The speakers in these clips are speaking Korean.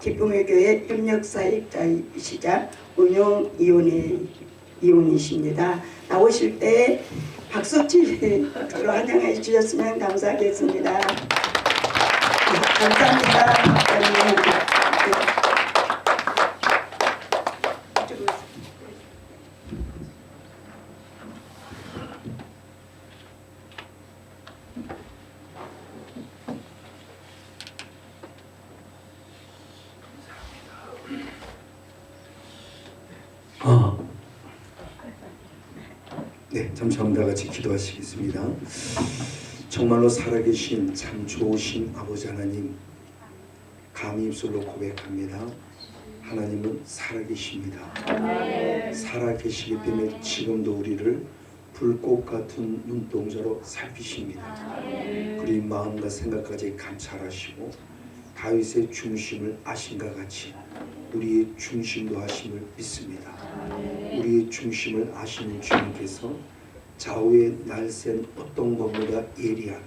기쁨의 교회 협력사역자이시자 운영위원이십니다. 나오실 때 박수치로 환영해 주셨으면 감사하겠습니다. 감사합니다. 네, 잠시만 다 같이 기도하시겠습니다. 정말로 살아계신 참 좋으신 아버지 하나님, 감히 입술로 고백합니다. 하나님은 살아계십니다. 살아계시기 때문에 지금도 우리를 불꽃 같은 눈동자로 살피십니다. 그리 마음과 생각까지 감찰하시고 다윗의 중심을 아심과 같이 우리의 중심도 아심을 믿습니다. 우리의 중심을 아시는 주님께서 좌우의 날쌘 어떤 것보다 예리한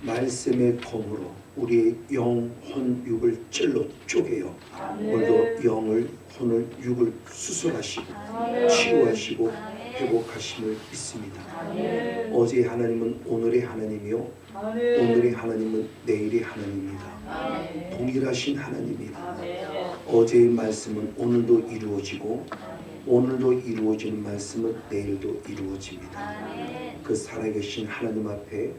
말씀의 검으로 우리의 영, 혼, 육을 찔러 쪼개요. 오늘도 영을, 혼을, 육을 수술하시고 치유하시고 회복하심을 믿습니다. 어제의 하나님은 오늘의 하나님이요, 오늘의 하나님은 내일의 하나님입니다. 동일하신 하나님입니다. 어제의 말씀은 오늘도 이루어지고 오늘도 이루어지는 말씀은 내일도 이루어집니다. 그 살아계신 하나님 앞에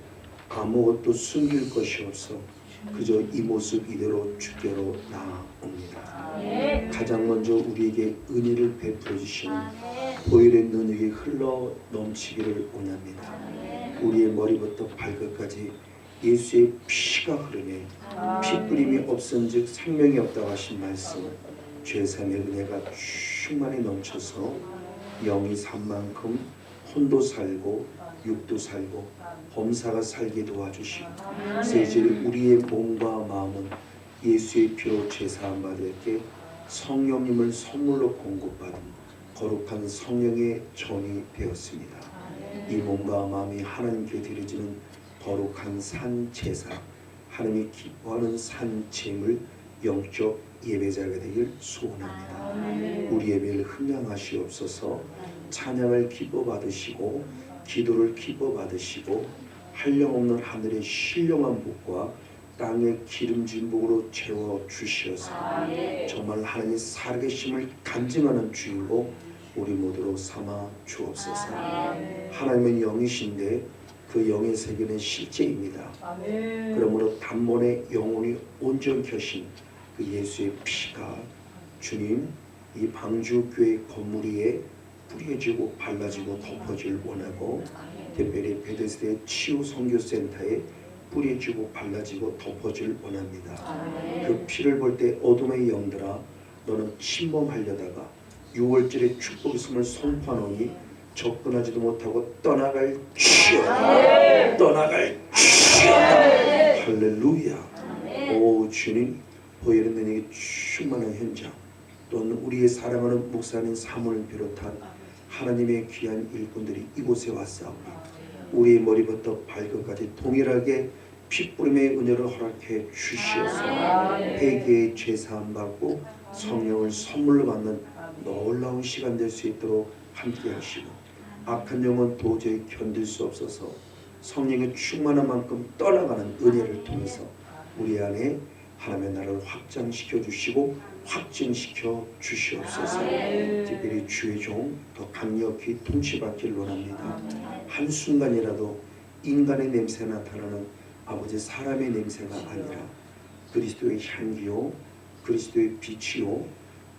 아무것도 숨길 것이 없어 그저 이 모습 이대로 주께로 나아옵니다. 가장 먼저 우리에게 은혜를 베풀어 주시는 보혈의 능력이 흘러 넘치기를 원합니다. 우리의 머리부터 발끝까지 예수의 피가 흐르네 피뿌림이 없은즉 생명이 없다고 하신 말씀, 죄사함의 은혜가 충만히 넘쳐서 영이 산 만큼 혼도 살고 육도 살고 범사가 살게 도와주시고 이제 우리의 몸과 마음은 예수의 피로 죄사함 받을게 성령님을 선물로 공급받은 거룩한 성령의 전이 되었습니다. 이 몸과 마음이 하나님께 드려지는 거룩한 산 제사, 하나님이 기뻐하는 산 제물, 영적 예배자가 되길 소원합니다. 우리 예배를 흠양하시옵소서. 찬양을 기뻐 받으시고 기도를 기뻐 받으시고 한량없는 하늘의 신령한 복과 땅의 기름진 복으로 채워 주시어서 정말 하나님의 살아계심을 간증하는 주이고 우리 모두로 삼아 주옵소서. 하나님은 영이신데 그 영의 세계는 실제입니다. 그러므로 단번에 영혼이 온전히 하신 그 예수의 피가 주님 이 방주교회 건물 위에 뿌려지고 발라지고 덮어질 원하고 특별히 베데스다의 치유 선교센터에 뿌려지고 발라지고 덮어질 원합니다. 그 피를 볼 때 어둠의 영들아 너는 침범하려다가 6월절에 축복 있음을 선포하노니 접근하지도 못하고 떠나갈 지어다. 떠나갈 지어다. 할렐루야. 오 주님, 보혈의 능력이 충만한 현장 또는 우리의 사랑하는 목사님 사무를 비롯한 하나님의 귀한 일꾼들이 이곳에 왔사오니 우리의 머리부터 발끝까지 동일하게 핏부림의 은혜를 허락해 주시옵소서. 회개의 죄사함 받고 성령을 선물로 받는 놀라운 시간 될 수 있도록 함께 하시고 악한 영은 도저히 견딜 수 없어서 성령의 충만한 만큼 떠나가는 은혜를 통해서 우리 안에 하나님의 나라를 확장시켜 주시고 확증시켜 주시옵소서. 특별히 주의 종 더 강력히 통치받기를 원합니다. 한순간이라도 인간의 냄새가 나타나는 아버지 사람의 냄새가 아니라 그리스도의 향기요 그리스도의 빛이요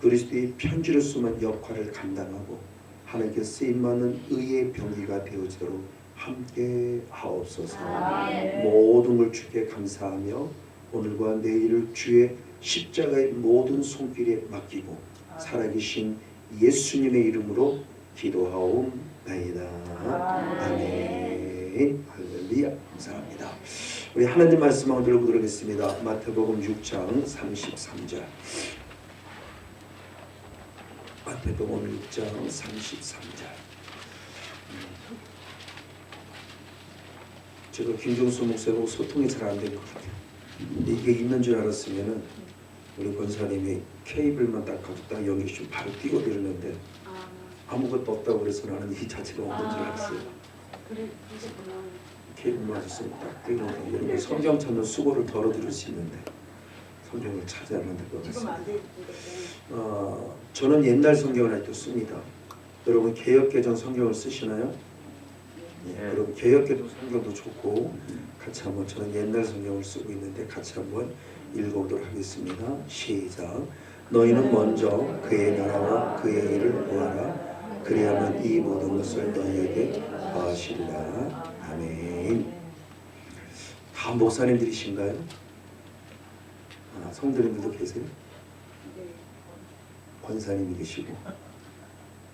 그리스도의 편지로서만 역할을 감당하고 하나님께 쓰임받는 의의 병기가 되어지도록 함께 하옵소서. 모든 걸 주께 감사하며 오늘과 내일을 주의 십자가의 모든 손길에 맡기고 살아계신 예수님의 이름으로 기도하옵나이다. 아멘. 할렐루야. 감사합니다. 우리 하나님 말씀 한번 들어보도록 하겠습니다. 마태복음 6장 33절. 마태복음 6장 33절. 제가 김종수 목사하고 소통이 잘 안 될 것 같아요. 이게 있는 줄 알았으면은 우리 권사님이 케이블만 딱 가지고 딱 연결시키면 바로 뛰고 내리는데 아무것도 없다고 그래서 나는 이 자체가 없는 줄 알았어요. 그러시구나. 케이블만 있으면 딱 뛰는데 여러분 성경 찾는 수고를 덜어드릴 수 있는데 성경을 찾아야만 될 것 지금 같습니다. 안 되는데. 저는 옛날 성경을 할 때 씁니다. 여러분 개역개정 성경을 쓰시나요? 예, 그럼 개역개정 성경도 좋고 같이 한번 저는 옛날 성경을 쓰고 있는데 같이 한번 읽어보도록 하겠습니다. 시작. 너희는 먼저 그의 나라와 그의 일을 구하라. 그리하면 이 모든 것을 너희에게 더하시리라. 아멘. 다 목사님들이신가요? 성도님들도 계세요? 네. 권사님이 계시고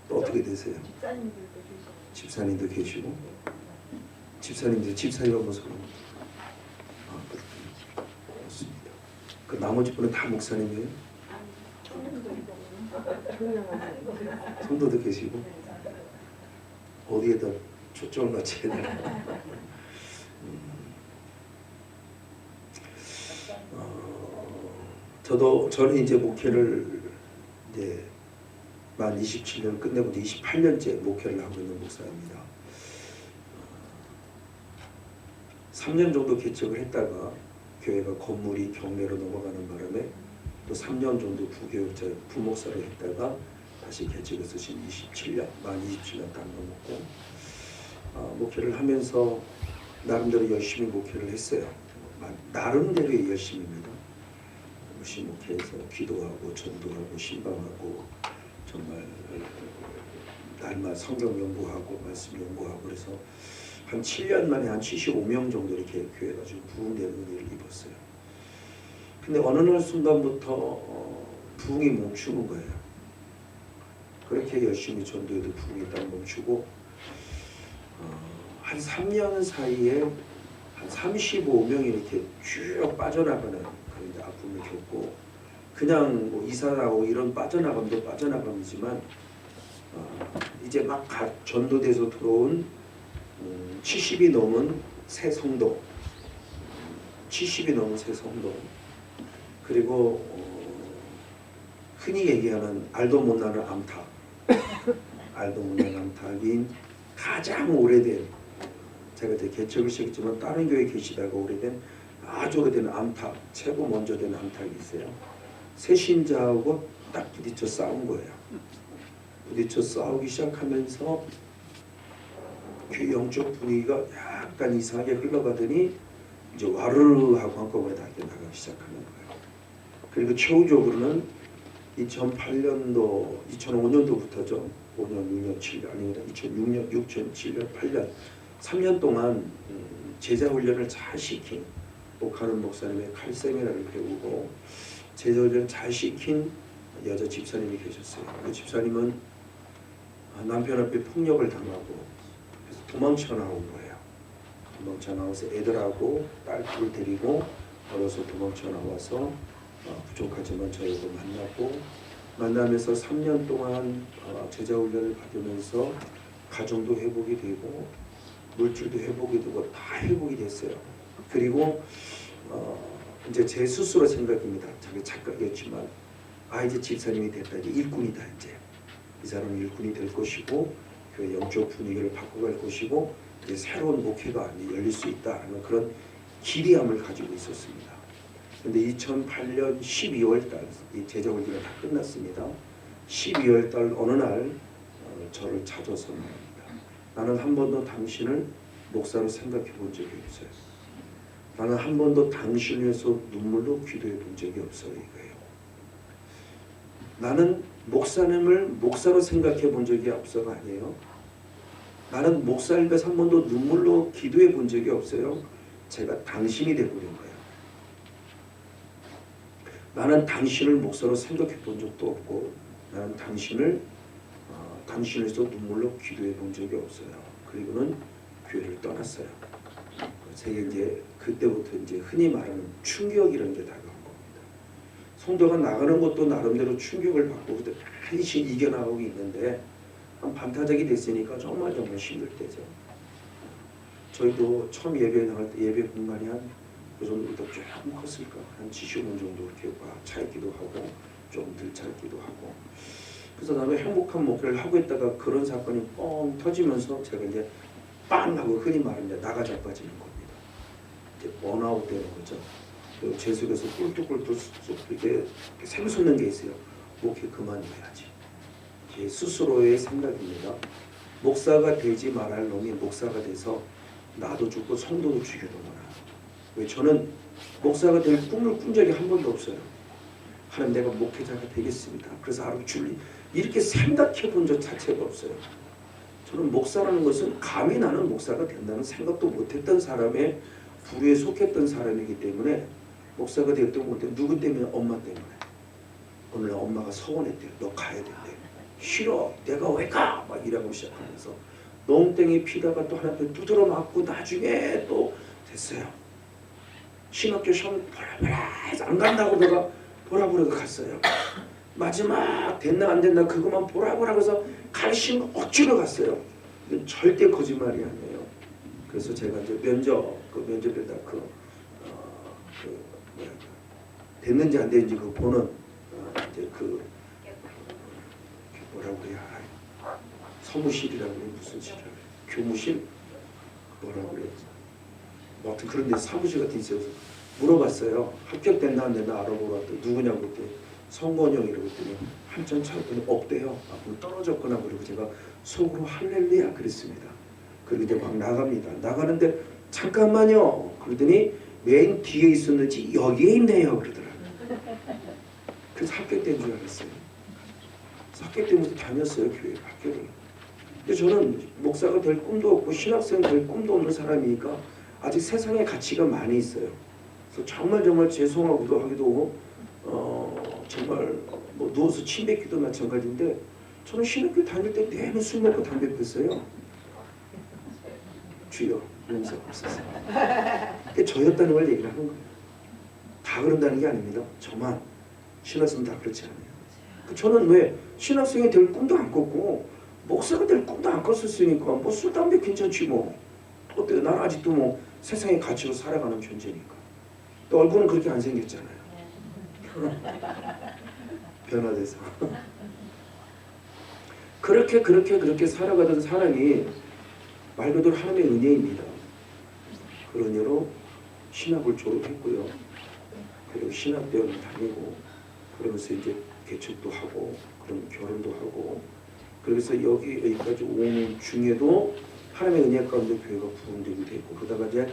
또 어떻게 되세요? 집사님들도 계시고. 집사님도 계시고 집사님들 집사님 한번 서로 그렇습니다. 그 나머지 분은 다 목사님이에요? 성도도 계시고 어디에다 초점을 맞춰야 되나? 저는 이제 목회를 이제 만 27년 끝내고 28년째 목회를 하고 있는 목사입니다. 3년 정도 개척을 했다가 교회가 건물이 경매로 넘어가는 바람에 또 3년 정도 부교육자 부목사를 했다가 다시 개척해서 지금 27년 만 27년 딱 넘었고 목회를 하면서 나름대로 열심히 목회를 했어요. 나름대로의 열심입니다. 열심히 목회해서 기도하고 전도하고 신방하고 정말 날마다 성경 연구하고 말씀 연구하고 그래서 한 7년 만에 한 75명 정도 이렇게 교회가 좀 부흥되는 은혜를 입었어요. 근데 어느 날 순간부터 부흥이 멈추는 거예요. 그렇게 열심히 전도해도 부흥이 딱 멈추고 한 3년 사이에 한 35명이 이렇게 쭉 빠져나가는 그런 아픔을 겪고 그냥 뭐 이사 나고 이런 빠져나감도 빠져나감이지만 이제 막 전도돼서 들어온 70이 넘은 새 성도 70이 넘은 새 성도 그리고 흔히 얘기하는 알도 못나는 암탉 알도 못나는 암탉인 가장 오래된 제가 이제 개척을 시작했지만 다른 교회에 계시다가 오래된 아주 오래된 암탉 최고 먼저 된 암탉이 있어요. 새 신자하고 딱 부딪혀 싸운 거예요. 부딪혀 싸우기 시작하면서 그 영적 분위기가 약간 이상하게 흘러가더니 이제 와르르 하고 한꺼번에 다 나가기 시작하는 거예요. 그리고 최후적으로는 2008년도, 2005년도부터죠. 5년, 6년, 7년 아닙니다. 2006년, 6년, 7년, 8년 3년 동안 제자 훈련을 잘 시킨 목하는 목사님의 칼세미나를 배우고 제자 훈련을 잘 시킨 여자 집사님이 계셨어요. 그 집사님은 남편 앞에 폭력을 당하고 그래서 도망쳐 나온 거예요. 도망쳐 나와서 애들하고 딸을 데리고 걸어서 도망쳐 나와서 부족하지만 저희도 만나면서 3년 동안 제자 훈련을 받으면서 가정도 회복이 되고 물질도 회복이 되고 다 회복이 됐어요. 그리고 이제 제 스스로 생각입니다. 자기 착각이었지만 이제 집사님이 됐다. 이제 일꾼이다. 이제 이 사람은 일꾼이 될 것이고 교회 영적 분위기를 바꿔갈 것이고 이제 새로운 목회가 열릴 수 있다는 그런 기대함을 가지고 있었습니다. 근데 2008년 12월 달 이 제자 훈련이 다 끝났습니다. 12월 달 어느 날 저를 찾아서 말합니다. 나는 한 번도 당신을 목사로 생각해 본 적이 없어요. 나는 한 번도 당신을 위해서 눈물로 기도해 본 적이 없어요. 이거예요. 나는 목사님을 목사로 생각해 본 적이 없어가 아니에요. 나는 목사를 위해서 한 번도 눈물로 기도해 본 적이 없어요. 제가 당신이 되어버린 거예요. 나는 당신을 목사로 생각해 본 적도 없고 나는 당신을 당신에서 눈물로 기도해 본 적이 없어요. 그리고는 교회를 떠났어요. 제가 이제 그때부터 이제 흔히 말하는 충격이라는 게 다가온 겁니다. 성도가 나가는 것도 나름대로 충격을 받고 한시 이겨나가고 있는데 한 반타작이 됐으니까 정말 힘들 때죠. 저희도 처음 예배 나갈 때 예배 공간이 한 그 정도보다 조금 컸을까? 한 75년 정도 이렇게 막 차있기도 하고 좀 덜 차있기도 하고. 그래서 나도 행복한 목회를 하고 있다가 그런 사건이 뻥 터지면서 제가 이제 빵 하고 흔히 말하면 나가 자빠지는 겁니다. 이제 번아웃 되는 거죠. 그 제 속에서 꿀뚝꿀뚝 이렇게 샘솟는 게 있어요. 목회 그만둬야지. 제 스스로의 생각입니다. 목사가 되지 말할 놈이 목사가 돼서 나도 죽고 성도도 죽여도구나. 왜 저는 목사가 될 꿈을 꾼 적이 한 번도 없어요. 하나님 내가 목회자가 되겠습니다. 그래서 하루 줄리 이렇게 생각해 본 적 자체가 없어요. 저는 목사라는 것은 감히 나는 목사가 된다는 생각도 못했던 사람의 부류에 속했던 사람이기 때문에 목사가 되었던 것 때문에 누구 때문에? 엄마 때문에. 오늘 엄마가 서운했대요. 너 가야 된대. 싫어. 내가 왜 가? 막 이러고 시작하면서 농땡이 피다가 또 하나 두드러 맞고 나중에 또 됐어요. 신학교 시험 보라 해서 안 간다고 내가 보라 갔어요. 마지막 됐나 안 됐나 그것만 보라 그래서 가르치면 억지로 갔어요. 이건 절대 거짓말이 아니에요. 그래서 제가 이제 면접에다 됐는지 안 됐는지 그 보는 이제 그 뭐라고 그래야 사무실이라고 그래 무슨 실이라고 교무실 뭐라고 그래 뭐 하여튼 그런 데 사무실 같은 데 있어서 물어봤어요. 합격됐나 안 됐나 알아보러 왔더니 누구냐고 그랬더니 성건영이라고 했더니 한참 찾았더니 없대요. 그럼 떨어졌거나 그리고 제가 속으로 할렐루야 그랬습니다. 그리고 이제 막 나갑니다. 나가는데 잠깐만요. 그러더니 맨 뒤에 있었는지 여기에 있네요 그러더라고요. 그래서 합격된 줄 알았어요. 합격되면서 다녔어요 교회 학교를. 근데 저는 목사가 될 꿈도 없고 신학생 될 꿈도 없는 사람이니까 아직 세상에 가치가 많이 있어요. 그래서 정말 죄송하기도 하기도 정말 뭐 누워서 침 뱉기도 마찬가지인데 저는 신학교 다닐 때 내내 술 먹고 담배 폈어요. 주여 용서 없었어요. 그게 저였다는 걸 얘기를 하는 거예요. 다 그런다는 게 아닙니다. 저만 신학생은 다 그렇지 않아요. 저는 왜 신학생이 될 꿈도 안 꿨고 목사가 될 꿈도 안 꿨었으니까 뭐 술 담배 괜찮지 뭐 어때요? 나는 아직도 뭐 세상의 가치로 살아가는 존재니까. 또 얼굴은 그렇게 안 생겼잖아요. 변화돼서 그렇게 살아가던 사람이 말 그대로 하나님의 은혜입니다. 그 은혜로 신학을 졸업했고요. 그리고 신학대학을 다니고 그러면서 이제 개척도 하고 그럼 결혼도 하고 그래서 여기까지 오는 중에도 하나님의 은혜 가운데 교회가 부흥되게 됐고 그러다가 이제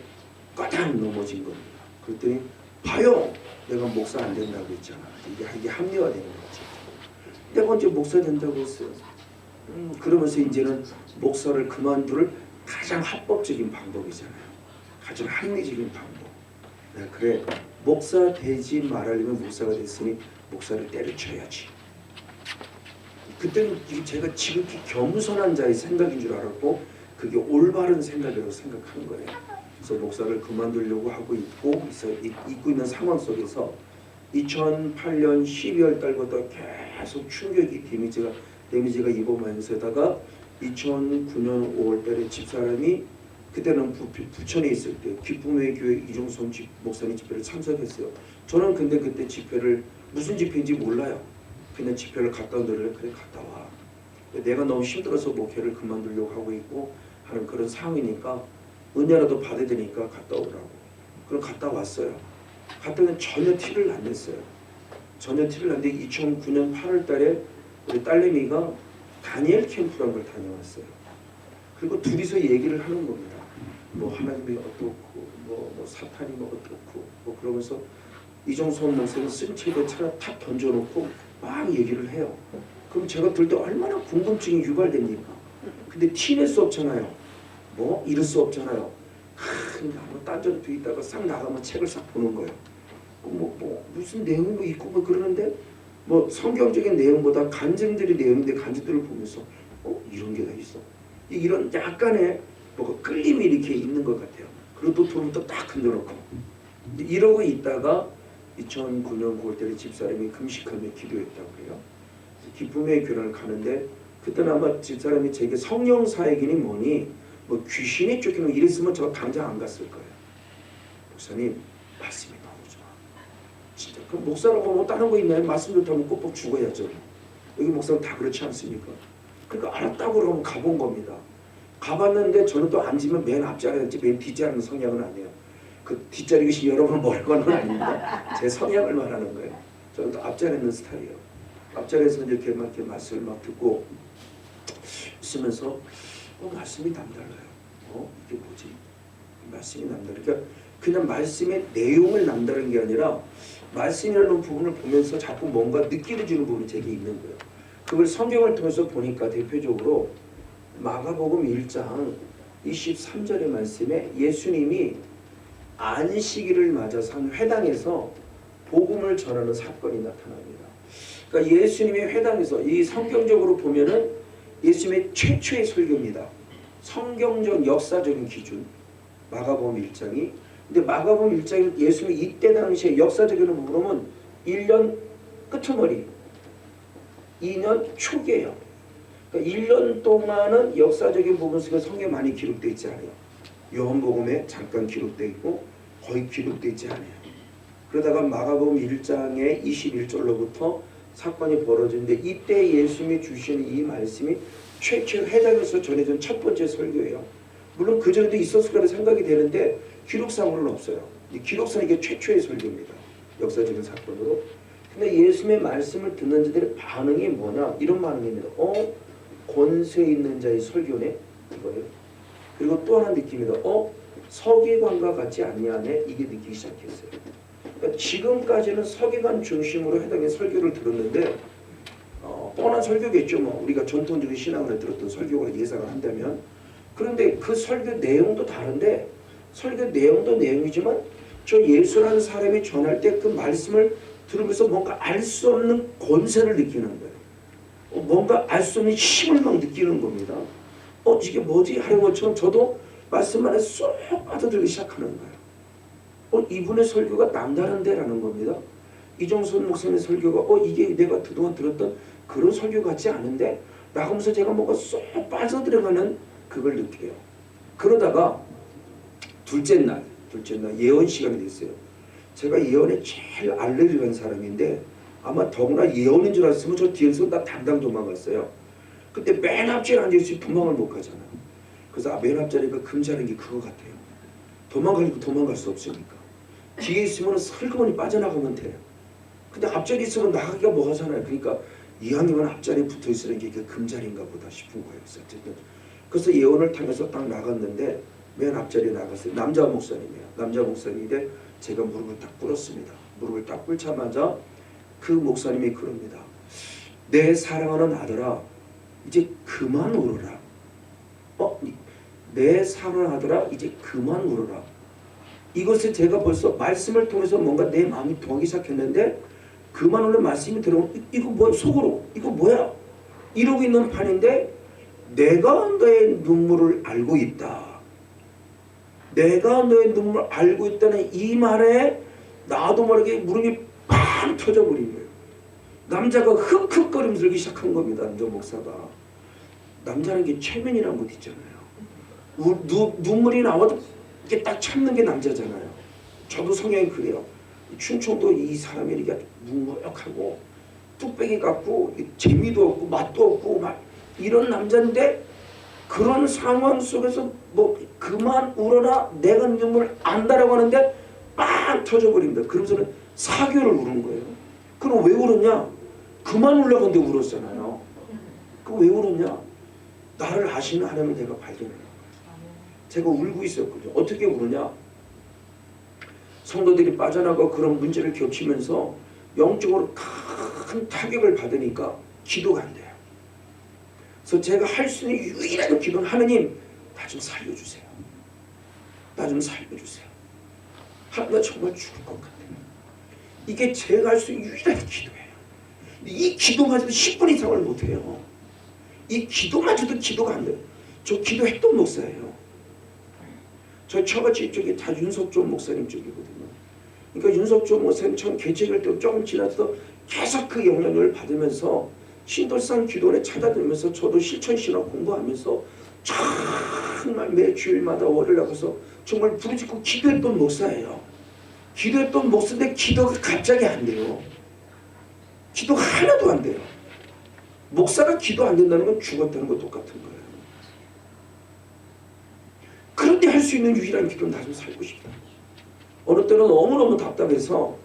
까닥 넘어진 겁니다. 그랬더니 봐요. 내가 목사 안 된다고 했잖아. 이게 합리화되는 거지. 내가 언제 목사 된다고 했어요. 그러면서 이제는 목사를 그만둘 가장 합법적인 방법이잖아요. 가장 합리적인 방법. 그래 목사 되지 말으려면 목사가 됐으니 목사를 때려쳐야지. 그때는 제가 지극히 겸손한 자의 생각인 줄 알았고 그게 올바른 생각이라고 생각한 거예요. 그래서 목사를 그만두려고 하고 있고 있는 상황 속에서 2008년 12월 달부터 계속 충격이 데미지가 입어가면서다가 2009년 5월 달에 집사람이 그때는 부천에 있을 때 기쁨의 교회 이종성 목사님 집회를 참석했어요. 저는 근데 그때 집회를 무슨 집회인지 몰라요. 그냥 집회를 갔다 오더래. 그래 갔다 와. 내가 너무 힘들어서 목회를 그만두려고 하고 있고 하는 그런 상황이니까 은혜라도 받아야 되니까 갔다 오라고. 그럼 갔다 왔어요. 갔더니 전혀 티를 안 냈어요. 전혀 티를 안 내고 2009년 8월 달에 우리 딸내미가 다니엘 캠프라는 걸 다녀왔어요. 그리고 둘이서 얘기를 하는 겁니다. 뭐 하나님이 어떻고 뭐 사탄이 뭐 어떻고 뭐 그러면서 이종선 목사님 쓴 책에 차라 탁 던져놓고 막 얘기를 해요. 그럼 제가 들을 때 얼마나 궁금증이 유발됩니까? 근데 티 낼 수 없잖아요. 뭐 이럴 수 없잖아요. 뭐 딴저도 있다가 싹 나가면 책을 싹 보는 거예요. 뭐 무슨 내용이 뭐 있고 뭐 그러는데 뭐 성경적인 내용보다 간증들의 내용인데 간증들을 보면서 이런 게 다 있어. 이런 약간의 뭐가 끌림이 이렇게 있는 것 같아요. 그리고 또 돈을 딱 흔들어놓고 이러고 있다가 2009년 9월달에 집사람이 금식하며 기도했다고 해요. 기쁨의 교회를 가는데 그때는 아마 집사람이 제게 성령 사역이니 뭐니 뭐 귀신이 쫓기는 이랬으면 저 당장 안 갔을 거예요. 목사님 말씀이 너무 좋아. 진짜 그 목사라고 뭐 다른 거 있나요? 말씀 좋다면 꼭꼭 죽어야죠. 여기 목사는 다 그렇지 않습니까? 그러니까 알았다고 그러면 가본 겁니다. 가봤는데 저는 또 앉으면 맨 앞자리에 앉지 맨 뒷자리는 성향은 아니에요. 그 뒷자리가 여러분 모르는 아닙니다. 제 성향을 말하는 거예요. 저는 또 앞자리에 있는 스타일이에요. 앞자리에서 이렇게 말씀을 막 듣고 있으면서 말씀이 남달라요. 이게 뭐지? 말씀이 남달라. 그러니까 그냥 말씀의 내용을 남다른 게 아니라 말씀이라는 부분을 보면서 자꾸 뭔가 느끼게 주는 부분이 제게 있는 거예요. 그걸 성경을 통해서 보니까 대표적으로 마가복음 1장 23절의 말씀에 예수님이 안식일을 맞아서 한 회당에서 복음을 전하는 사건이 나타납니다. 그러니까 예수님의 회당에서 이 성경적으로 보면은 예수님의 최초의 설교입니다. 성경적 역사적인 기준 마가복음 1장이. 근데 마가복음 1장이 예수님이 이때 당시에 역사적으로 보면 1년 끄트머리 2년 초기예요. 그러니까 1년 동안은 역사적인 부분 속에 성경에 많이 기록되어 있지 않아요. 요한복음에 잠깐 기록되어 있고 거의 기록되어 있지 않아요. 그러다가 마가복음 1장의 21절로부터 사건이 벌어지는데 이때 예수님이 주시는 이 말씀이 최초 회당에서 전해진 첫 번째 설교예요. 물론 그전에도 있었을 거라 생각이 되는데 기록상으로는 없어요. 이 기록상 이게 최초의 설교입니다. 역사적인 사건으로. 근데 예수님의 말씀을 듣는 자들의 반응이 뭐냐? 이런 반응입니다. 권세 있는 자의 설교네? 이거예요. 그리고 또 하나 느낍니다. 서기관과 같지 아니하네? 이게 느끼기 시작했어요. 그러니까 지금까지는 서기관 중심으로 해당의 설교를 들었는데 뻔한 설교겠죠. 뭐 우리가 전통적인 신앙을 들었던 설교가 예상을 한다면. 그런데 그 설교 내용도 다른데 설교 내용도 내용이지만 저 예수라는 사람이 전할 때 그 말씀을 들으면서 뭔가 알 수 없는 권세를 느끼는 거예요. 뭔가 알 수 없는 힘을 막 느끼는 겁니다. 이게 뭐지? 하는 것처럼 저도 말씀 안에 쏙 빠져들기 시작하는 거예요. 이분의 설교가 남다른데 라는 겁니다. 이정선 목사님의 설교가 이게 내가 그동안 들었던 그런 설교 같지 않은데 나가면서 제가 뭔가 쏙 빠져들어가는 그걸 느껴요. 그러다가 둘째 날 예언 시간이 됐어요. 제가 예언에 제일 알레르기한 사람인데 아마 더구나 예언인 줄 알았으면 저 뒤에서 나 당당 도망갔어요. 그때 맨 앞자리에 앉아있으면 도망을 못 가잖아요. 그래서 맨 앞자리가 금자는 게 그거 같아요. 도망갈 수 없으니까. 뒤에 있으면 슬그머니 빠져나가면 돼요. 근데 앞자리에 있으면 나가기가 뭐하잖아요. 그러니까 이왕이면 앞자리에 붙어있으는 게 금자리인가 보다 싶은 거예요. 어쨌든. 그래서 예언을 타면서 딱 나갔는데 맨 앞자리에 나갔어요. 남자 목사님이에요. 남자 목사님인데 제가 무릎을 딱 꿇었습니다. 무릎을 딱 꿇자마자 그 목사님이 그럽니다. 내 사랑하는 아들아 이제 그만 울어라. 내 사랑하는 아들아 이제 그만 울어라. 이것을 제가 벌써 말씀을 통해서 뭔가 내 마음이 동하기 시작했는데 그만 울는 말씀이 들어오면 이거 뭐야 속으로 이거 뭐야 이러고 있는 판인데 내가 너의 눈물을 알고 있다. 내가 너의 눈물을 알고 있다는 이 말에 나도 모르게 무릎이 팡 터져버린 거예요. 남자가 흑흑거리면서 들기 시작한 겁니다. 남자 목사가. 남자는 게 체면이라는 것 있잖아요. 눈물이 나와도 이게 딱 참는 게 남자잖아요. 저도 성향이 그래요. 충청도 이 사람이 이렇게 묵묵하고 뚝배기 같고 재미도 없고 맛도 없고 막 이런 남자인데 그런 상황 속에서 뭐 그만 울어라 내가 눈물 안다라고 하는데 빵 터져버립니다. 그러면서는 사교를 우는 거예요. 그럼 왜 울었냐? 그만 울라고 하는데 울었잖아요. 그 왜 울었냐? 나를 아시는 하나님을 내가 발견해요. 제가 울고 있었거든요. 어떻게 우느냐? 성도들이 빠져나가 그런 문제를 겹치면서 영적으로 큰 타격을 받으니까 기도가 안 돼요. 그래서 제가 할 수 있는 유일한 기도는 하나님 나 좀 살려주세요. 나 좀 살려주세요. 나 정말 죽을 것 같아요. 이게 제가 할 수 있는 유일한 기도예요. 이 기도마저도 10분 이상을 못해요. 이 기도마저도 기도가 안 돼요. 저 기도했던 목사예요. 저 처갓집 쪽이 다 윤석조 목사님 쪽이거든요. 그러니까 윤석조 목사님 처음 개척할 때 조금 지나서 계속 그 영향을 받으면서 신도산 기도원에 찾아들면서 저도 실천신학 공부하면서 정말 매 주일마다 월요일 나가서 정말 부르짖고 기도했던 목사예요. 기도했던 목사인데 기도가 갑자기 안 돼요. 기도가 하나도 안 돼요. 목사가 기도 안 된다는 건 죽었다는 거 똑같은 거예요. 그런데 할 수 있는 유일한 기도는 나 좀 살고 싶다. 어느 때는 너무너무 답답해서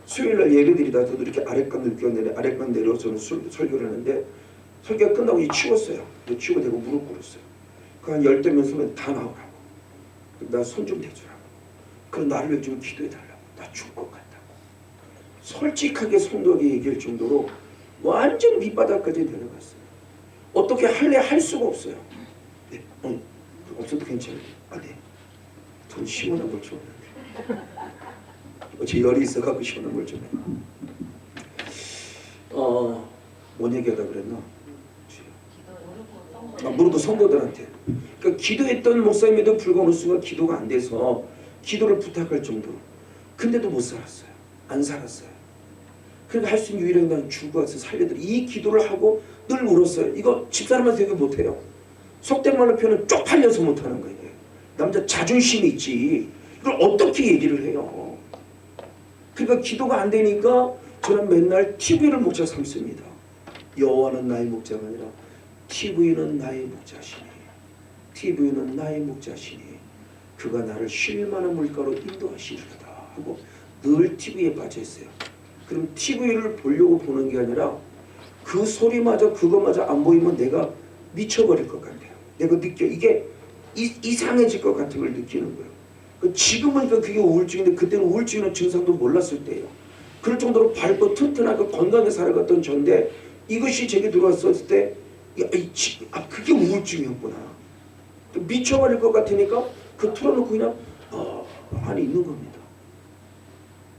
수요일날 예배드리다 저도 이렇게 아랫간 내려서 설교를 하는데 설교가 끝나고 치웠어요. 치우고 대고 무릎 꿇었어요. 그 한 10대 명 서면 다 나오라고. 나 손 좀 대주라고. 그럼 나를 요즘 기도해달라고. 나 죽을 것 같다고. 솔직하게 성도에게 얘기할 정도로 완전 밑바닥까지 내려갔어요. 어떻게 할래 할 수가 없어요. 네, 없어도 괜찮아요. 아, 네. 전 시원한 걸 좋아하는데. 어제 열이 있어가지고 시원한 걸 좋아해요. 뭔 얘기하다 그랬나? 무릇도 성도들한테. 그러니까 기도했던 목사님에도 불구하고 어느 순간 기도가 안 돼서 기도를 부탁할 정도로. 근데도 못 살았어요. 안 살았어요. 그러니까 할 수 있는 유일한 건 죽고 와서 살려드려. 이 기도를 하고 늘 울었어요. 이거 집사람한테 얘기 못해요. 속된 말로 표현은 쪽팔려서 못하는 거예요. 남자 자존심이 있지. 이걸 어떻게 얘기를 해요. 그러니까 기도가 안 되니까 저는 맨날 TV를 목자 삼습니다. 여호와는 나의 목자가 아니라 TV는 나의 목자시니 TV는 나의 목자시니 그가 나를 쉴 만한 물가로 인도하시리로다 하고 늘 TV에 빠져 있어요. 그럼 TV를 보려고 보는 게 아니라 그 소리마저 그거마저 안 보이면 내가 미쳐버릴 것 같아요. 내가 느껴 이게 이상해질 것 같은 걸 느끼는 거예요. 지금은 그게 우울증인데 그때는 우울증이라는 증상도 몰랐을 때예요. 그럴 정도로 밝고 튼튼하고 건강하게 살아갔던 전데 이것이 제게 들어왔을 때 그게 우울증이었구나. 미쳐버릴 것 같으니까 그 틀어놓고 그냥 안에 있는 겁니다.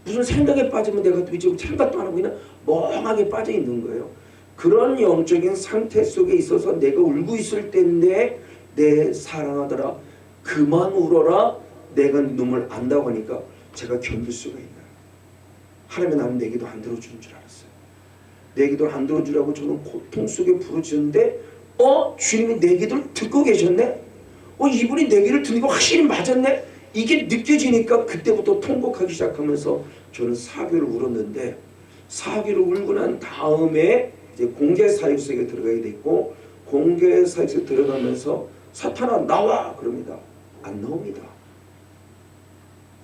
무슨 생각에 빠지면 내가 또 생각도 안 하고 그냥 멍하게 빠져 있는 거예요. 그런 영적인 상태 속에 있어서 내가 울고 있을 때인데 내 사랑하더라 그만 울어라 내가 눈물 안다고 하니까 제가 견딜 수가 있나요? 하나님은 나는 내 기도 안 들어주는 줄 알았어요. 내 기도를 안 들어주라고 저는 고통 속에 부르짖는데 주님이 내 기도를 듣고 계셨네? 이분이 내 기도를 듣는 거 확실히 맞았네? 이게 느껴지니까 그때부터 통곡하기 시작하면서 저는 사교를 울었는데 사교를 울고 난 다음에 이제 공개사역 속에 들어가게 됐고 공개사역 속에 들어가면서 사탄아 나와! 그럽니다. 안 나옵니다.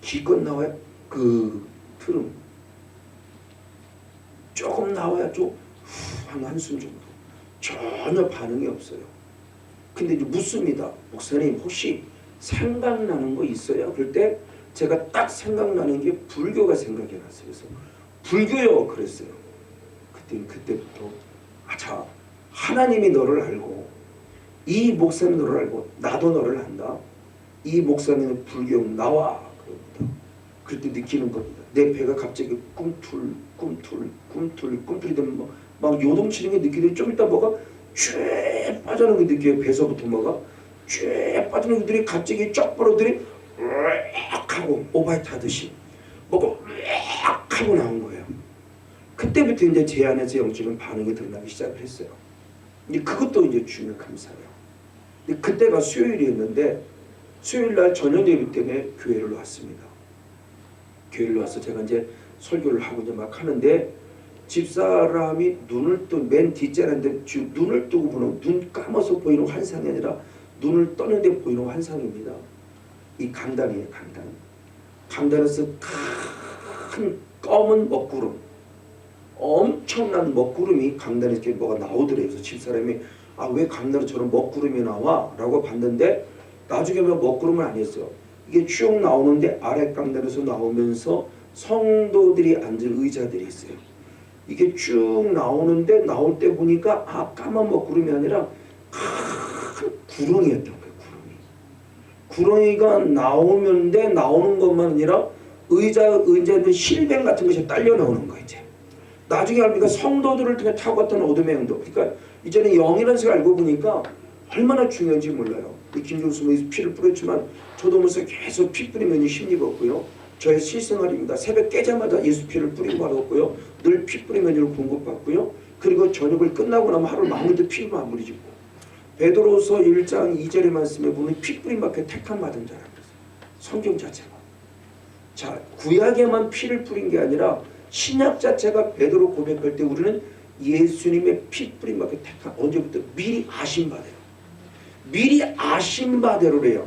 기껏 나와야 그 트름 조금 나와야 좀 한 한숨 정도 전혀 반응이 없어요. 근데 이제 묻습니다. 목사님 혹시 생각나는 거 있어요? 그럴 때 제가 딱 생각나는 게 불교가 생각이 났어요. 그래서 불교요 그랬어요. 그때부터 자 하나님이 너를 알고 이 목사님 너를 알고 나도 너를 안다. 이 목사님은 불교 나와 그럽니다. 그럴 때 느끼는 겁니다. 내 배가 갑자기 꿈틀 되면 막 요동치는 게 느끼는데 좀 이따 뭐가 쫙 빠져나오는 게 느껴요. 배서부터 뭐가 쫙 빠져나오는 것들이 갑자기 쫙 벌어들이 하고 오바이트 하듯이 뭐가 하고 나온 거예요. 그때부터 이제 제 안에서 영적인 반응이 드러나기 시작을 했어요. 이제 그것도 이제 주님의 감사해요. 근데 그때가 수요일이었는데 수요일날 저녁 예배 때문에 교회를 왔습니다. 교회를 와서 제가 이제 설교를 하고 이제 막 하는데 집사람이 눈을 뜨 맨 뒷자리인데 눈을 뜨고 보는 눈 감아서 보이는 환상이 아니라 눈을 떠는데 보이는 환상입니다. 이 강단이에요. 강단에서 큰 검은 먹구름 엄청난 먹구름이 강단에 이렇게 뭐가 나오더래요. 그래서 집사람이 왜 강단에 저런 먹구름이 나와? 라고 봤는데 나중에 보면 먹구름은 아니었어요. 이게 쭉 나오는데 아래 강단에서 나오면서 성도들이 앉을 의자들이 있어요. 이게 쭉 나오는데 나올 때 보니까 까만 먹구름이 아니라 큰 구렁이였던 거예요. 구렁이가 나오는데 나오는 것만 아니라 의자들 실벤 같은 것이 딸려 나오는 거예요. 이제 나중에 알니까 성도들을 통해 타고 갔던 어둠의 영도. 그러니까 이제는 영이라는 것을 알고 보니까 얼마나 중요한지 몰라요. 김종수 목사님이 피를 뿌렸지만 저도 오면서 계속 피 뿌리면 힘입었고요. 저의 실생활입니다. 새벽 깨자마자 예수 피를 뿌리고 받았고요. 늘 피 뿌리면을 공급받고요. 그리고 저녁을 끝나고 나면 하루 마무리 때 피를 마무리 짓고 베드로서 1장 2절의 말씀에 보면 피 뿌림 앞에 택함 받은 자라고 했어요. 성경 자체가 자, 구약에만 피를 뿌린 게 아니라 신약 자체가 베드로 고백할 때 우리는 예수님의 피 뿌림 받게 택한 언제부터 미리 아신 바대로 미리 아신 바대로래요.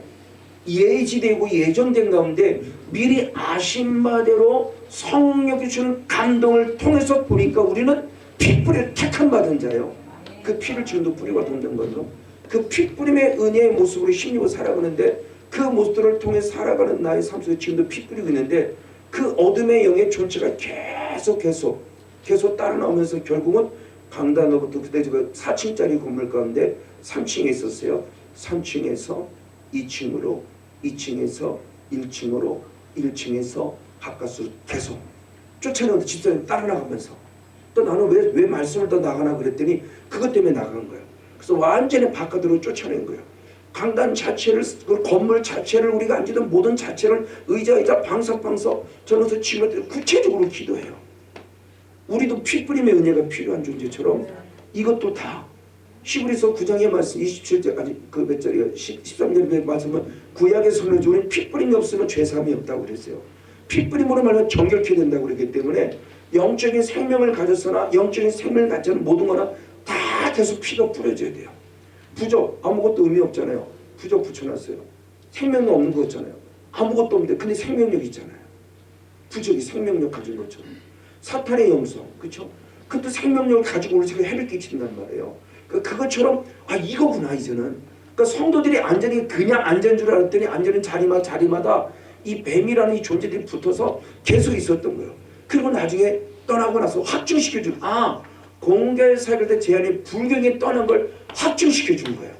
예지되고 예정된 가운데 미리 아신 바대로 성령이 주는 감동을 통해서 보니까 우리는 피 뿌려 택한 받은 자예요. 그 피를 지금도 뿌리고 돕는 거죠. 그 피 뿌림의 은혜의 모습으로 힘입어 살아가는데 그 모습들을 통해 살아가는 나의 삶 속에 지금도 피 뿌리고 있는데 그 어둠의 영의 존재가 계속 따라 나오면서 결국은 강단으로부터 그때 제가 4층짜리 건물 가운데 3층에 있었어요. 3층에서 2층으로 2층에서 1층으로 1층에서 바깥으로 계속 쫓아내는데 집사님 따라 나가면서 또 나는 왜 말씀을 더 나가나 그랬더니 그것 때문에 나간 거예요. 그래서 완전히 바깥으로 쫓아낸 거예요. 강단 자체를 그 건물 자체를 우리가 앉는 모든 자체를 의자 방석 저는 지금 구체적으로 기도해요. 우리도 피 뿌림의 은혜가 필요한 존재처럼 이것도 다 히브리서 9장의 말씀 27절까지 그 몇 절이요 13절의 말씀은 구약의 성령적으로 피 뿌림이 없으면 죄사함이 없다고 그랬어요. 피 뿌림으로 말하면 정결케 된다고 그랬기 때문에 영적인 생명을 가졌으나 영적인 생명을 갖지 않은 모든 거나 다 계속 피가 뿌려져야 돼요. 부적 아무것도 의미 없잖아요. 부적 붙여놨어요. 생명력 없는 거 있잖아요. 아무것도 없는데 근데 생명력 있잖아요. 부적이 생명력 가진 것처럼 사탄의 영성 그렇죠? 그것도 생명력을 가지고 우리에게 해를 끼친단 말이에요. 그것처럼 이거구나 이제는. 그러니까 성도들이 안전히 그냥 앉은 줄 알았더니 앉는 자리마다 이 뱀이라는 이 존재들이 붙어서 계속 있었던 거예요. 그리고 나중에 떠나고 나서 확증시켜준 공개 사역할 때 제 안에 불경이 떠난 걸 확증시켜준 거예요.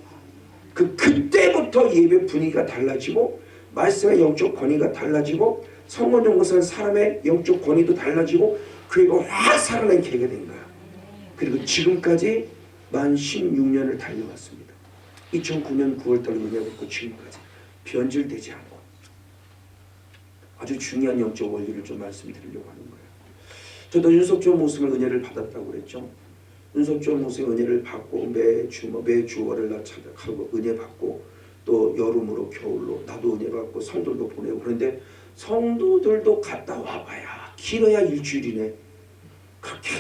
그때부터 예배 분위기가 달라지고 말씀의 영적 권위가 달라지고 성원 연구사는 사람의 영적 권위도 달라지고 교회가 확 살아난 계기가 된 거예요. 그리고 지금까지 만 16년을 달려왔습니다. 2009년 9월달 은혜부터 지금까지 변질되지 않고 아주 중요한 영적 원리를 좀 말씀드리려고 하는 거예요. 저도 윤석조 목사님의 은혜를 받았다고 그랬죠. 윤석조 목사님의 은혜를 받고 매주 월요일날 찾아가고 은혜 받고 또 여름으로 겨울로 나도 은혜 받고 성도들도 보내고 그런데 성도들도 갔다 와봐야 길어야 일주일이네. 그렇게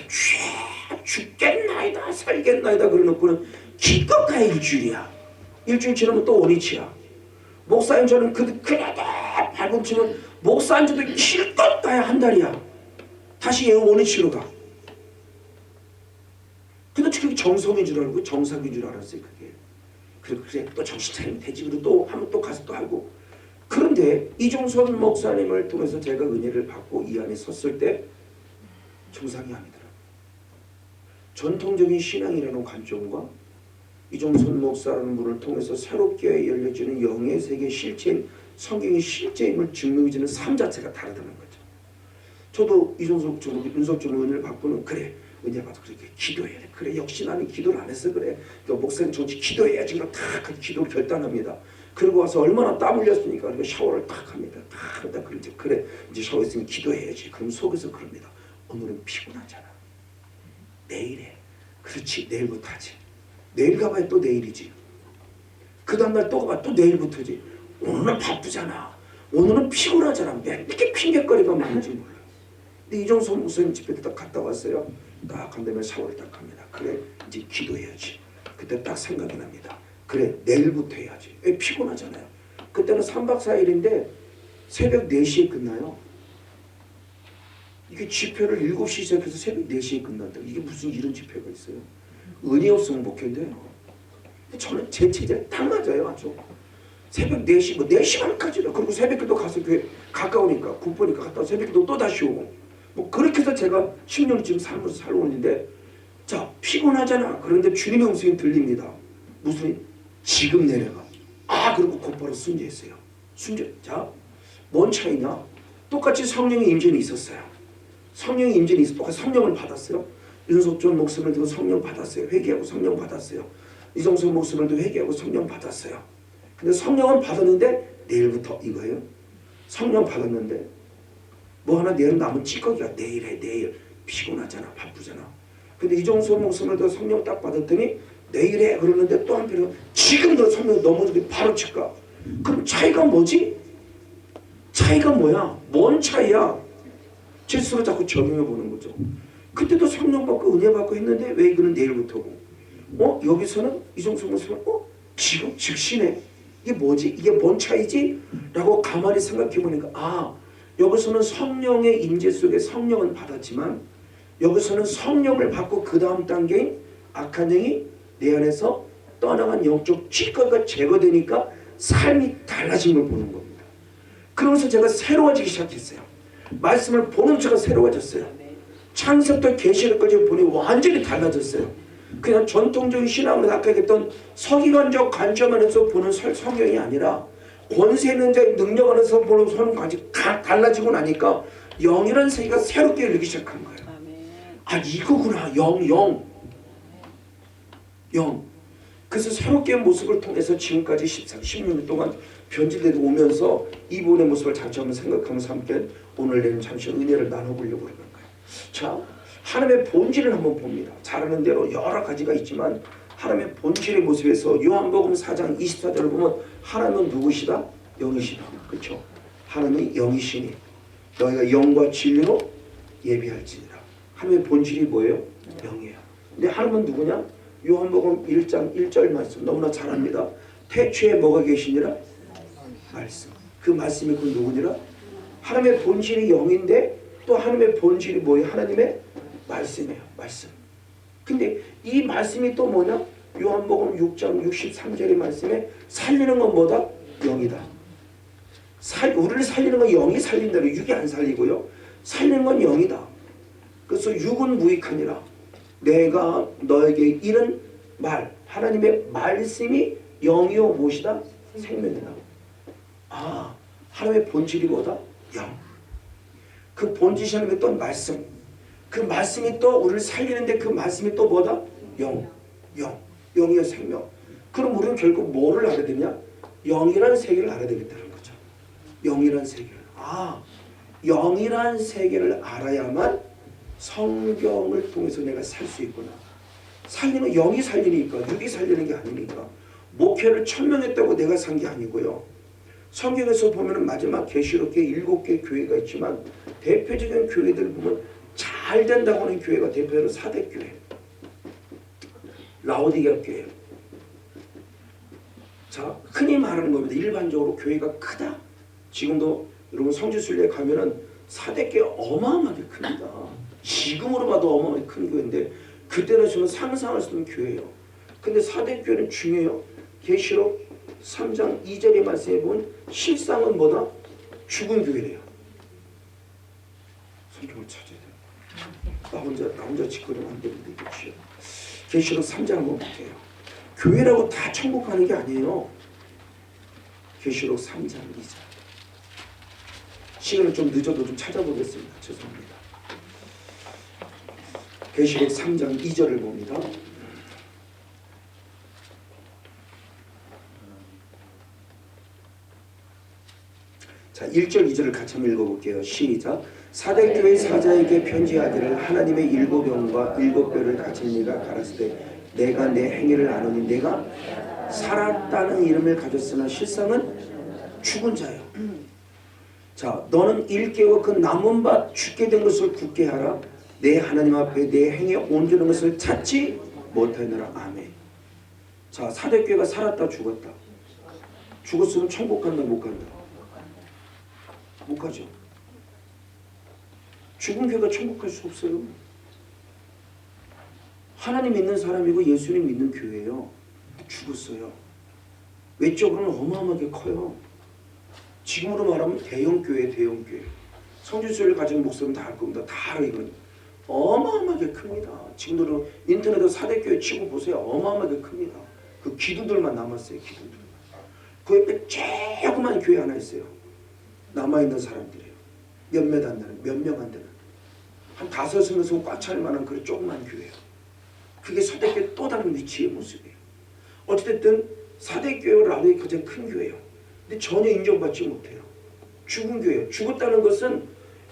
죽겠나이다 살겠나이다 그러놓고는 기껏 가야 일주일이야. 일주일 지나면 또 원위치야. 목사님 저는 그래도 발꿈치는 목사님 저도 기껏 가야 한 달이야. 다시 얘 원위치로 가. 근데 그게 정성인 줄 알고 정상인 줄 알았어요. 그래 또 정신 차리면 되지. 그리고 또 하면 또 가서 또 하고. 그런데 이종선 목사님을 통해서 제가 은혜를 받고 이 안에 섰을 때 정상이 아니더라고요. 전통적인 신앙이라는 관점과 이종선 목사라는 분을 통해서 새롭게 열려지는 영의 세계 실체인 성경의 실제임을 증명해주는 삶 자체가 다르다는 거죠. 저도 윤석준 은혜를 받고는 그래 은혜 받아 그렇게 기도해야 돼. 그래 역시 나는 기도를 안 했어 그래. 그러니까 목사님 정치 기도해야지. 다 기도를 결단합니다. 그리고 와서 얼마나 땀 흘렸으니까 그리고 샤워를 딱 합니다. 딱 하다 그래 이제 샤워했으니 기도해야지. 그럼 속에서 그럽니다. 오늘은 피곤하잖아. 내일 해. 그렇지 내일부터 하지. 내일 가봐야 또 내일이지. 그 다음날 또 가봐야 또 내일부터지. 오늘은 바쁘잖아. 오늘은 피곤하잖아. 왜 이렇게 핑계거리가 많은지 몰라. 근데 이종선 목사님 집에 딱 갔다 왔어요. 딱 한다면 샤워를 딱 합니다. 그래 이제 기도해야지. 그때 딱 생각이 납니다. 그래 내일부터 해야지. 왜 피곤하잖아요. 그때는 3박 4일인데 새벽 4시에 끝나요. 이게 집회를 7시 시작해서 새벽 4시에 끝난다. 이게 무슨 이런 집회가 있어요. 은혜 없으면 못 견뎌요. 저는 제 체질에 딱 맞아요. 아주. 새벽 4시, 4시 반까지도. 그리고 새벽기도 가서 교회 가까우니까, 굿보니까 갔다 새벽기도 또 다시 오고. 그렇게 해서 제가 10년 지금 삶을 살고 있는데, 자, 피곤하잖아. 그런데 주님의 음성이 들립니다. 무슨, 지금 내려가. 그리고 곧바로 순교했어요. 자, 뭔 차이냐? 똑같이 성령의 임재는 있었어요. 성령의 임재는 있어. 똑같이 성령을 받았어요. 윤석준 목사님을 두고 성령 받았어요. 회개하고 성령 받았어요. 이종선 목사님도 회개하고 성령 받았어요. 근데 성령은 받았는데 내일부터 이거예요. 성령 받았는데 뭐 하나 내일 남은 찌꺼기가 내일 해. 내일 피곤하잖아. 바쁘잖아. 근데 이종선 목사님도 성령 딱 받았더니 내일 해 그러는데 또 한편으로 지금 너 성령 넘어지게 바로 칠까? 그럼 차이가 뭐지? 차이가 뭐야? 뭔 차이야? 제 스스로 자꾸 적용해 보는 거죠. 그때도 성령 받고 은혜 받고 했는데 왜 이거는 내일부터고? 여기서는 이종석 목사는 지금 즉시네. 이게 뭐지? 이게 뭔 차이지? 라고 가만히 생각해 보니까 여기서는 성령의 임재 속에 성령은 받았지만 여기서는 성령을 받고 그 다음 단계인 악한 영이 내 안에서 떠나간 영적 찌꺼기가 제거되니까 삶이 달라진 걸 보는 겁니다. 그러면서 제가 새로워지기 시작했어요. 말씀을 보는 제가 새로워졌어요. 창세부터 계시록까지 보니 완전히 달라졌어요. 그냥 전통적인 신앙을 아까 얘기했던 서기관적 관점 안에서 보는 성경이 아니라 권세 있는 자의 능력 안에서 보는 성경까지 달라지고 나니까 영이라는 세계가 새롭게 열리기 시작한 거예요. 이거구나. 영. 그래서 새롭게 모습을 통해서 지금까지 16년 동안 변질되어 오면서 이분의 모습을 다시 한번 생각하면서 함께 오늘 내일 잠시 은혜를 나눠보려고 하는 거예요. 자, 하나님의 본질을 한번 봅니다. 잘하는 대로 여러 가지가 있지만 하나님의 본질의 모습에서 요한복음 4장 24절을 보면 하나님은 누구시다? 영이시다. 그렇죠? 하나님이 영이시니 너희가 영과 진리로 예비할지니라. 하나님의 본질이 뭐예요? 영이에요. 근데 하나님은 누구냐? 요한복음 1장 1절 말씀 너무나 잘합니다. 태초에 뭐가 계시니라? 말씀. 그 말씀이 그 누구니라? 하나님의 본질이 영인데 또 하나님의 본질이 뭐예요? 하나님의 말씀이에요. 말씀. 근데 이 말씀이 또 뭐냐? 요한복음 6장 63절의 말씀에 살리는 건 뭐다? 영이다. 우리를 살리는 건 영이 살린다고 육이 안 살리고요. 살리는 건 영이다. 그래서 육은 무익하니라. 내가 너에게 이른 말 하나님의 말씀이 영이요 무엇이다? 생명이다. 하나님의 본질이 뭐다? 영. 그 본질이 하나님의 또 말씀. 그 말씀이 또 우리를 살리는데 그 말씀이 또 뭐다? 영이요 생명. 그럼 우리는 결국 뭐를 알아야 되냐? 영이라는 세계를 알아야 되겠다는 거죠. 영이라는 세계를. 영이라는 세계를 알아야만 성경을 통해서 내가 살 수 있구나. 살리는 영이 살리니까 육이 살리는 게 아니니까. 목회를 1000명 했다고 내가 산 게 아니고요. 성경에서 보면 마지막 계시록에 7개 교회가 있지만 대표적인 교회들 보면 잘 된다고 하는 교회가 대표로 사대교회, 라오디게아 교회. 자, 흔히 말하는 겁니다. 일반적으로 교회가 크다. 지금도 여러분 성지순례 가면은 사대교회 어마어마하게 큽니다. 지금으로 봐도 어마어마하게 큰 교회인데 그때는 저는 상상할 수 없는 교회예요. 근데 사대교회는 중요해요. 계시록 3장 2절의 말씀에 보면 실상은 뭐다? 죽은 교회래요. 성경을 찾아야 돼요. 나 혼자 짓거리면 안 되는데 이거지요. 계시록 3장 한번 볼게요. 교회라고 다 천국 가는 게 아니에요. 계시록 3장 2절. 시간을 좀 늦어도 좀 찾아보겠습니다. 죄송합니다. 계시록 3장 2절을 봅니다. 자, 1절 2절을 같이 한번 읽어볼게요. 시작. 사대교회 사자에게 편지하기를 하나님의 7영과 7뼈를 가진 이가 가라사대 내가 내 행위를 아노니 내가 살았다는 이름을 가졌으나 실상은 죽은 자요. 자, 너는 일깨워 그 남은 밭 죽게 된 것을 굳게 하라. 내 하나님 앞에 내 행위에 온전한 것을 찾지 못하느라. 아멘. 자, 사대교회가 살았다 죽었다. 죽었으면 천국 간다 못 간다? 못 가죠. 죽은 교회가 천국 갈 수 없어요. 하나님 믿는 사람이고 예수님 믿는 교회예요. 죽었어요. 외적으로는 어마어마하게 커요. 지금으로 말하면 대형교회. 성지순례를 가진 목사님 다 알 겁니다. 다 알아. 이건 어마어마하게 큽니다. 지금도 인터넷에 사대교회 치고 보세요. 어마어마하게 큽니다. 그 기둥들만 남았어요. 기둥들. 그 옆에 조그만 교회 하나 있어요. 남아있는 사람들이에요. 몇몇 안 되는, 몇 명 안 되는. 한 5명에서 꽉 찰 만한 그런 조그만 교회예요. 그게 사대교회 또 다른 위치의 모습이에요. 어찌됐든 사대교회가 가장 큰 교회예요. 근데 전혀 인정받지 못해요. 죽은 교회예요. 죽었다는 것은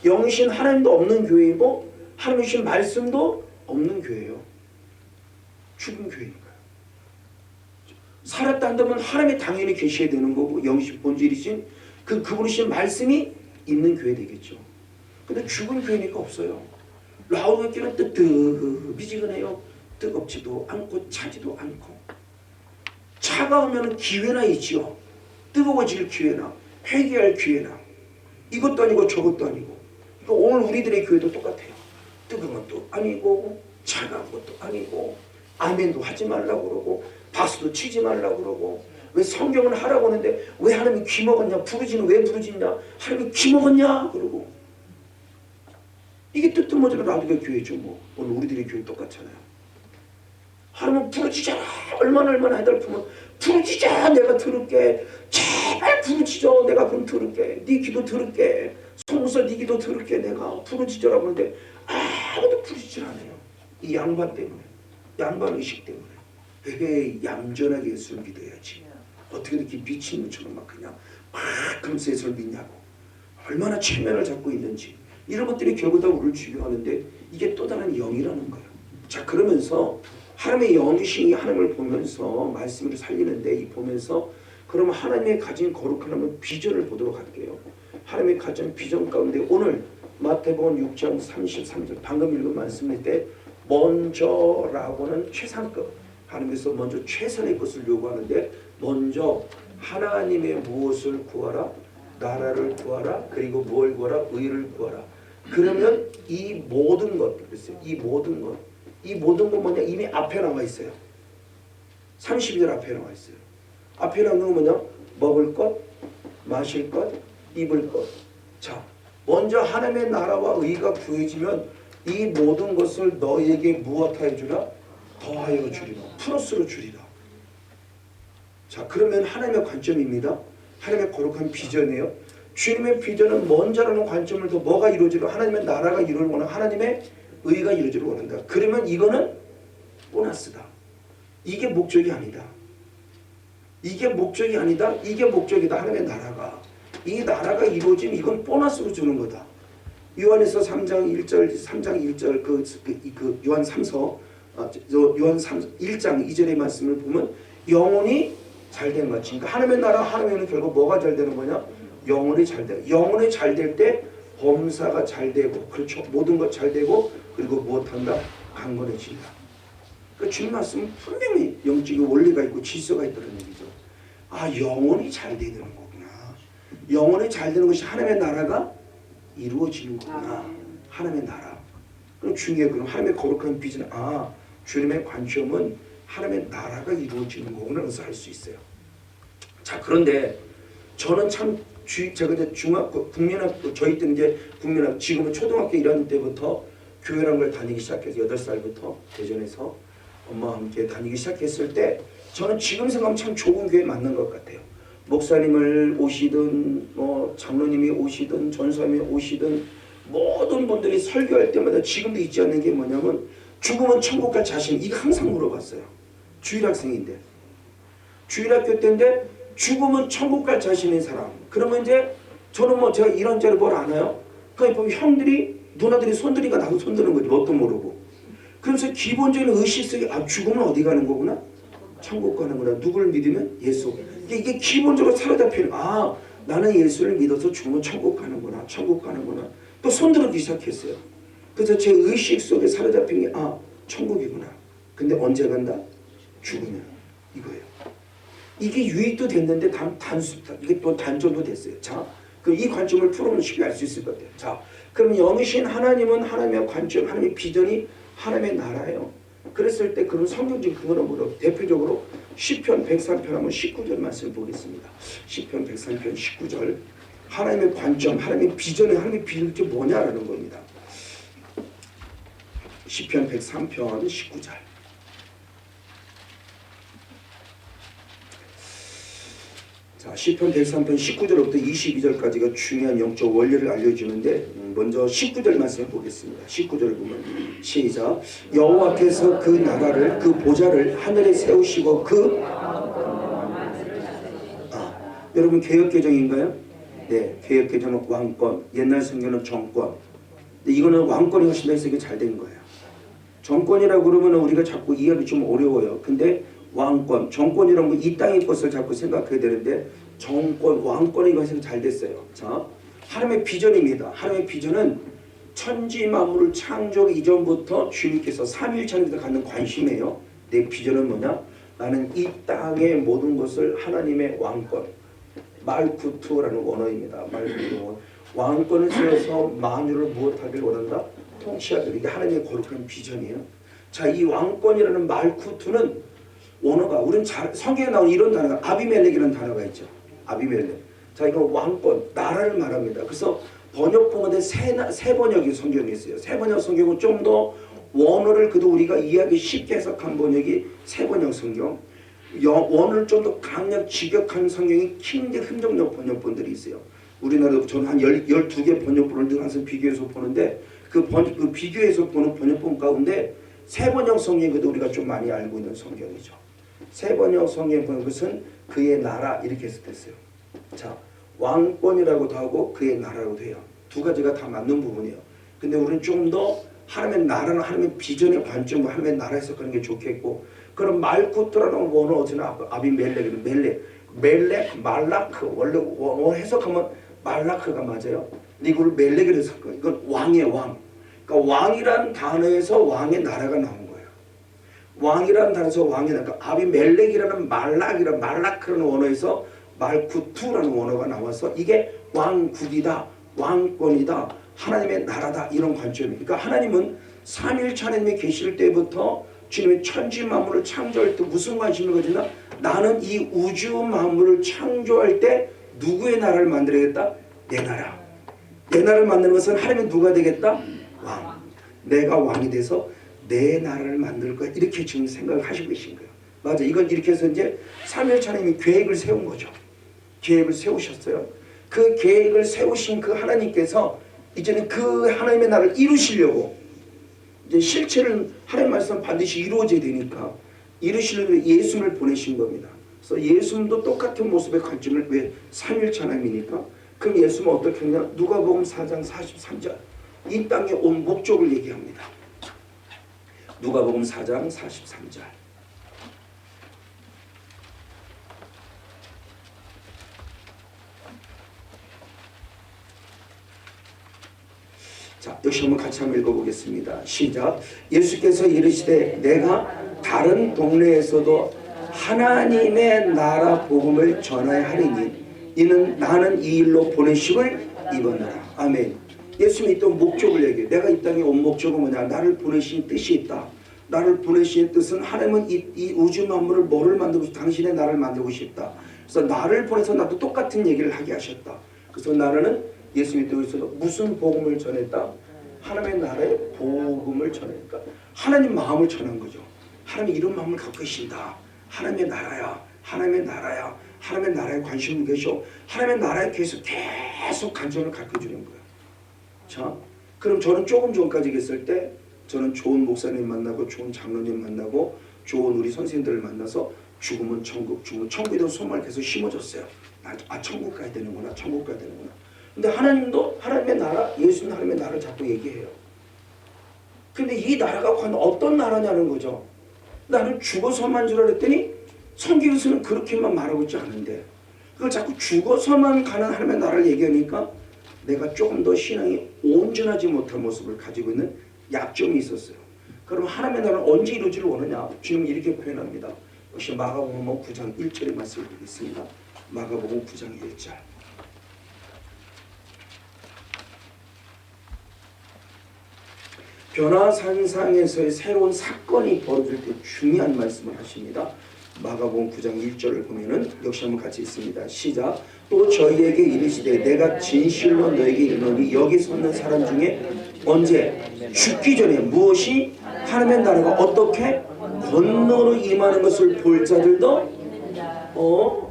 영이신 하나님도 없는 교회이고 하나님이신 말씀도 없는 교회예요. 죽은 교회니까요. 살았다 한다면 하나님이 당연히 계셔야 되는 거고 영이신 본질이신 그분이신 말씀이 있는 교회 되겠죠. 근데 죽은 교회니까 없어요. 라오디게아는 뜨뜻미지근해요. 뜨겁지도 않고 차지도 않고. 차가우면 기회나 있지요. 뜨거워질 기회나 회개할 기회나. 이것도 아니고 저것도 아니고. 그러니까 오늘 우리들의 교회도 똑같아요. 뜨거운 것도 아니고 차가운 것도 아니고 아멘도 하지 말라고 그러고 박수도 치지 말라고 그러고 왜 성경은 하라고 하는데 왜 하나님이 귀 먹었냐, 부르지는 왜 부르지냐, 하나님이 귀 먹었냐 그러고. 이게 뜨뜻모자라 라오디게아 교회죠. 뭐 오늘 우리들의 교회 똑같잖아요. 하나님 부르짖어라. 얼마나 해달프면 부르짖어 내가 들을게. 제발 부르짖어 내가 그럼 들을게. 네 기도 들을게. 송서 네 기도 들을게. 내가 부르짖어라고 하는데 아무도 부르짖질 않아요. 이 양반 때문에. 양반 의식 때문에. 왜 얌전하게 예수를 믿어야지. 어떻게 이렇게 미친놈처럼 막 그냥 막 금세 예수를 믿냐고. 얼마나 체면을 잡고 있는지. 이런 것들이 결국 다 우리를 죽여가는데 이게 또 다른 영이라는 거예요. 자, 그러면서 하나님의 영이신 하나님을 보면서 말씀을 살리는데 이 보면서 그러면 하나님의 가진 거룩한 비전을 보도록 할게요. 하나님의 가진 비전 가운데 오늘 마태복음 6장 33절 방금 읽은 말씀일 때 먼저라고는 최상급 하나님께서 먼저 최선의 것을 요구하는데 먼저 하나님의 무엇을 구하라? 나라를 구하라. 그리고 뭘 구하라? 의를 구하라. 그러면 이 모든 것 그랬어요. 이 모든 것 뭐냐? 이미 앞에 나와 있어요. 32절 앞에 나와 있어요. 앞에 나오는 건 뭐냐? 먹을 것, 마실 것, 입을 것. 자, 먼저 하나님의 나라와 의가 구해지면 이 모든 것을 너에게 무엇하여 주라? 더하여 주리라. 플러스로 주리라. 자, 그러면 하나님의 관점입니다. 하나님의 거룩한 비전이에요. 주님의 비전은 먼저라는 관점을 더 뭐가 이루어지려? 하나님의 나라가 이루어지고 하나님의 의가 이루어지를 원한다. 그러면 이거는 보너스다. 이게 목적이 아니다. 이게 목적이 아니다. 이게 목적이다. 하나님의 나라가. 이 나라가 이루어지면 이건 보너스로 주는 거다. 요한에서 3장 1절 그 요한 3서 요한 1장 2절의 말씀을 보면 영혼이 잘 되는 거지. 그러니까 하나님의 나라 하나님은 결국 뭐가 잘 되는 거냐? 영혼이 잘 돼. 영혼이 잘 될 때 범사가 잘 되고 그렇죠. 모든 것 잘 되고 그리고 무엇한다? 강건해진다. 그러니까 주님 말씀은 분명히 영적인 원리가 있고 질서가 있다는 얘기죠. 아, 영혼이 잘 되는 거구나. 영혼이 잘 되는 것이 하나님의 나라가 이루어지는 거구나. 하나님의 나라. 그럼 중요해요. 그럼 하나님의 거룩한 비전. 아, 주님의 관점은 하나님의 나라가 이루어지는 거구나. 그래서 할 수 있어요. 자, 그런데 저는 참 제가 이제 국민학교 저희 때는 이제 국민학교 지금은 초등학교 1학년 때부터 교회라는 걸 다니기 시작해서 8살부터 대전에서 엄마와 함께 다니기 시작했을 때 저는 지금 생각하면 참 좋은 교회 맞는 것 같아요. 목사님을 오시든 뭐 장로님이 오시든 전사님이 오시든 모든 분들이 설교할 때마다 지금도 잊지 않는 게 뭐냐면 죽으면 천국 갈 자신. 이거 항상 물어봤어요. 주일학생인데 주일학교 때인데 죽으면 천국 갈 자신인 사람. 그러면 이제 저는 뭐 제가 이런저런 뭘 아나요? 그러니까 형들이 누나들이 손들이가 나도 손드는 거지. 뭣도 모르고. 그래서 기본적인 의식 속에 아, 죽으면 어디 가는 거구나? 천국 가는구나. 누구를 믿으면? 예수. 이게 기본적으로 사로잡히는. 아, 나는 예수를 믿어서 죽으면 천국 가는구나. 천국 가는구나. 또 손들기 시작했어요. 그래서 제 의식 속에 사로잡힌 게 아, 천국이구나. 근데 언제 간다? 죽으면. 이거예요. 이게 유익도 됐는데 이게 또 단점도 됐어요. 자, 그럼 이 관점을 풀어보면 쉽게 알 수 있을 것 같아요. 자, 그럼 영이신 하나님은 하나님의 관점, 하나님의 비전이 하나님의 나라예요. 그랬을 때 그런 성경적 그거는 뭐로 대표적으로 시편 103편 한번 19절 말씀을 보겠습니다. 시편 103편 19절 하나님의 관점, 하나님의 비전이 하나님의 비전이 뭐냐라는 겁니다. 시편 103편 19절. 자, 시편 103편 19절부터 22절까지가 중요한 영적 원리를 알려주는데 먼저 19절 말씀을 보겠습니다. 19절 보면 시작. 여호와께서 그 나라를 그 보좌를 하늘에 세우시고 여러분 개혁개정인가요? 네, 개혁개정은 왕권, 옛날 성경은 정권. 근데 이거는 왕권이 훨씬 더 해석이 잘 된 거예요. 정권이라고 그러면 우리가 자꾸 이해하기 좀 어려워요. 근데 왕권, 정권이란 거 이 땅의 것을 자꾸 생각해야 되는데 정권, 왕권이 것이 잘 됐어요. 자, 하나님의 비전입니다. 하나님의 비전은 천지 만물을 창조 이전부터 주님께서 삼위일체에서 갖는 관심이에요. 내 비전은 뭐냐? 나는 이 땅의 모든 것을 하나님의 왕권, 말쿠투라는 원어입니다. 말쿠투 왕권을 세워서 만유를 무엇하길 원한다? 통치하길. 이게 하나님의 거룩한 비전이에요. 자, 이 왕권이라는 말쿠투는 원어가 우리는 성경에 나오는 이런 단어가 아비멜렉이라는 단어가 있죠. 아비멜렉. 자, 이거 왕권, 나라를 말합니다. 그래서 번역본에 세 번역이 성경에 있어요. 세 번역 성경은 좀 더 원어를 그도 우리가 이해하기 쉽게 해석한 번역이 세 번역 성경. 원어를 좀 더 강력 직역한 성경이 킹제 흔적역 번역본들이 있어요. 우리나라도 저는 한 12개 번역본을 늘 항상 비교해서 보는데 그 비교해서 보는 번역본 가운데 세 번역 성경이 우리가 좀 많이 알고 있는 성경이죠. 세 번역 성경에 보는 것은 그의 나라 이렇게 해석됐어요. 자, 왕권이라고도 하고 그의 나라라고도 해요. 두 가지가 다 맞는 부분이에요. 근데 우리는 좀 더 하나님의 나라는 하나님의 비전의 관점으로 하나님의 나라 해석하는 게 좋겠고, 그럼 말쿠트라는 원어 어디나 아비멜렉이는 멜렉 말라크 원래 원어 해석하면 말라크가 맞아요. 근데 이걸 멜렉이라 해석해요. 이건 왕이에요, 왕. 그러니까 왕이란 단어에서 왕의 나라가 나온 거예요. 왕이라는 단어에서 왕이 나니까 아비멜렉이라는 말라크라는 원어에서 말쿠투라는 원어가 나와서 이게 왕국이다, 왕권이다, 하나님의 나라다 이런 관점이에요. 그러니까 하나님은 삼위일체 하나님의 계실 때부터 주님의 천지 만물을 창조할 때 무슨 관심을 가지나? 나는 이 우주 만물을 창조할 때 누구의 나라를 만들어야겠다? 내 나라. 내 나라를 만드는 것은 하나님은 누가 되겠다? 왕. 내가 왕이 돼서 내 나라를 만들 거야. 이렇게 지금 생각을 하시고 계신 거예요. 맞아. 이건 이렇게 해서 이제 삼위일체 하나님이 계획을 세운 거죠. 계획을 세우셨어요. 그 계획을 세우신 그 하나님께서 이제는 그 하나님의 나라를 이루시려고 이제 실체는 하나님 말씀 반드시 이루어져야 되니까 이루시려고 예수를 보내신 겁니다. 그래서 예수님도 똑같은 모습의 관점을 왜 삼위일체 하나님이니까 그럼 예수는 어떻게 했냐? 누가복음 4장 43절 이 땅에 온 목적을 얘기합니다. 누가복음 4장 43절 자, 역시 한번 같이 한번 읽어보겠습니다. 시작. 예수께서 이르시되 내가 다른 동네에서도 하나님의 나라 복음을 전하여 하리니 이는 나는 이 일로 보내심을 입었노라. 아멘. 예수님이 또 목적을 얘기해요. 내가 이 땅에 온 목적은 뭐냐? 나를 보내신 뜻이 있다. 나를 보내신 뜻은 하나님은 이 우주 만물을 뭐를 만들고 싶다? 당신의 나라를 만들고 싶다. 그래서 나를 보내서 나도 똑같은 얘기를 하게 하셨다. 그래서 나라는 예수님이 또 있어서 무슨 복음을 전했다? 하나님의 나라의 복음을 전했다. 하나님 마음을 전한 거죠. 하나님 이런 마음을 갖고 계신다. 하나님의 나라야. 하나님의 나라야. 하나님의 나라에 관심을 계셔. 하나님의 나라에 계속 관심을 갖고 주는 거예요. 자, 그럼 저는 조금 전까지 있을 때 저는 좋은 목사님 만나고 좋은 장로님 만나고 좋은 우리 선생님들을 만나서 죽으면 천국, 죽으면 천국에 대한 소망을 계속 심어줬어요. 아, 천국 가야 되는구나. 천국 가야 되는구나. 근데 하나님도 하나님의 나라, 예수는 하나님의 나라를 자꾸 얘기해요. 근데 이 나라가 과연 어떤 나라냐는 거죠. 나는 죽어서만 줄 알았더니 성경에서는 그렇게만 말하고 있지 않은데 그걸 자꾸 죽어서만 가는 하나님의 나라를 얘기하니까 내가 조금 더 신앙이 온전하지 못한 모습을 가지고 있는 약점이 있었어요. 그럼 하나님의 나라는 언제 이루어지를 원하냐? 주님은 이렇게 표현합니다. 역시 마가복음 9장 1절의 말씀을 드리겠습니다. 마가복음 9장 1절 변화산상에서의 새로운 사건이 벌어질 때 중요한 말씀을 하십니다. 마가복음 9장 1절을 보면은 역시 한번 같이 있습니다. 시작. 또 저희에게 이르시되 내가 진실로 너에게 이르노니 여기 섰는 사람 중에 언제 죽기 전에 무엇이 하나님의 나라가 어떻게 건너로 임하는 것을 볼 자들도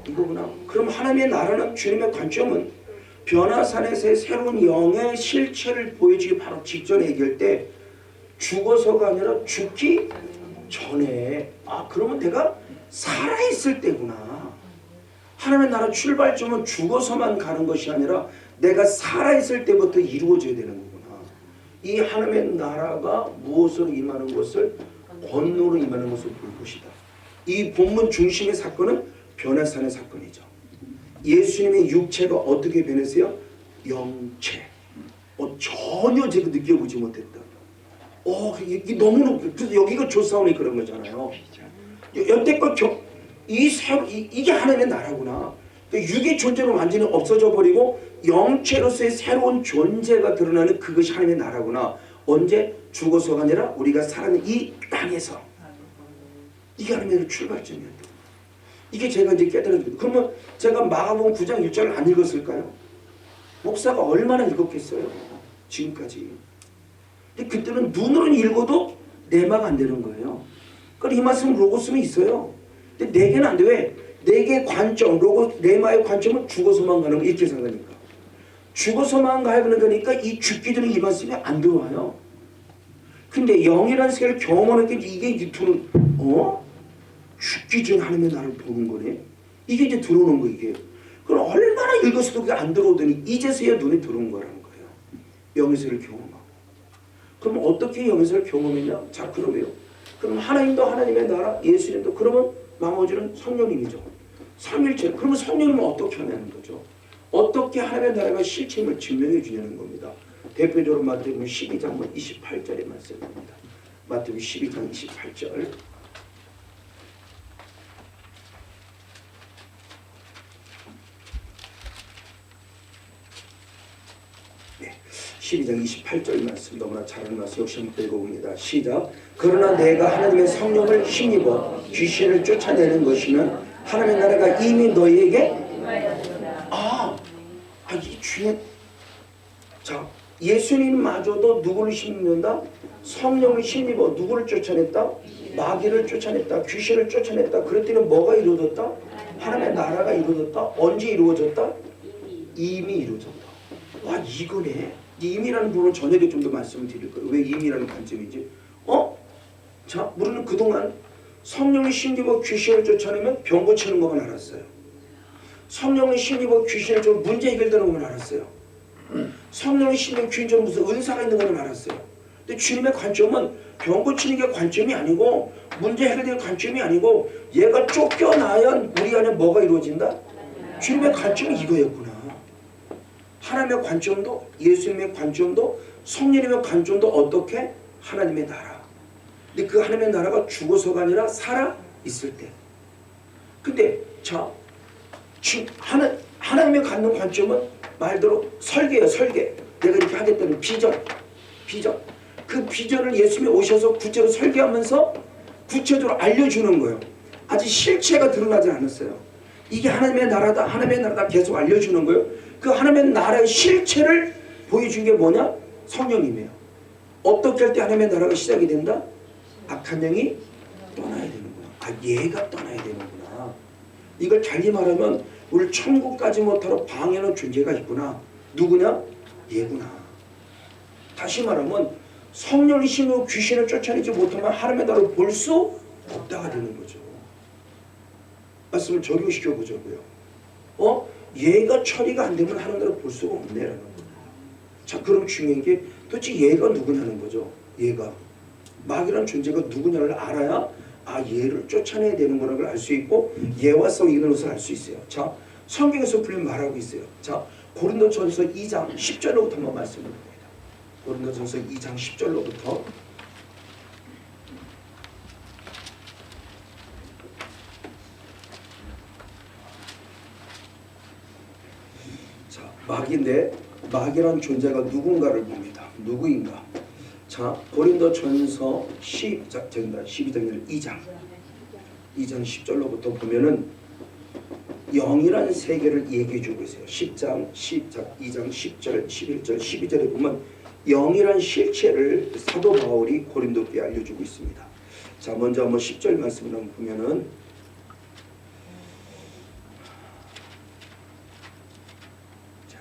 이거구나. 그럼 하나님의 나라는 주님의 관점은 변화산에서의 새로운 영의 실체를 보여주기 바로 직전에 얘기할 때 죽어서가 아니라 죽기 전에 그러면 내가 살아있을 때구나. 하나님의 나라 출발점은 죽어서만 가는 것이 아니라 내가 살아있을 때부터 이루어져야 되는 거구나. 이 하나님의 나라가 무엇으로 임하는 것을 권능으로 임하는 것을 볼 것이다. 이 본문 중심의 사건은 변화산의 사건이죠. 예수님의 육체가 어떻게 변했어요? 영체. 전혀 제가 느껴보지 못했다. 이게 너무 그래서 여기가 조사원이 그런 거잖아요. 여태껏 이게 하나님의 나라구나. 육의 존재는 완전히 없어져 버리고 영체로서의 새로운 존재가 드러나는 그것이 하나님의 나라구나. 언제? 죽어서가 아니라 우리가 살아있는 이 땅에서. 이게 하나님의 출발점이었다. 이게 제가 이제 깨달았거든요. 그러면 제가 마가복음 9장 1절을 안 읽었을까요? 목사가 얼마나 읽었겠어요? 지금까지. 근데 그때는 눈으로는 읽어도 내막 안 되는 거예요. 그러니까 이 말씀은 로고스는 있어요. 근데 내게는 안 돼. 왜? 내게 관점, 레마의 관점은 죽어서만 가는 거. 이렇게 생각하니까. 죽어서만 가는 거니까 이 죽기 전에 이 말씀이 안 들어와요. 근데 영이라는 세계를 경험하는 게 이게 이제 죽기 전 하나님의 나를 보는 거네. 이게 이제 들어오는 거 이게. 그럼 얼마나 읽었어도 그게 안 들어오더니 이제서야 눈에 들어온 거라는 거예요. 영의 세계를 경험하고. 그럼 어떻게 영의 세계를 경험했냐? 자, 그러면요. 그럼 하나님도 하나님의 나라, 예수님도 그러면 나머지는 성령님이죠. 삼일체. 그러면 성령님은 어떻게 하냐는 거죠. 어떻게 하나님의 나라가 실체임을 증명해 주냐는 겁니다. 대표적으로 마태복음 12장 28절의 말씀입니다. 마태복음 12장 28절. 네, 12장 28절 말씀 너무나 잘하는 말씀 역시 한번 읽어봅니다. 시작. 그러나 내가 하나님의 성령을 힘입어 귀신을 쫓아내는 것이면 하나님의 나라가 이미 너희에게 이 중에 자 예수님마저도 누구를 힘입는다? 성령을 힘입어 누구를 쫓아냈다? 마귀를 쫓아냈다. 귀신을 쫓아냈다. 그랬더니 뭐가 이루어졌다? 하나님의 나라가 이루어졌다. 언제 이루어졌다? 이미 이루어졌다. 와 이거네. 이미라는 부분을 저녁에 좀 더 말씀을 드릴 거예요. 왜 이미라는 관점이지? 자 우리는 그동안 성령을 힘입어 귀신을 쫓아내면 병 고치는 것만 알았어요. 성령을 힘입어 귀신을 쫓아 문제 해결되는 것만 알았어요. 성령을 힘입어 귀신 쫓아 무슨 은사가 있는 것만 알았어요. 근데 주님의 관점은 병 고치는 게 관점이 아니고 문제 해결되는 관점이 아니고 얘가 쫓겨나야 우리 안에 뭐가 이루어진다? 주님의 관점이 이거였구나. 하나님의 관점도 예수님의 관점도 성령님의 관점도 어떻게? 하나님의 나라. 근데 그 하나님의 나라가 죽어서가 아니라 살아 있을 때. 근데 자 하나님의 갖는 관점은 말대로 설계예요. 설계. 내가 이렇게 하겠다는 비전. 그 비전을 예수님이 오셔서 구체로 설계하면서 구체적으로 알려주는 거예요. 아직 실체가 드러나지 않았어요. 이게 하나님의 나라다. 하나님의 나라다 계속 알려주는 거예요. 그 하나님의 나라의 실체를 보여준 게 뭐냐? 성령님이에요. 어떻게 할 때 하나님의 나라가 시작이 된다? 악한 영이 떠나야 되는구나. 얘가 떠나야 되는구나. 이걸 달리 말하면 우리 천국까지 못하러 방해하는 존재가 있구나. 누구냐? 얘구나. 다시 말하면 성령이 힘으로 귀신을 쫓아내지 못하면 하나님의 나라를 볼 수 없다가 되는 거죠. 말씀을 적용시켜 보자고요. 얘가 처리가 안 되면 하나님 나라를 볼 수가 없네라는 겁니다. 자 그럼 중요한 게 도대체 얘가 누구냐는 거죠. 얘가 마귀라는 존재가 누구냐를 알아야 얘를 쫓아내야 되는 거라는 걸 알 수 있고 얘와 싸우는 것을 알 수 있어요. 자 성경에서 분명히 말하고 있어요. 자 고린도전서 2장 10절로부터 한번 말씀드립니다. 고린도전서 2장 10절로부터 자 마귀인데 마귀란 존재가 누군가를 봅니다. 누구인가? 자 고린도전서 12장 10절로부터 보면은 영이라는 세계를 얘기해주고 있어요. 2장 10절 11절 12절에 보면 영이란 실체를 사도 바울이 고린도교에 알려주고 있습니다. 자 먼저 한번 10절 말씀을 한번 보면은 자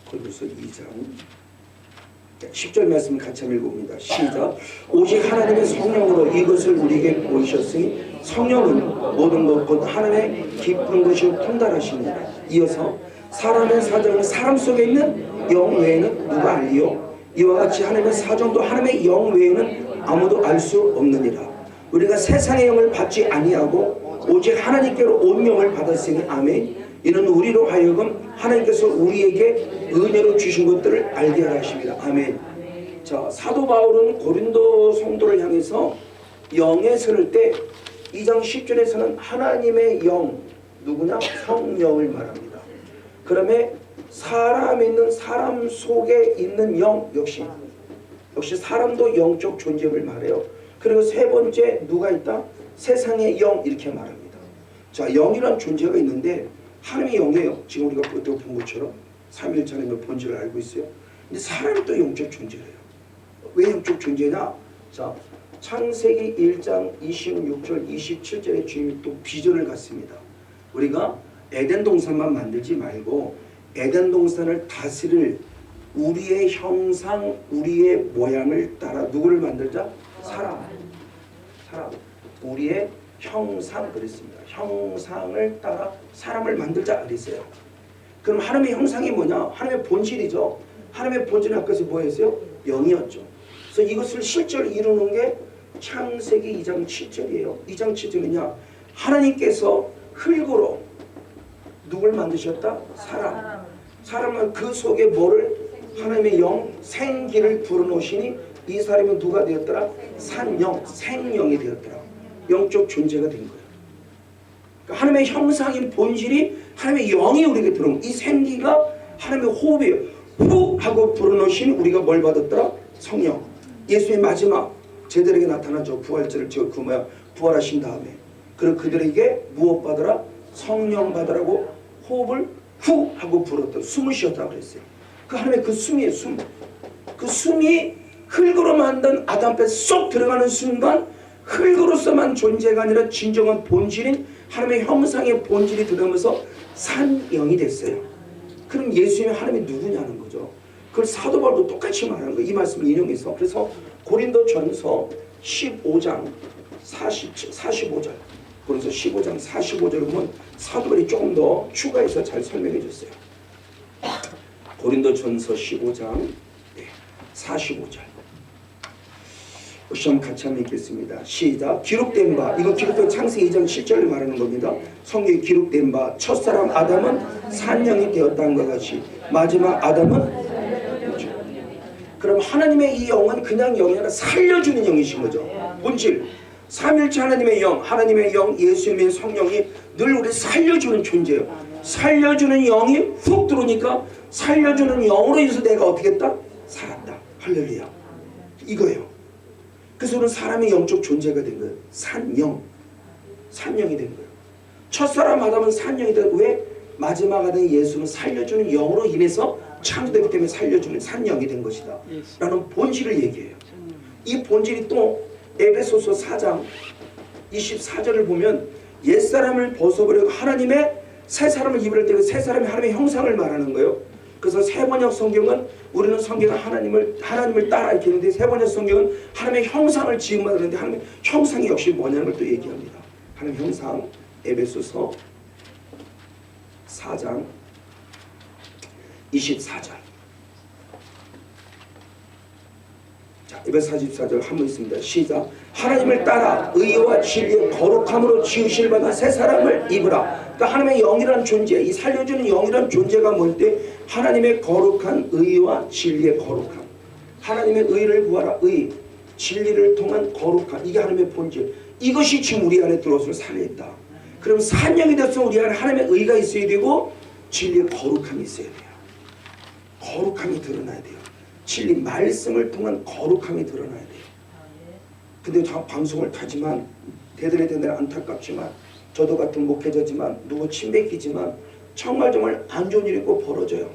고린도서 2장 10절 말씀 같이 한번 읽어봅니다. 시작. 오직 하나님의 성령으로 이것을 우리에게 보이셨으니 성령은 모든 것 곧 하나님의 깊은 것이 통달하시니라. 이어서 사람의 사정은 사람 속에 있는 영 외에는 누가 알리요? 이와 같이 하나님의 사정도 하나님의 영 외에는 아무도 알 수 없느니라. 우리가 세상의 영을 받지 아니하고 오직 하나님께로 온 영을 받았으니 아멘. 이는 우리로 하여금 하나님께서 우리에게 은혜로 주신 것들을 알게 하라 하십니다. 아멘. 자, 사도 바울은 고린도 성도를 향해서 영에 서를 때 2장 10절에서는 하나님의 영, 누구냐? 성령을 말합니다. 그러면 사람에 있는 사람 속에 있는 영, 역시 사람도 영적 존재를 말해요. 그리고 세 번째 누가 있다? 세상의 영, 이렇게 말합니다. 자, 영이란 존재가 있는데 하나님의 영이에요. 지금 우리가 그때 본 것처럼 삼위일체의 본질을 알고 있어요. 근데 사람이 또 영적 존재예요. 왜 영적 존재냐? 자, 창세기 1장 26절 27절에 주님이 또 비전을 갖습니다. 우리가 에덴 동산만 만들지 말고 에덴 동산을 다스릴 우리의 형상, 우리의 모양을 따라 누구를 만들자? 사람. 우리의 형상 그랬습니다. 형상을 따라 사람을 만들자 그랬어요. 그럼 하나님의 형상이 뭐냐? 하나님의 본질이죠. 하나님의 본질은 아까 뭐였어요? 영이었죠. 그래서 이것을 실제로 이루는 게 창세기 2장 7절이에요. 2장 7절은요, 하나님께서 흙으로 누굴 만드셨다? 사람은 그 속에 뭐를? 하나님의 영, 생기를 불어넣으시니 이 사람이 누가 되었더라? 산영, 생명이 되었더라. 영적 존재가 된 거예요. 그러니까 하나님의 형상인 본질이 하나님의 영이 우리에게 들어오는, 이 생기가 하나님의 호흡이에요. 후 하고 불어넣으시니 우리가 뭘 받았더라? 성령. 예수의 마지막 제자들에게 나타나죠. 부활절을 부활하신 다음에. 그리고 그들에게 무엇 받으라? 성령 받으라고 호흡을 후 하고 불었다. 숨을 쉬었다 그랬어요. 그 하나님의 그 숨이에요. 숨. 그 숨이 흙으로 만든 아담 뼈 쏙 들어가는 순간 흙으로서만 존재가 아니라 진정한 본질인 하나님의 형상의 본질이 들어가면서 산영이 됐어요. 그럼 예수님이 하나님이 누구냐는 거죠. 그걸 사도 바울도 똑같이 말하는 거예요. 이 말씀을 인용해서. 그래서 고린도전서 15장 45절 그래서 15장 45절을 보면 사도 바울이 조금 더 추가해서 잘 설명해 줬어요. 고린도전서 15장 45절 시험 같이 한번 읽겠습니다. 시작. 기록된 바, 이거 기록된 창세기 2장 7절을 말하는 겁니다. 성경에 기록된 바 첫사람 아담은 산영이 되었다는 것 같이 마지막 아담은, 그럼 하나님의 이 영은 그냥 영이 아니라 살려주는 영이신 거죠. 본질. 삼일체 하나님의 영, 하나님의 영, 예수님의 성령이 늘 우리 살려주는 존재예요. 살려주는 영이 훅 들어오니까 살려주는 영으로 인해서 내가 어떻게 했다? 살았다. 할렐루야. 이거예요. 그래서 우리는 사람의 영적 존재가 된 거예요. 산영이 된 거예요. 첫사람 아담은 산영이 된 거예요. 왜? 마지막 아담 예수는 살려주는 영으로 인해서 창조되기 때문에 살려주는 산영이 된 것이다 라는 본질을 얘기해요. 이 본질이 또 에베소서 4장 24절을 보면 옛사람을 벗어버리고 하나님의 새 사람을 입을 때 새 사람이 하나님의 형상을 말하는 거예요. 그래서 세번역 성경은 우리는 성경은 하나님을 따라 이렇게 했는데 세번역 성경은 하나님의 형상을 지음받았는데 하나님의 형상이 역시 뭐냐는 걸 또 얘기합니다. 하나님의 형상 에베소서 4장 24절. 자, 에베소 44절 한번 있습니다. 시작. 하나님을 따라 의와 진리의 거룩함으로 지으실 받은 새 사람을 입으라. 그러니까 하나님의 영이라는 존재, 이 살려주는 영이라는 존재가 뭘 때? 하나님의 거룩한 의와 진리의 거룩함. 하나님의 의를 구하라. 의, 진리를 통한 거룩함. 이게 하나님의 본질. 이것이 지금 우리 안에 들어서 살아있다. 그럼 산영이 돼서 우리 안에 하나님의 의가 있어야 되고 진리의 거룩함이 있어야 돼요. 거룩함이 드러나야 돼요. 진리 말씀을 통한 거룩함이 드러나야 돼요. 근데 방송을 타지만 대단히 안타깝지만 저도 같은 목회자지만 누구 침뱉기지만 정말 안 좋은 일이 꼭 벌어져요.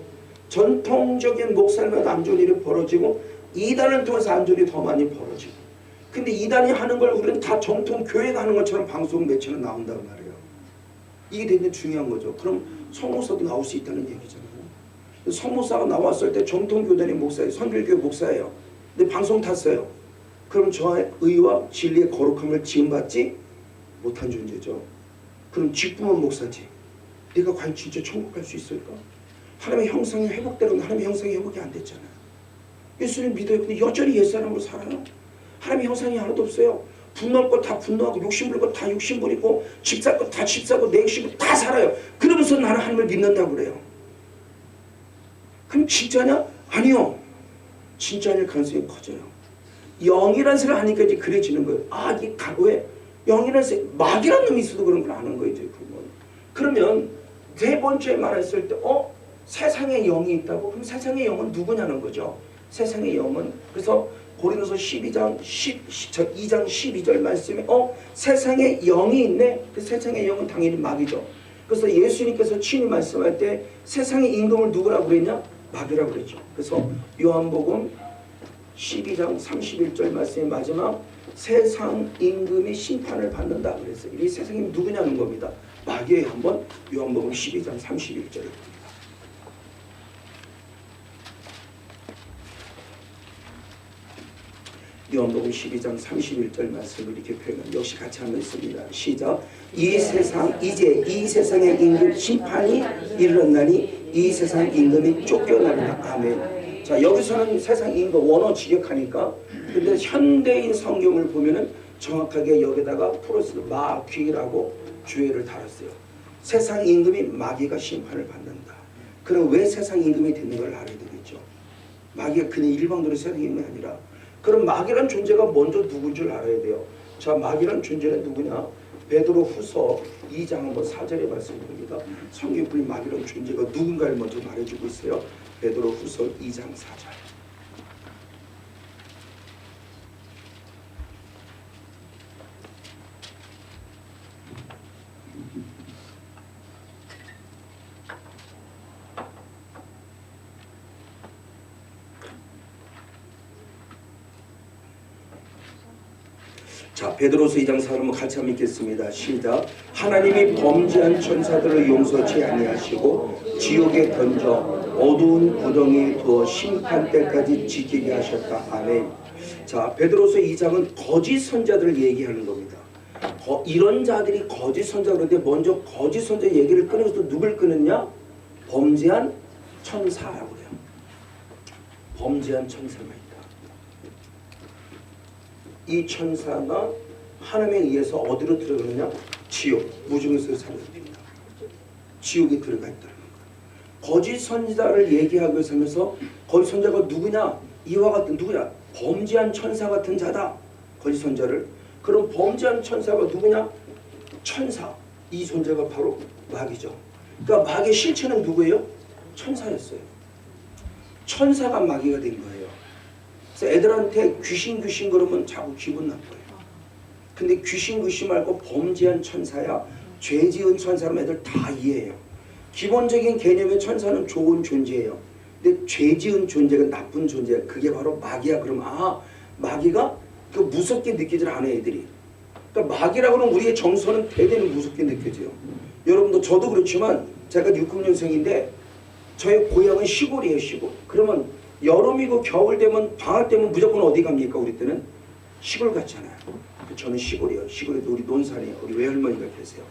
전통적인 목사님마다 안 좋은 일이 벌어지고 이단을 통해서 안 좋은 일이 더 많이 벌어지고, 근데 이단이 하는 걸 우리는 다 정통 교회가 하는 것처럼 방송 매체는 나온단 말이에요. 이게 되게 중요한 거죠. 그럼 성모사도 나올 수 있다는 얘기잖아요. 성모사가 나왔을 때 정통교단의 목사예요. 선길교회 목사예요. 근데 방송 탔어요. 그럼 저의 의와 진리의 거룩함을 지음받지 못한 존재죠. 그럼 직분은 목사지. 내가 과연 진짜 천국 갈 수 있을까? 하나님의 형상이 회복되는 하나님의 형상이 회복이 안 됐잖아요. 예수님 믿어요. 근데 여전히 옛사람으로 살아요. 하나님의 형상이 하나도 없어요. 분노할 거 다 분노하고 욕심 부릴 거 다 욕심 부리고 집 살 거 다 집 사고 내 욕심 다 살아요. 그러면서 나는 하나님을 믿는다고 그래요. 그럼 진짜냐? 아니요. 진짜 아닐 가능성이 커져요. 영이라는 소리를 하니까 이제 그래지는 거예요. 아, 이게 왜 영이라는 소리, 마귀라는 놈이 있어도 그런 걸 아는 거예요. 이제 그러면 세 번째 말했을 때 세상에 영이 있다고? 그럼 세상의 영은 누구냐는 거죠. 세상의 영은 그래서 고린도서 2장 12절 말씀에 세상에 영이 있네. 그 세상의 영은 당연히 마귀죠. 그래서 예수님께서 친히 말씀할 때 세상의 임금을 누구라고 그랬냐? 마귀라고 그랬죠. 그래서 요한복음 12장 31절 말씀의 마지막 세상 임금이 심판을 받는다 그랬어요. 이 세상이 누구냐는 겁니다. 마귀의 한번 요한복음 12장 31절에 요한복음 12장 31절 말씀을 이렇게 표현합니다. 역시 같이 한번 있습니다. 시작. 이제 이 세상의 임금 심판이 이르렀나니 이 세상 임금이 쫓겨나리라. 아멘. 자, 여기서는 세상 임금 원어 직역하니까 근데 현대인 성경을 보면은 정확하게 여기다가 프로스 마귀라고 주의를 달았어요. 세상 임금이 마귀가 심판을 받는다. 그럼 왜 세상 임금이 되는 걸 알아야 되겠죠. 마귀가 그냥 일방적으로 세상 임금이 아니라 그럼 마귀란 존재가 먼저 누군 줄 알아야 돼요. 자, 마귀란 존재가 누구냐? 베드로 후서 2장 한번 4절에 말씀드립니다. 성경이 마귀란 존재가 누군가를 먼저 말해주고 있어요. 베드로 후서 2장 4절. 자, 베드로서 2장 4절 같이 한번 읽겠습니다. 시작. 하나님이 범죄한 천사들을 용서치 아니하시고 지옥에 던져 어두운 구덩이에 두어 심판 때까지 지키게 하셨다. 아멘. 자, 베드로서 2장은 거짓 선자들을 얘기하는 겁니다. 이런 자들이 거짓 선자 그런데 먼저 거짓 선자 얘기를 꺼내서 누굴 끊느냐? 범죄한 천사라고 해요. 범죄한 천사가 있다. 이 천사가 하나님에 의해서 어디로 들어가느냐? 지옥, 무중에서 살려줍니다. 지옥에 들어가 있다는 거예요. 거짓 선자를 얘기하고 있으면서 거짓 선자가 누구냐? 이와 같은 누구냐? 범죄한 천사 같은 자다. 거짓 선자를. 그럼 범죄한 천사가 누구냐? 천사. 이 존재가 바로 마귀죠. 그러니까 마귀의 실체는 누구예요? 천사였어요. 천사가 마귀가 된 거예요. 그래서 애들한테 귀신 그러면 자꾸 기분 나빠요. 근데 귀신 말고 범죄한 천사야, 죄 지은 천사라면 애들 다 이해해요. 기본적인 개념의 천사는 좋은 존재예요. 근데 죄 지은 존재가 나쁜 존재야. 그게 바로 마귀야. 그러면 마귀가 그 무섭게 느끼질 않아 애들이. 그러니까 마귀라고 하면 우리의 정서는 대대는 무섭게 느껴져요. 여러분도 저도 그렇지만 제가 60년생인데 저의 고향은 시골이에요. 시골. 그러면 여름이고 겨울 되면 방학 되면 무조건 어디 갑니까? 우리 때는 시골 갔잖아요. 저는 시골이에요. 시골에도 우리 논산이에요. 우리 외할머니가 계세요.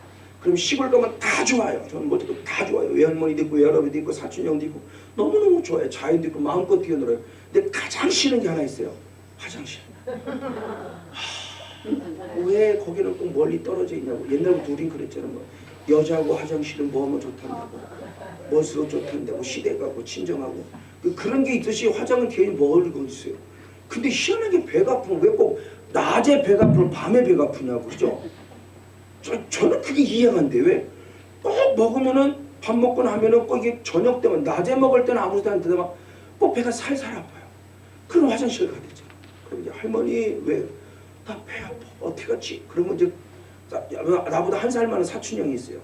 그럼 시골 가면 다 좋아요. 저는 뭐도 다 좋아요. 외할머니도 있고 외할아버지도 있고 사촌 형도 있고 너무너무 좋아요. 자연도 있고 마음껏 뛰어놀아요. 근데 가장 싫은 게 하나 있어요. 화장실. 왜 거기는 꼭 멀리 떨어져 있냐고. 옛날부터 우린 그랬잖아요. 뭐 여자하고 화장실은 뭐하면 좋단다고. 뭘수록 좋단다고. 시대가고 친정하고. 그런 게 있듯이 화장은 괜히 멀리 있어요. 근데 희한하게 배가 아프면 왜 꼭 낮에 배가 아프면 밤에 배가 아프냐고. 그죠? 저는 그게 이해가 안 돼. 왜? 꼭 먹으면은 밥 먹고 나면은 꼭 이게 저녁 때면 낮에 먹을 때는 아무것도 안 되다가 꼭 배가 살살 아파요. 그럼 화장실 가야 되잖아. 그럼 이제 할머니 왜? 나 배 아파. 어떻게 갔지? 그러면 이제 나보다 한 살 많은 사촌 형이 있어요.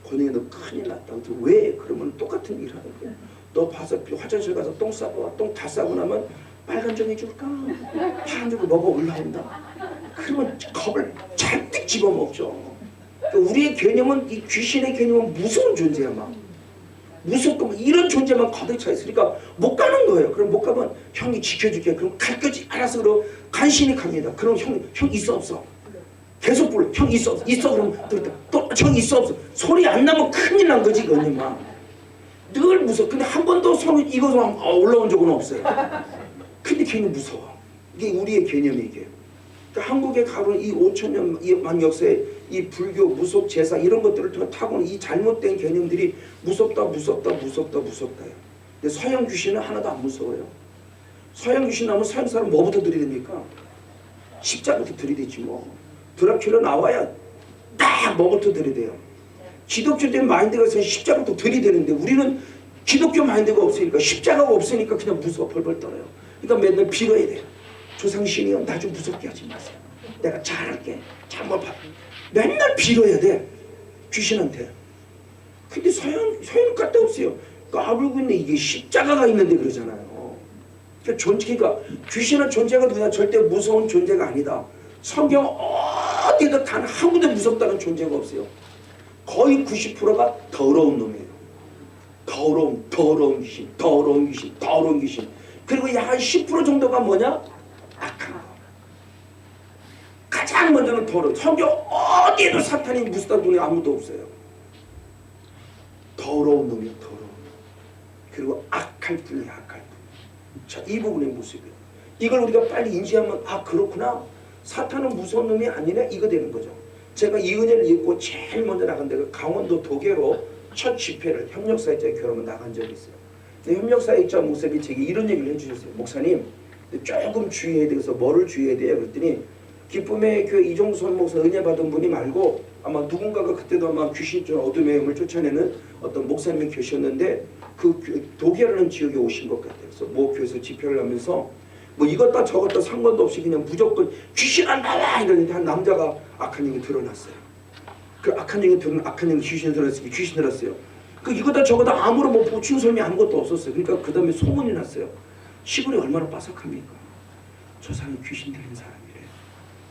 권영이 너 큰일 났다. 왜? 그러면 똑같은 일을 하는 거야. 너 봐서 화장실 가서 똥 싸고 똥 다 싸고 나면 빨간 종이 줄까? 파란 종이 먹어 올라온다. 그러면 겁을 잔뜩 집어먹죠. 그러니까 우리의 개념은 이 귀신의 개념은 무서운 존재야 막. 무섭고 막 이런 존재만 가득 차 있으니까 못 가는 거예요. 그럼 못 가면 형이 지켜줄게. 그럼 갈 거지 알아서 그럼 간신히 갑니다. 그럼 형 있어 없어? 계속 불러. 형 있어 없어? 있어 그러면 또 형 있어 없어? 소리 안 나면 큰일 난 거지 그거는 막. 늘 무서워. 근데 한 번도 손이 이것만 올라온 적은 없어요. 근데 걔는 무서워. 이게 우리의 개념이 이게. 그러니까 한국에 가보면 이 5천년 역사에 이 불교, 무속, 제사 이런 것들을 통해 타고는 이 잘못된 개념들이 무섭다. 근데 서양 귀신은 하나도 안 무서워요. 서양 귀신 나오면 서양 사람 뭐부터 들이댑니까? 십자부터 들이대지 뭐. 드라큘라 나와야 딱 뭐부터 들이대요. 기독교적인 마인드가 있으면 십자부터 들이대는데 우리는 기독교 마인드가 없으니까 십자가가 없으니까 그냥 무서워 벌벌 떨어요. 그러니까 맨날 빌어야 돼요. 조상신이여 나 좀 무섭게 하지 마세요. 내가 잘할게. 잘못 봐. 맨날 빌어야 돼. 귀신한테. 근데 서양은 갖다 없어요. 까불고 있네. 이게 십자가가 있는데 그러잖아요. 그러니까 귀신은 존재가 누구냐? 절대 무서운 존재가 아니다. 성경 어디도 단 한 군데 무섭다는 존재가 없어요. 거의 90%가 더러운 놈이에요. 더러운 귀신. 그리고 약 한 10% 정도가 뭐냐? 악한 거. 가장 먼저는 더러워. 성경 어디에도 사탄이 무섭다는 분이 아무도 없어요. 더러운 놈이에요. 그리고 악할 뿐이야. 자, 이 부분의 모습이에요. 이걸 우리가 빨리 인지하면 아 그렇구나. 사탄은 무서운 놈이 아니네. 이거 되는 거죠. 제가 이 은혜를 입고 제일 먼저 나간 데가 강원도 도계로 첫 집회를 협력사역자의 결혼을 나간 적이 있어요. 근데 협력사역자 목사님이 제게 이런 얘기를 해주셨어요. 목사님 조금 주의해야 돼서 뭐를 주의해야 돼요? 그랬더니 기쁨의 교회 이종선 목사 은혜 받은 분이 말고 아마 누군가가 그때도 아마 귀신 중 어둠의 영을 쫓아내는 어떤 목사님이 계셨는데 그 도계라는 지역에 오신 것 같아요. 그래서 모 교회에서 집회를 하면서 뭐 이것다 저것다 상관도 없이 그냥 무조건 귀신아 나와 이러는데 한 남자가 악한 영이 드러났어요. 그 악한 영이 귀신이 들었으니 귀신 들었어요. 그 이거다 저거다 아무런 뭐 보충 설명이 아무것도 없었어요. 그러니까 그 다음에 소문이 났어요. 시골이 얼마나 빠삭합니까? 저 사람이 귀신 들린 사람이래.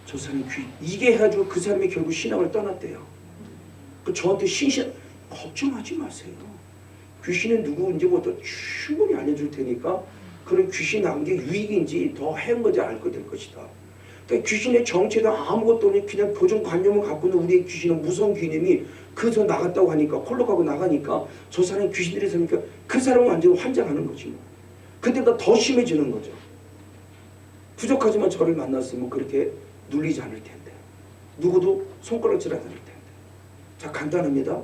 저 사람이 이게 해가지고 그 사람이 결국 신앙을 떠났대요. 그 저한테 걱정하지 마세요. 귀신은 누구인지부터 충분히 알려줄 테니까 그런 귀신 나온 게 유익인지 더 해한 건지 알게 될 것이다. 그러니까 귀신의 정체도 아무것도 없는 그냥 고정관념을 갖고 있는 우리의 귀신은 무서운 개념이 그저 나갔다고 하니까 콜록하고 나가니까 저 사람이 귀신들이 있으니까 그 사람은 완전히 환장하는 거지 뭐. 그때보다 더 심해지는 거죠. 부족하지만 저를 만났으면 그렇게 눌리지 않을 텐데 누구도 손가락질 안 할 텐데. 자 간단합니다.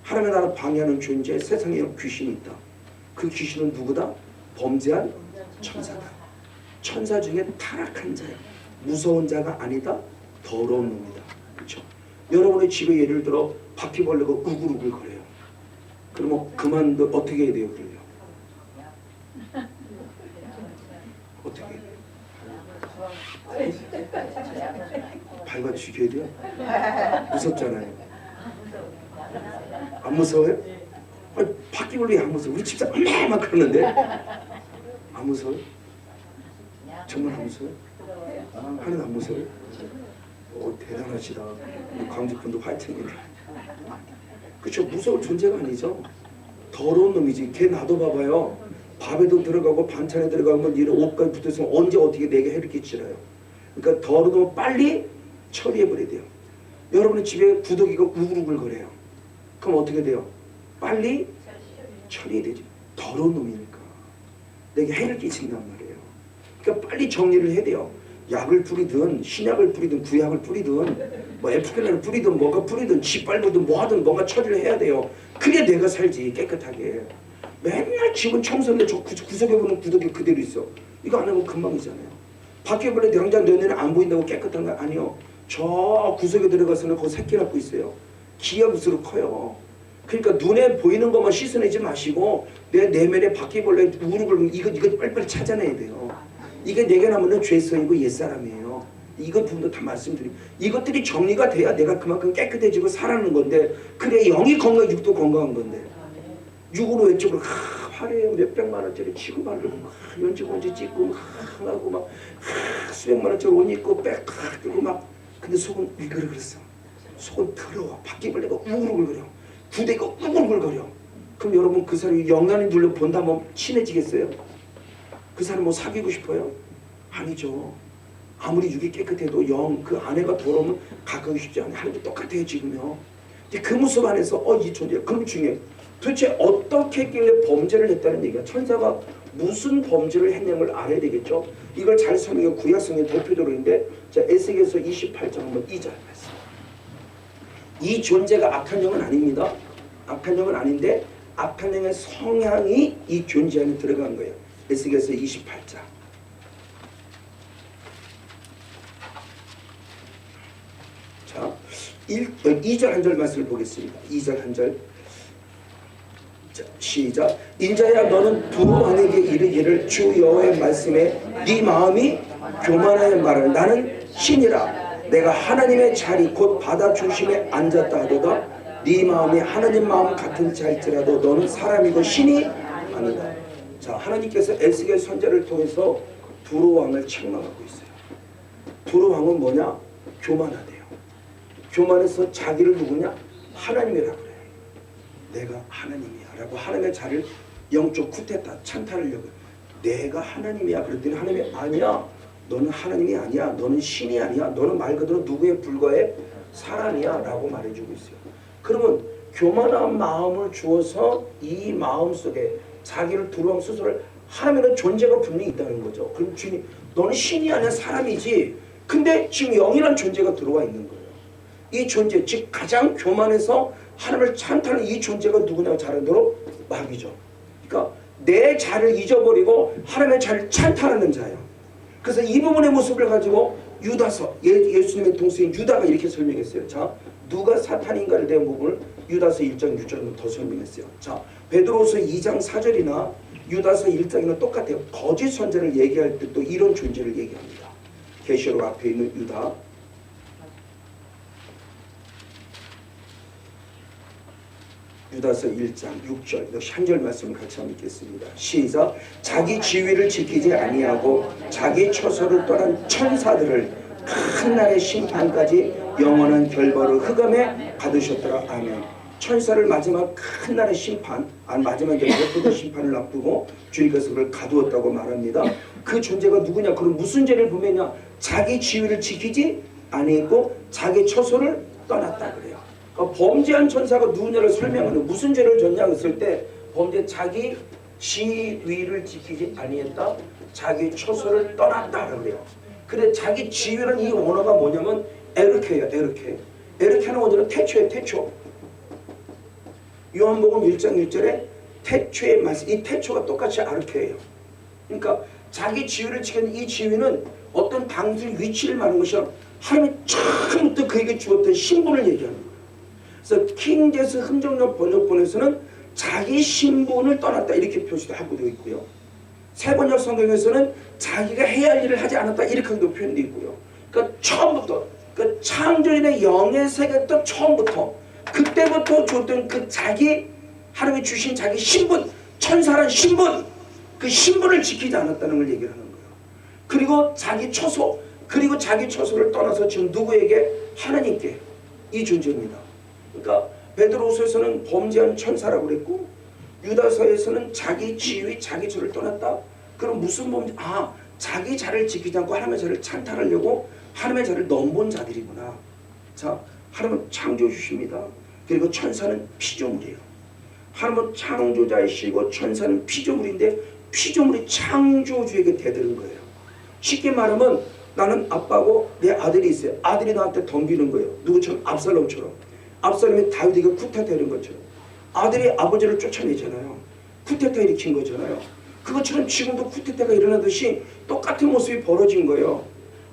하나님의 나라 방해하는 존재 세상에 귀신이 있다. 그 귀신은 누구다? 범죄한 천사다. 천사 중에 타락한 자야. 무서운 자가 아니다. 더러운 놈이다. 그렇죠? 여러분의 집에 예를 들어 바퀴벌레가 우글우글 거려요. 그러면 그만 어떻게 해야 돼요? 그러면 어떻게 해요? 밟아 죽여야 돼요? 무섭잖아요. 안 무서워요? 아니, 바퀴벌레 안 무서워. 우리 집사 막 그러는데 안 무서워요? 정말 안 무서워요? 하나도 안 무서워요? 대단하시다. 광주분도 화이팅입니다. 그렇죠? 무서울 존재가 아니죠. 더러운 놈이지. 걔 놔둬봐봐요. 밥에도 들어가고 반찬에 들어가면 이런 옷까지 붙어있으면 언제 어떻게 내게 해를 끼치려요. 그러니까 더러운 놈은 빨리 처리해버려야 돼요. 여러분의 집에 구더기가 우글우글 거려요. 그럼 어떻게 돼요? 빨리 처리해야 되죠. 더러운 놈이니까. 내게 해를 끼친단 말이에요. 그러니까 빨리 정리를 해야 돼요. 약을 뿌리든 신약을 뿌리든 구약을 뿌리든 뭐 에프겔라를 뿌리든 뭐가 뿌리든 짓밟든 뭐 하든 뭔가 처리를 해야 돼요. 그게 내가 살지 깨끗하게. 맨날 집은 청소인데 저 구석에 보는 구더기 그대로 있어. 이거 안 하면 금방이잖아요. 바퀴벌레 당장 내 눈에 안 보인다고 깨끗한 거 아니요. 저 구석에 들어가서는 거기 새끼 낳고 있어요. 기가 무스로 커요. 그러니까 눈에 보이는 것만 씻어내지 마시고 내 내면에 바퀴벌레 우르르 이거 빨리빨리 찾아내야 돼요. 이게 내게 남는 죄성이고 옛사람이에요. 이것 부분도 다 말씀드리고 이것들이 정리가 돼야 내가 그만큼 깨끗해지고 살아가는 건데 그래 영이 건강 육도 건강한 건데 육으로 왼쪽으로 화려해요. 몇백만 원짜리 치고 바르고 막 연지곤지 찍고 막 하고 막 수백만 원짜리 옷 입고 백 들고 막 근데 속은 일그러그랬어. 속은 더러워. 바퀴벌레가 우글우글거려. 구대가 우글우글거려. 그럼 여러분 그 사람이 영향이 눌려 본다면 친해지겠어요? 그 사람 뭐 사귀고 싶어요? 아니죠. 아무리 육이 깨끗해도 영 그 아내가 더러우면 가까이 싶지 않아요. 하나도 똑같아요 지금요. 근데 그 모습 안에서 이 존재 그럼 중요해. 도대체 어떻게 했길래 범죄를 했다는 얘기야. 천사가 무슨 범죄를 했냐는 걸 알아야 되겠죠. 이걸 잘 설명해 구약성의 대표적으로인데 자 에스겔서 28장 한번 2절 말씀. 이 존재가 악한 영은 아닙니다. 악한 영은 아닌데 악한 영의 성향이 이 존재 안에 들어간 거예요. 에스겔서 28장. 자, 2절 한 절 말씀을 보겠습니다. 2절 한 절. 자, 시작. 인자야 너는 두 왕에게 이르기를 주 여호와의 말씀에 네 마음이 교만하여 말하는 나는 신이라 내가 하나님의 자리 곧 바다 중심에 앉았다 하도다 네 마음이 하나님 마음 같은 자일지라도 너는 사람이고 신이 아니다. 자, 하나님께서 에스겔 선지자를 통해서 두로 왕을 책망하고 있어요. 두로 왕은 뭐냐? 교만하대요. 교만해서 자기를 누구냐? 하나님이라 그래요. 내가 하나님이야 라고 하나님의 자리를 영적 쿠데타 찬탈하려고 내가 하나님이야 그랬더니 하나님이 아니야 너는 하나님이 아니야 너는 신이 아니야 너는 말 그대로 누구에 불과해 사람이야 라고 말해주고 있어요. 그러면 교만한 마음을 주어서 이 마음속에 자기를 두려움 스스로를 하나님의 존재가 분명히 있다는 거죠. 그럼 주님 너는 신이 아니야 사람이지 근데 지금 영이라는 존재가 들어와 있는 거예요. 이 존재 즉 가장 교만해서 하나님을 찬탄하는 이 존재가 누구냐고 잘 알도록 마귀죠. 그러니까 내 자를 잊어버리고 하나님의 자를 찬탄하는 자예요. 그래서 이 부분의 모습을 가지고 유다서 예수님의 동생인 유다가 이렇게 설명했어요. 자 누가 사탄인가를 대한 부분을 유다서 1장 6절로 더 설명했어요. 자 베드로서 2장 4절이나 유다서 1장이나 똑같아요. 거짓 선자를 얘기할 때 또 이런 존재를 얘기합니다. 계시록 앞에 있는 유다 유다서 1장 6절 한 절 말씀을 같이 한번 읽겠습니다. 시작. 자기 지위를 지키지 아니하고 자기 처소를 떠난 천사들을 큰 날의 심판까지 영원한 결벌을 흑암에 받으셨더라. 아멘. 천사를 마지막 큰 날의 심판 마지막 결벌 심판을 앞두고 주님께서 그를 가두었다고 말합니다. 그 존재가 누구냐? 그럼 무슨 죄를 범했냐? 자기 지위를 지키지 아니했고 자기 처소를 떠났다 그래요. 그러니까 범죄한 천사가 누구냐를 설명하는 무슨 죄를 졌냐 했을 때 범죄 자기 지위를 지키지 아니했다 자기 처소를 떠났다 그래요. 근데 자기 지위라는 이 언어가 뭐냐면 에르케예요. 에르케는 원어는 태초예요. 태초. 요한복음 1장 1절에 태초의 말씀 이 태초가 똑같이 아르케예요. 그러니까 자기 지위를 지키는 이 지위는 어떤 당수의 위치를 말하는 것이 하나님이 처음부터 그에게 주었던 신분을 얘기하는 거예요. 그래서 킹제스 흥정역 번역본에서는 자기 신분을 떠났다 이렇게 표시도 하고 되어 있고요. 세번역 성경에서는 자기가 해야 할 일을 하지 않았다 이렇게도 표현되어 있고요. 그러니까 처음부터 그 창조인의 영의 세계부터 처음부터 그때부터 줬던 그 자기 하나님이 주신 자기 신분 천사란 신분 그 신분을 지키지 않았다는 걸 얘기를 하는 거예요. 그리고 자기 처소 그리고 자기 처소를 떠나서 지금 누구에게? 하나님께 이 존재입니다. 그러니까 베드로서에서는 범죄한 천사라고 그랬고 유다서에서는 자기 지위 자기 죄를 떠났다. 그럼 무슨 범죄? 자기 자를 지키지 않고 하나님의 자를 찬탈하려고 하나님의 자를 넘본 자들이구나. 자 하나님은 창조주십니다. 그리고 천사는 피조물이에요. 하나님은 창조자이시고 천사는 피조물인데 피조물이 창조주에게 대드는 거예요. 쉽게 말하면 나는 아빠고 내 아들이 있어요. 아들이 나한테 덤비는 거예요. 누구처럼? 압살롬처럼. 압살롬이 다윗에게 쿠데타 이런 것처럼. 아들이 아버지를 쫓아내잖아요. 쿠데타 일으킨 거잖아요. 그것처럼 지금도 쿠데타가 일어나듯이 똑같은 모습이 벌어진 거예요.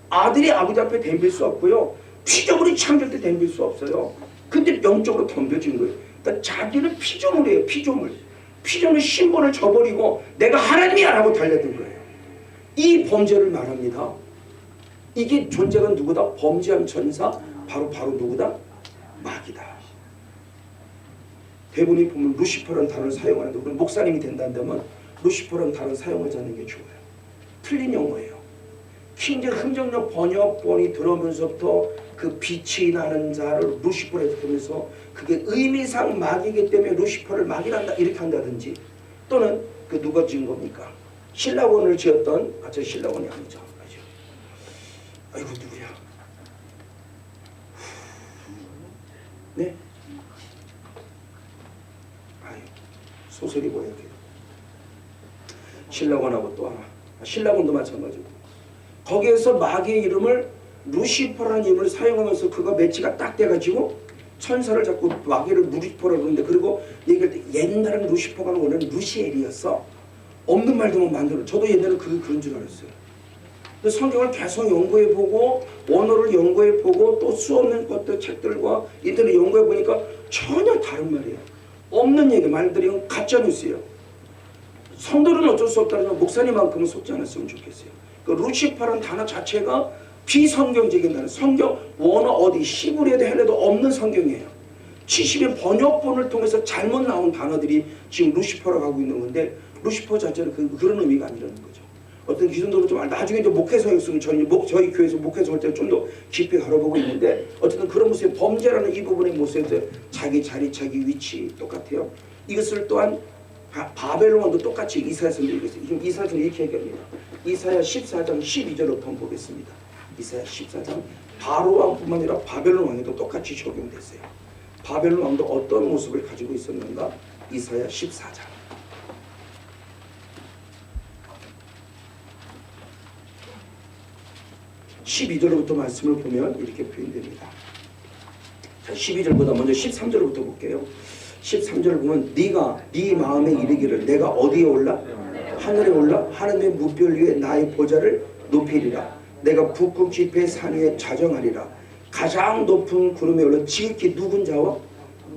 아들이 아버지 앞에 덤빌 수 없고요. 피조물이 창조할 때 덤빌 수 없어요. 근데 영적으로 덤벼진 거예요. 그러니까 자기는 피조물이에요. 피조물. 피조물 신분을 저버리고 내가 하나님이야 라고 달려든 거예요. 이 범죄를 말합니다. 이게 존재가 누구다? 범죄한 천사 바로 누구다? 마귀다. 대부분이 보면 루시퍼라는 단어를 사용하는데 우리 목사님이 된다면 루시퍼라는 단어를 사용하지 않는 게 좋아요. 틀린 용어예요. 킹제 흥정역 번역본이 들어오면서부터 그 빛이 나는 자를 루시퍼라 해서 그게 의미상 마귀이기 때문에 루시퍼를 마귀란다 이렇게 한다든지 또는 그 누가 지은 겁니까? 신라원을 지었던 저 신라원이 아니죠. 아이고 누구야? 네? 소설이 뭐예요? 신라곤하고 또 하나. 신라곤도 마찬가지고. 거기에서 마귀의 이름을 루시퍼라는 이름을 사용하면서 그가 매치가 딱 돼가지고 천사를 자꾸 마귀를 루시퍼라고 그러는데, 그리고 얘기할 때 옛날엔 루시퍼가 원래는 루시엘이었어. 없는 말도 만들어. 저도 옛날에 그게 그런 줄 알았어요. 근데 성경을 계속 연구해보고 원어를 연구해보고 또 수없는 것들 책들과 인터넷 연구해보니까 전혀 다른 말이에요. 없는 얘기, 말들이 가짜뉴스예요. 성도는 어쩔 수 없다면 목사님만큼은 속지 않았으면 좋겠어요. 그 루시퍼라는 단어 자체가 비성경적인 단어, 성경 원어 어디 시브리에도 헬레도 없는 성경이에요. 70의 번역본을 통해서 잘못 나온 단어들이 지금 루시퍼라고 하고 있는 건데, 루시퍼 자체는 그런 의미가 아니라는 거죠. 어떤 기존도로 좀 나중에 이제 목회성에 쓰면 저희 교회에서 목회성을 때 좀 더 깊이 다뤄보고 있는데, 어쨌든 그런 모습의 범죄라는 이 부분의 모습에서 자기 자리, 자기 위치 똑같아요. 이것을 또한 바벨론도 똑같이 이사야서 읽었어요. 이사야서 이렇게 얘기합니다. 이사야 14장 12절로 한번 보겠습니다. 이사야 14장 바로 왕뿐만 아니라 바벨론 왕에도 똑같이 적용됐어요. 바벨론 왕도 어떤 모습을 가지고 있었는가? 이사야 14장 12절부터 말씀을 보면 이렇게 표현됩니다. 자, 12절보다 먼저 13절부터 볼게요. 13절을 보면 네가 네 마음에 이르기를 내가 어디에 올라? 하늘에 올라 하늘의 무별 위에 나의 보좌를 높이리라. 내가 북극 지폐 산 위에 자정하리라. 가장 높은 구름에 올라 지극히 누군 자와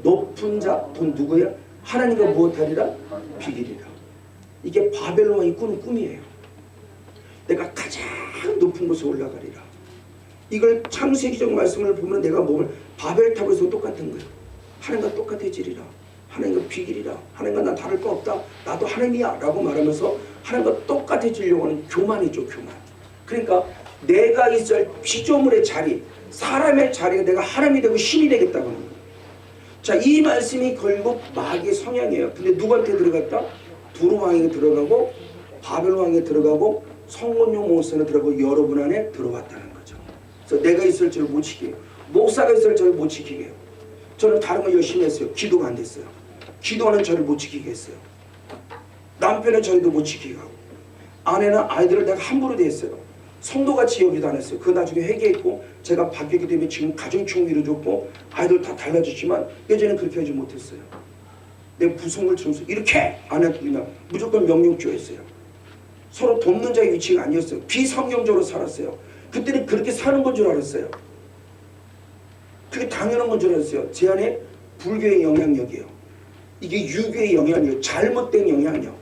높은 자, 돈 누구야? 하나님과 무엇하리라? 비기리라. 이게 바벨론 왕이 꾸는 꿈이에요. 내가 가장 높은 곳에 올라가리라. 이걸 창세기적 말씀을 보면 내가 몸을 바벨탑에서 똑같은 거예요. 하나님과 똑같아지리라. 하나님과 비기리라. 하나님과 난 다를 거 없다. 나도 하나님이야 라고 말하면서 하나님과 똑같아지려고 하는 교만이죠. 교만. 그러니까 내가 있을 피조물의 자리, 사람의 자리가 내가 하나님이 되고 신이 되겠다고 하는 거예요. 자, 이 말씀이 결국 마귀의 성향이에요. 근데 누구한테 들어갔다? 두루 왕에게 들어가고 바벨 왕에 들어가고 성곤용 모세는 들어가고 여러분 안에 들어왔다는 거죠. 그래서 내가 있을 줄 못 지켜요. 목사가 있을 줄 못 지키게 해요. 저는 다른 거 열심히 했어요. 기도가 안 됐어요. 기도하는 저를 못 지키게 했어요. 남편의 저희도 못 지키게 하고, 아내는 아이들을 내가 함부로 대했어요. 성도같이 여기도 안 했어요. 그 나중에 회개했고 제가 바뀌기 때문에 지금 가정총회 이루어졌고 아이들 다 달라졌지만 예전에 그렇게 하지 못했어요. 내 부속을 주면서 이렇게 안 했으면 무조건 명령조였어요. 서로 돕는 자의 위치가 아니었어요. 비성경적으로 살았어요. 그때는 그렇게 사는 건 줄 알았어요. 그게 당연한 건 줄 알았어요. 제 안에 불교의 영향력이에요. 이게 유교의 영향력, 잘못된 영향력,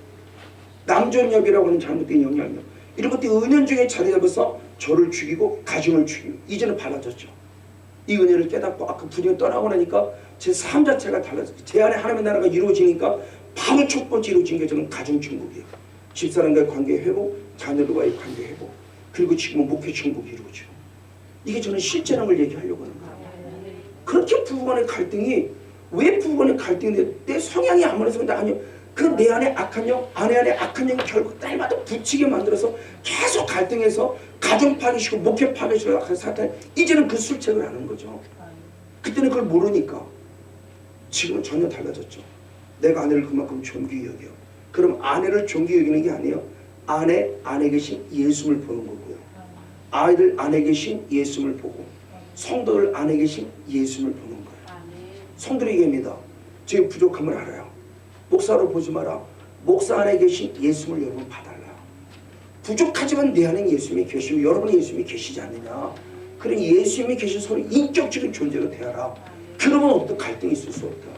남존엽이라고 하는 잘못된 영향력, 이런 것들이 은연중에 자리 잡아서 저를 죽이고 가정을 죽이고, 이제는 달라졌죠. 이 은혜를 깨닫고 아까 부녀 떠나고 나니까 제 삶 자체가 달라졌어요. 제 안에 하나님의 나라가 이루어지니까 바로 첫 번째 이루어진 게 저는 가정천국이에요. 집사람과의 관계 회복, 자녀들과의 관계 회복, 그리고 지금은 목회 천국이 이루어지고, 이게 저는 실제라는 걸 얘기하려고 하는 거예요. 그렇게 부부간의 갈등이, 왜 부부간의 갈등인데 내 성향이 아무래도 근데 아니요. 그 내 안에 악한 영, 아내 안에 악한 영이 결국 딸마다 붙이게 만들어서 계속 갈등해서 가정 파괴시고 목회 파괴시고 악한 사탄, 이제는 그 술책을 아는 거죠. 그때는 그걸 모르니까. 지금은 전혀 달라졌죠. 내가 아내를 그만큼 존귀히 여겨. 그럼 아내를 존귀히 여기는 게 아니에요. 아내 안에 계신 예수를 보는 거고요. 아이들 안에 계신 예수를 보고, 성도들 안에 계신 예수를 보는 거예요. 성도들이 얘기합니다. 제 부족함을 알아요. 목사로 보지 마라. 목사 안에 계신 예수를 여러분 봐달라. 부족하지만 내 안에 예수님이 계시고 여러분의 예수님이 계시지 않느냐. 그런 예수님이 계신 서로 인격적인 존재로 대하라. 그러면 어떤 갈등이 있을 수 없다.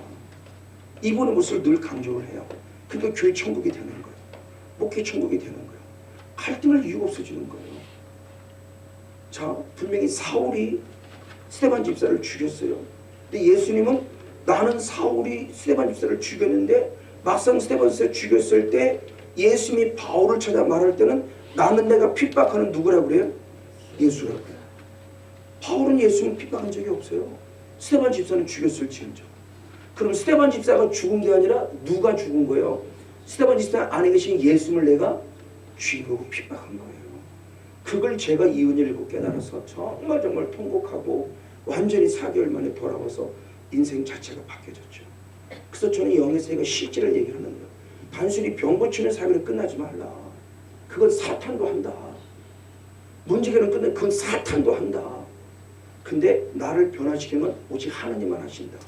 이분의 모습을 늘 강조를 해요. 그러니까 교회 천국이 되는 거예요. 목회 천국이 되는 거예요. 갈등할 이유가 없어지는 거예요. 자, 분명히 사울이 스데반 집사를 죽였어요. 근데 예수님은 나는 사울이 스데반 집사를 죽였는데, 막상 스데반 집사를 죽였을 때 예수님이 바울을 찾아 말할 때는 나는 내가 핍박하는 누구라고 그래요? 예수라고 그래요. 바울은 예수님 핍박한 적이 없어요. 스데반 집사는 죽였을지언정. 그럼 스데반 집사가 죽은 게 아니라 누가 죽은 거예요? 스데반 집사 안에 계신 예수님을 내가 죽이고 핍박한 거예요. 그걸 제가 이 은혜를 읽고 깨달아서 정말 통곡하고 완전히 4개월 만에 돌아와서 인생 자체가 바뀌어졌죠. 그래서 저는 영의 세계가 실제를 얘기하는 거예요. 단순히 병 고치는 사역으로 끝나지 말라. 그건 사탄도 한다. 문제는 끝내 그건 사탄도 한다. 근데 나를 변화시키는 건 오직 하나님만 하신다.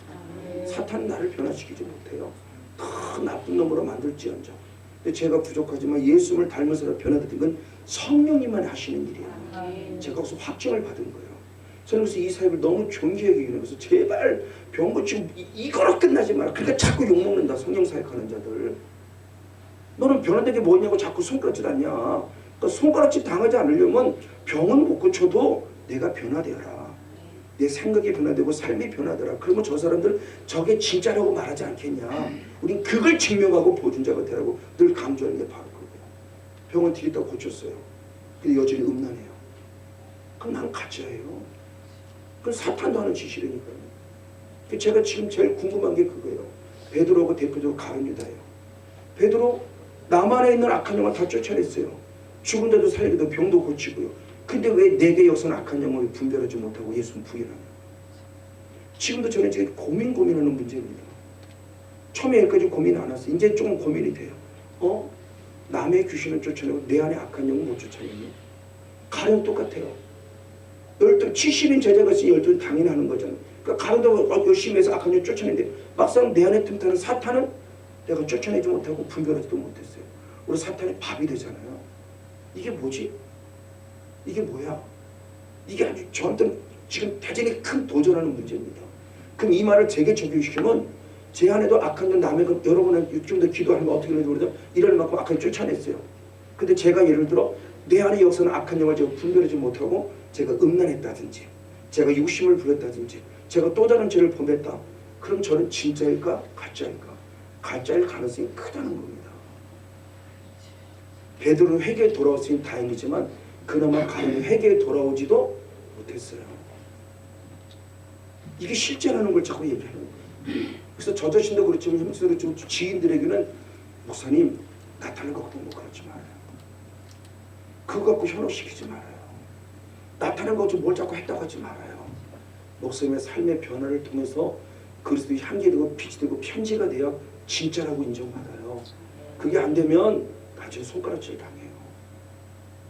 사탄은 나를 변화시키지 못해요. 더 나쁜 놈으로 만들지언정. 근데 제가 부족하지만 예수님을 닮아서 변화된 건 성령님만 하시는 일이에요. 제가 거기서 확증을 받은 거예요. 저는 그래서 이 사역을 너무 존귀하게 여기는 거예요. 제발 병 고치고 이거로 끝나지 마라. 그러니까 자꾸 욕먹는다. 성령 사역하는 자들. 너는 변화된 게 뭐냐고 자꾸 손가락질 하냐. 그러니까 손가락질 당하지 않으려면 병은 못 고쳐도 내가 변화되어라. 내 생각이 변화되고 삶이 변화되라. 그러면 저 사람들 저게 진짜라고 말하지 않겠냐. 우린 그걸 증명하고 보증자가 되라고 늘 강조하는 게 바로 그거예요. 병원 들이다 고쳤어요. 근데 여전히 음란해요. 그럼 난 가짜예요. 그건 사탄도 하는 짓이라니까요. 제가 지금 제일 궁금한 게 그거예요. 베드로가 대표적으로 가룟 유다예요. 베드로 나만에 있는 악한 영을 다 쫓아냈어요. 죽은 자도 살리기도 병도 고치고요. 근데 왜 내게 역사는 악한 영을 분별하지 못하고 예수는 부인하냐. 지금도 저는 지금 고민하는 문제입니다. 처음에 여기까지 고민 안 왔어요. 이제 조금 고민이 돼요. 남의 귀신을 쫓아내고 내 안에 악한 영을 못 쫓아내니? 가령 똑같아요. 70인 제자가 있으니 12 당연히 하는 거잖아요. 그러니까 가령도 열심히 해서 악한 영을 쫓아내는데 막상 내 안에 틈타는 사탄은 내가 쫓아내지 못하고 분별하지도 못했어요. 우리 사탄이 밥이 되잖아요. 이게 뭐지? 이게 뭐야? 이게 아주 저한테는 지금 대단히 큰 도전하는 문제입니다. 그럼 이 말을 제게 적용시키면 제 안에도 악한 년 남의 것 여러분은 좀 더 기도하면 어떻게 되는지 모르겠어요. 이럴 만큼 악한 년 쫓아냈어요. 근데 제가 예를 들어 내 안에 역사는 악한 영을 제가 분별하지 못하고 제가 음란했다든지 제가 육심을 부렸다든지 제가 또 다른 죄를 범했다. 그럼 저는 진짜일까? 가짜일까? 가짜일 가능성이 크다는 겁니다. 베드로는 회개에 돌아왔으니 다행이지만 그나마 가늠이 회개에 돌아오지도 못했어요. 이게 실제라는 걸 자꾸 얘기하는 거예요. 그래서 저 자신도 그렇지만 형제도 그렇지만 지인들에게는 목사님 나타난 거 갖고 뭐 그러지 말아요. 그거 갖고 현혹시키지 말아요. 나타난 거 가지고 뭘 자꾸 했다고 하지 말아요. 목사님의 삶의 변화를 통해서 그리스도의 향기 되고 빛이 되고 편지가 되어 진짜라고 인정받아요. 그게 안 되면 나중에 손가락질 당해요.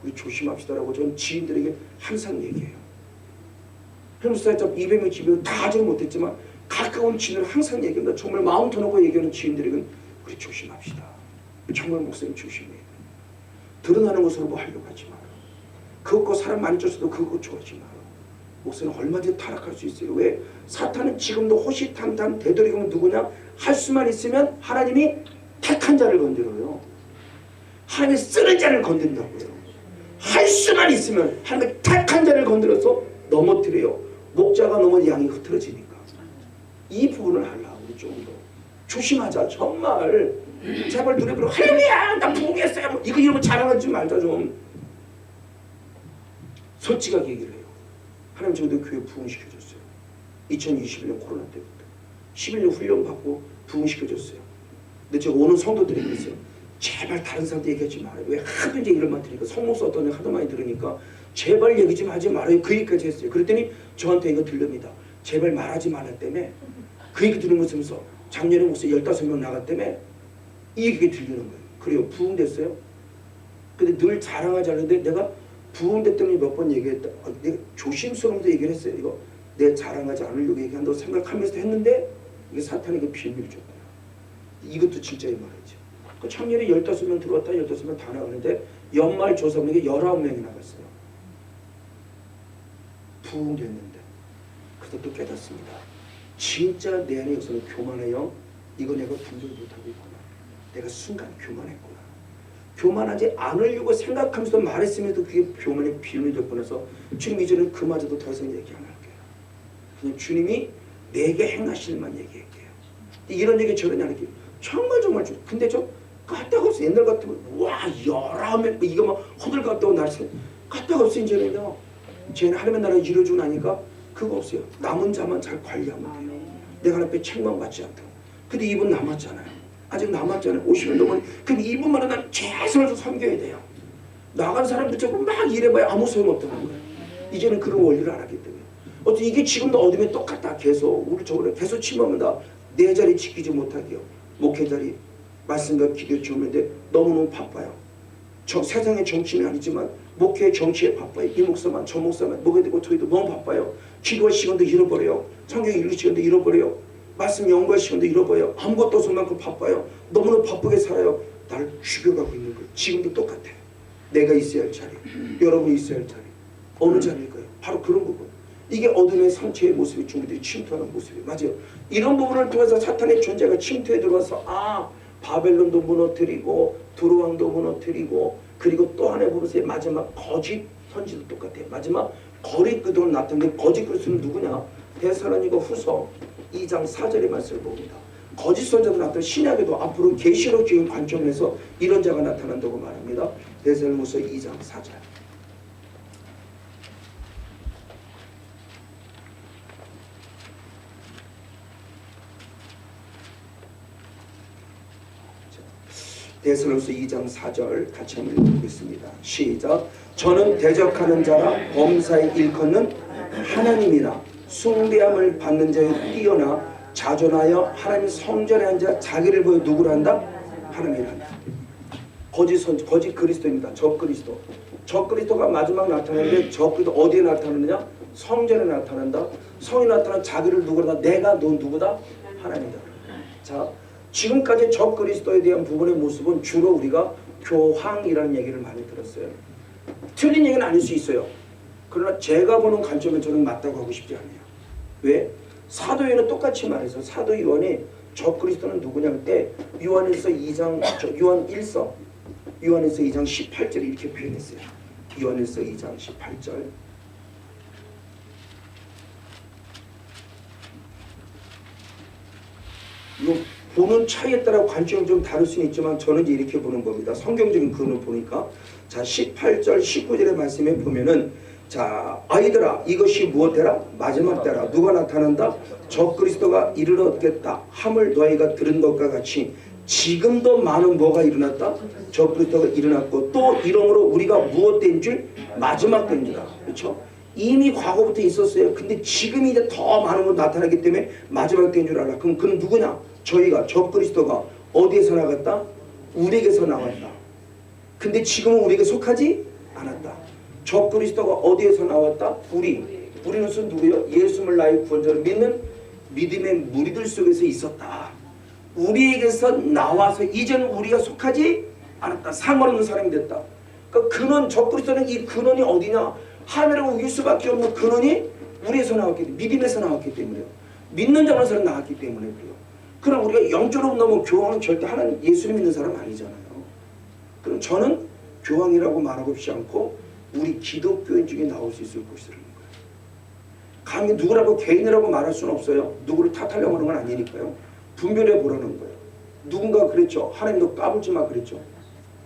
우리 조심합시다라고 저는 지인들에게 항상 얘기해요. 현수사자 200명 집에도 다 하지 못했지만 가까운 지인을 항상 얘기합니다. 정말 마음 터놓고 얘기하는 지인들에게는 우리 조심합시다. 정말 목사님 조심해요. 드러나는 것으로 뭐 하려고 하지 마요. 그것과 사람 많이 쫓아도 그거 좋아하지 마요. 목사님 얼마든지 타락할 수 있어요. 왜? 사탄은 지금도 호시탐탐 되도록이면 누구냐? 할 수만 있으면 하나님이 택한 자를 건드려요. 하나님이 쓰는 자를 건든다고요. 할 수만 있으면 하나님이 택한 자를 건드려서 넘어뜨려요. 목자가 넘어 양이 흐트러지니까. 이 부분을 하려고 우리 좀 더 조심하자. 정말 제발 노래 부르고 할렐루야 나 부흥했어요. 뭐 이거 이러면 자랑하지 말자 좀. 솔직하게 얘기를 해요. 하나님 저도 교회 부흥시켜줬어요. 2021년 코로나 때부터 11년 훈련 받고 부흥시켜줬어요. 근데 제가 오는 성도들에게 있어요. 제발 다른 사람들 얘기하지 말아요. 왜 하도 이제 이런 말 들으니까 성목사 어떤 애 하도 많이 들으니까 제발 얘기 좀 하지 말아요. 그 얘기까지 했어요. 그랬더니 저한테 이거 들립니다. 제발 말하지 말라 때문에 그 얘기 들은 거 쓰면서 작년에 목사 15명 나갔다며 이 얘기가 들리는 거예요. 그래요. 부흥됐어요. 근데 늘 자랑하지 않는데 내가 부흥됐다니 몇 번 얘기했다. 내가 조심스러워서 얘기를 했어요. 이거 내 자랑하지 않으려고 얘기한다고 생각하면서 했는데 이게 사탄에게 비밀을 줬다. 이것도 진짜의 말이죠. 그 작년에 15명 들어왔다 15명 다 나가는데 연말 조사분에게 19명이 나갔어요. 부흥됐는데 그래서 또 깨닫습니다. 진짜 내 안에 역사는 교만해요. 이거 내가 분별 못하고 있구나. 내가 순간 교만했구나. 교만하지 않으려고 생각하면서 말했음에도 그게 교만의 비밀이 됐고 나서 주님 이제는 그마저도 더 이상 얘기 안 할게요. 그냥 주님이 내게 행하실 만 얘기할게요. 이런 얘기 저런 얘기 안 할게요. 정말 근데 저 까딱없어. 옛날 같으면 와 19명 이거 막 호들갑다고 날씨 까딱없어. 이제는요. 쟤는 하나님의 나라를 이루어주고 나니까 그거 없어요. 남은 자만 잘 관리하면 돼요. 내가 하나님 앞에 책망 받지 않도록. 근데 이분 남았잖아요. 아직 남았잖아요. 50년 넘은. 그럼 이분만은 난 최선을 다 섬겨야 돼요. 나간 사람들 자꾸 막 일해봐야 아무 소용없다는 거예요. 이제는 그런 원리를 안 하기 때문에. 어떻게 이게 지금도 어둠에 똑같다. 계속 우리 저번에 계속 침하면 다 내 자리 지키지 못하게요. 목회 자리 말씀과 기도 주는데 너무너무 바빠요. 세상의 정치는 아니지만 목회 정치에 바빠요. 이 목사만 저 목사만 먹어야 되고 저희도 너무 바빠요. 기도할 시간도 잃어버려요. 성경 읽을 시간도 잃어버려요. 말씀 연구할 시간도 잃어버려요. 아무것도 없을 만큼 바빠요. 너무나 바쁘게 살아요. 나를 죽여가고 있는 거예요. 지금도 똑같아요. 내가 있어야 할 자리, 여러분이 있어야 할 자리. 어느 자리일까요? 바로 그런 부분. 이게 어둠의 상처의 모습이 중국들이 침투하는 모습이에요. 맞아요. 이런 부분을 통해서 사탄의 존재가 침투해 들어와서 바벨론도 무너뜨리고 두루왕도 무너뜨리고 그리고 또 하나의 부분에서 마지막 거짓 선지도 똑같아요. 마지막 거짓 그리스도가 나타나는데 거짓 그리스도는 누구냐? 데살로니가 후서 2장 4절의 말씀을 봅니다. 거짓 선지자도 나타나고 신약에도 앞으로 계시록적인 관점에서 이런 자가 나타난다고 말합니다. 데살로니가서 2장 4절. 데살로니가서 2장 4절 같이 한번 읽어보겠습니다. 시작. 저는 대적하는 자라 범사에 일컫는 하나님이라 숭배함을 받는 자에 뛰어나 자존하여 하나님 성전에 앉아 자기를 보여 누구를 한다? 하나님이라 한다. 거짓 그리스도입니다. 적 그리스도. 적 그리스도가 마지막 나타나는데 적 그리스도 어디에 나타나느냐? 성전에 나타난다. 성에 나타난 자기를 누구라 한다? 내가 너 누구다? 하나님이다. 자, 지금까지 적 그리스도에 대한 부분의 모습은 주로 우리가 교황이라는 얘기를 많이 들었어요. 틀린 얘기는 아닐 수 있어요. 그러나 제가 보는 관점은 저는 맞다고 하고 싶지 않아요. 왜? 사도요한은 똑같이 말해서 사도 요한이 적 그리스도는 누구냐 할 때 요한일서 2장 요한일서 2장 18절에 이렇게 표현했어요. 요한일서 2장 18절. 이거 보는 차이에 따라 관점이 좀 다를 수는 있지만 저는 이제 이렇게 보는 겁니다. 성경적인 근을 보니까 자 18절 19절의 말씀에 보면은 자 아이들아 이것이 무엇되라? 마지막 때라. 누가 나타난다? 적 그리스도가 이르렀겠다 함을 너희가 들은 것과 같이 지금도 많은 뭐가 일어났다? 적 그리스도가 일어났고 또 이러므로 우리가 무엇된 줄? 마지막 된 줄이다. 그렇죠? 이미 과거부터 있었어요. 근데 지금 이제 더 많은 건 나타나기 때문에 마지막 된 줄 알아. 그럼 그는 누구냐? 저희가 적 그리스도가 어디에서 나갔다? 우리에게서 나왔다. 근데 지금은 우리에게 속하지 않았다. 적 그리스도가 어디에서 나왔다? 우리는 누구요? 예수를 나의 구원자로 믿는 믿음의 무리들 속에서 있었다. 우리에게서 나와서 이제는 우리가 속하지 않았다. 상관없는 사람이 됐다. 그러니까 근원, 적 그리스도는 이 근원이 어디냐? 하늘을 우길 수밖에 없는 근원이 우리에서 나왔기 때문에, 믿음에서 나왔기 때문에요. 믿는 자로서 나왔기 때문에 그래요. 그럼 우리가 영적으로 너무 교황은 절대 하나님 예수를 믿는 사람 아니잖아요. 그럼 저는 교황이라고 말하고 싶지 않고 우리 기독교인 중에 나올 수 있을 것이라는 거예요. 감히 누구라고 개인이라고 말할 수는 없어요. 누구를 탓하려고 하는 건 아니니까요. 분별해 보라는 거예요. 누군가 그랬죠. 하나님 너 까불지 마 그랬죠.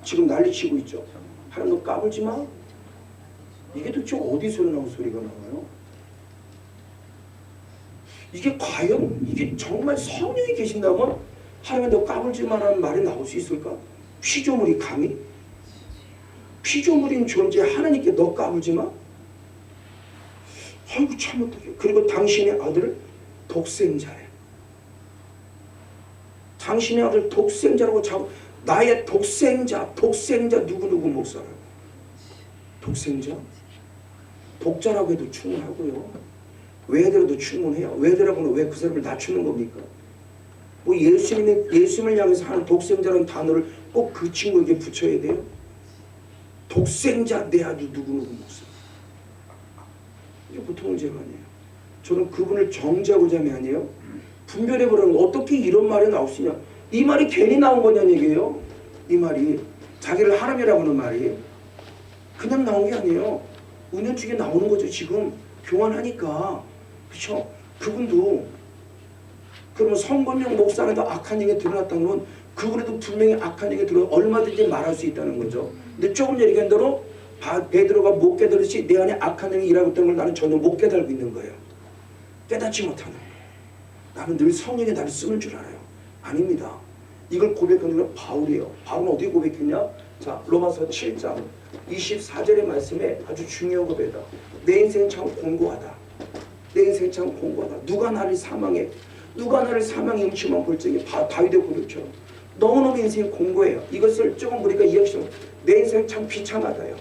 지금 난리치고 있죠. 하나님 너 까불지 마. 이게 도대체 어디서 나온 소리가 나와요? 이게 과연 이게 정말 성령이 계신다면 하나님 너 까불지 마라는 말이 나올 수 있을까? 피조물이 감히? 피조물인 존재 하나님께 너 까불지 마? 아이고 참 어떡해. 그리고 당신의 아들을 독생자래. 당신의 아들 독생자라고 자고 나의 독생자 누구누구 목사라고. 독생자? 독자라고 해도 충분하고요. 외대로도 충분해요. 외대라고는 왜 그 사람을 낮추는 겁니까? 뭐 예수님을 향해서 하는 독생자라는 단어를 꼭 그 친구에게 붙여야 돼요? 독생자 내 아들 누구누구 목사. 이게 보통 문제가 아니에요. 저는 그분을 정죄하고자 함이 아니에요. 분별해보라는 거. 어떻게 이런 말이 나올 수 있냐. 이 말이 괜히 나온 거냐는 얘기예요. 이 말이 자기를 하나님이라고 하는 말이 그냥 나온 게 아니에요. 은연중에 나오는 거죠. 지금 교환하니까. 그렇죠? 그분도 그러면 성건영 목사한테도 악한 얘기 드러났다는 건 그분에도 분명히 악한 얘기 들어 얼마든지 말할 수 있다는 거죠. 근데 조금 얘기한 대로 베드로가 못 깨달듯이 내 안에 악한 영이 일하고 있다는 걸 나는 전혀 못 깨달고 있는 거예요. 깨닫지 못하는 거예요. 나는 늘 성령이 나를 쓰는 줄 알아요. 아닙니다. 이걸 고백하는 건 바울이에요. 바울은 어디에 고백했냐? 자, 로마서 7장 24절의 말씀에 아주 중요한 고백이다. 내 인생 참 공고하다. 내 인생 참 공고하다. 누가 나를 사망에 응치만 볼정이 다윗의 고백처럼 너무너무 인생이 공고해요. 이것을 조금 우리가 이해하시면 내 인생 참 비참하다요.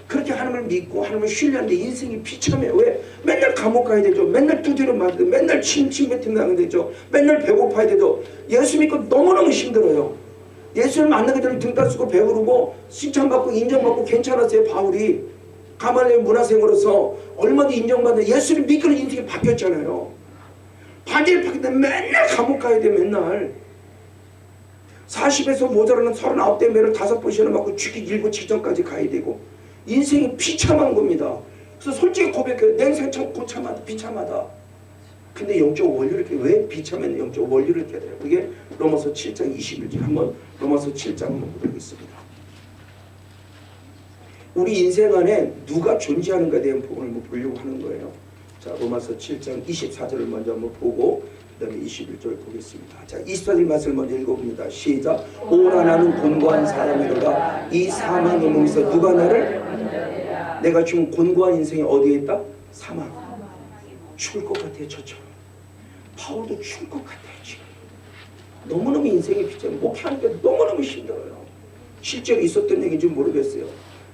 그렇게 하나님을 믿고 하나님을 신뢰하는데 인생이 비참해요. 왜? 맨날 감옥 가야 되죠. 맨날 두드려 맞아야 되죠. 맨날 침뱉임 당해야 되죠. 맨날 배고파야 되죠. 예수 믿고 너무너무 힘들어요. 예수를 만나게 되면 등 따쓰고 배부르고 칭찬받고 인정받고 괜찮았어요. 바울이 가말리엘 문화생으로서 얼마나 인정받는 예수를 믿고 인생이 바뀌었잖아요. 바지를 바뀌는데 맨날 감옥 가야 돼. 맨날 40에서 모자라는 39대 매를 5번씩이나 맞고 죽기 일부 직전까지 가야 되고 인생이 비참한 겁니다. 그래서 솔직히 고백해요. 내 인생 참 고참하다 비참하다. 근데 영적 원리를 왜 비참한 영적 원리를 깨달아요. 그게 로마서 7장 21절 한번 로마서 7장 한번 보겠습니다. 우리 인생 안에 누가 존재하는가에 대한 부분을 보려고 하는 거예요. 자, 로마서 7장 24절을 먼저 한번 보고 그 다음에 21절 보겠습니다. 자, 24절 말씀을 먼저 읽어봅니다. 시작. 오라 나는 곤고한 사람이로다. 이 사망의 몸에서 누가 나를 내가 지금 곤고한 인생이 어디에 있다? 사망. 죽을 것 같아요. 저처럼. 바울도 죽을 것 같아요. 지금. 너무너무 인생이 비참해. 목회하니까 너무너무 힘들어요. 실제로 있었던 얘기인지 모르겠어요.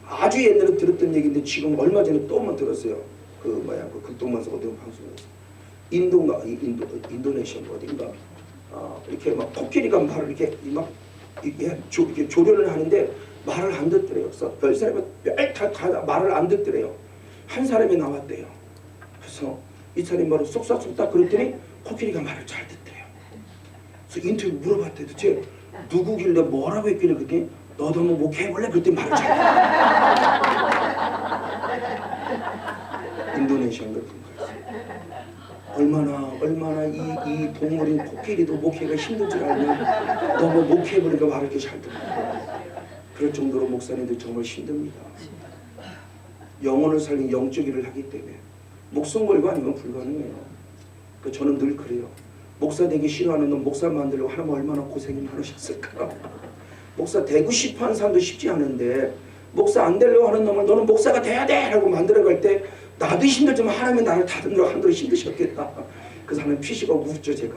아주 옛날에 들었던 얘기인데 지금 얼마 전에 또 한번 들었어요. 그 극동만서 어떤 방송에서 인도네시아 어딘가 이렇게 막 코끼리가 말을 이렇게 조련을 하는데 말을 안 듣더래요. 그래서 별 사람이 다 말을 안 듣더래요. 한 사람이 나왔대요. 그래서 이 사람이 말을 쏙싹쏙싹 그랬더니 코끼리가 말을 잘 듣더래요. 그래서 인터뷰 물어봤대요. 도대체 누구길래 뭐라고 했길래 그랬더니 너도 한번 목회해볼래? 그랬더니 말을 잘 듣더래요. 인도네시아인가 그런 거였어요. 얼마나 이 동물인 코끼리도 목회가 힘든 줄 알면 너무 목회해보니까 말을 이렇게 잘 듣는 그럴 정도로 목사님들 정말 힘듭니다. 영혼을 살린 영적 일을 하기 때문에 목숨 걸고 아니면 불가능해요. 그러니까 저는 늘 그래요. 목사 되기 싫어하는 놈 목사 만들려고 하나님 얼마나 고생이 많으셨을까. 목사 되고 싶어하는 사람도 쉽지 않은데 목사 안 되려고 하는 놈을 너는 목사가 돼야 돼 라고 만들어갈 때 나도 힘들지만 하나님은 나를 다듬으려 한도로 힘드셨겠다. 그래서 하나님 피시가 웃죠 제가.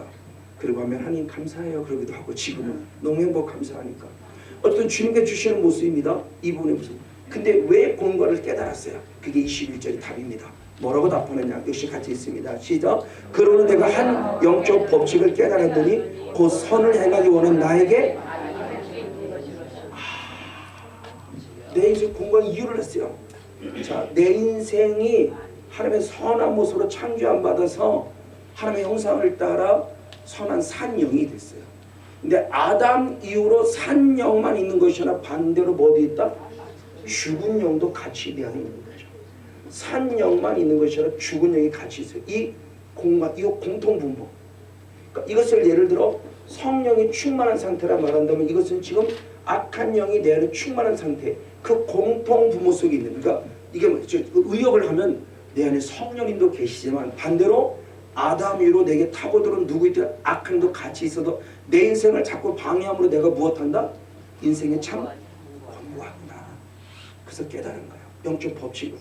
그리고 하면 하나님 감사해요 그러기도 하고 지금은 너무 행복 감사하니까. 어떤 주님께 주시는 모습입니다. 이 부분의 모습. 근데 왜 공과를 깨달았어요? 그게 21절의 답입니다. 뭐라고 답하느냐? 역시 같이 있습니다. 시작. 그러는 내가 한 영적 법칙을 깨달았더니 곧 선을 행하기 원하는 나에게 내 인생 공부한 이유를 했어요. 자, 내 인생이 하나님의 선한 모습으로 창조함 받아서 하나님의 형상을 따라 선한 산영이 됐어요. 근데 아담 이후로 산영만 있는 것이 아니라 반대로 뭐 어디 있다? 죽은 영도 같이 되어 있는 거죠. 산영만 있는 것이 아니라 죽은 영이 같이 있어요. 이 공통 분모. 그러니까 이것을 예를 들어 성령이 충만한 상태라 말한다면 이것은 지금 악한 영이 내 안에 충만한 상태. 그 공통 부모 속에 있는 그러니까 이게 의역을 하면 내 안에 성령님도 계시지만 반대로 아담 이후로 내게 타고들은 누구 있든 악한 도 같이 있어도 내 인생을 자꾸 방해함으로 내가 무엇한다? 인생에 참 공부하구나. 그래서 깨달은 거예요. 영적 법칙을.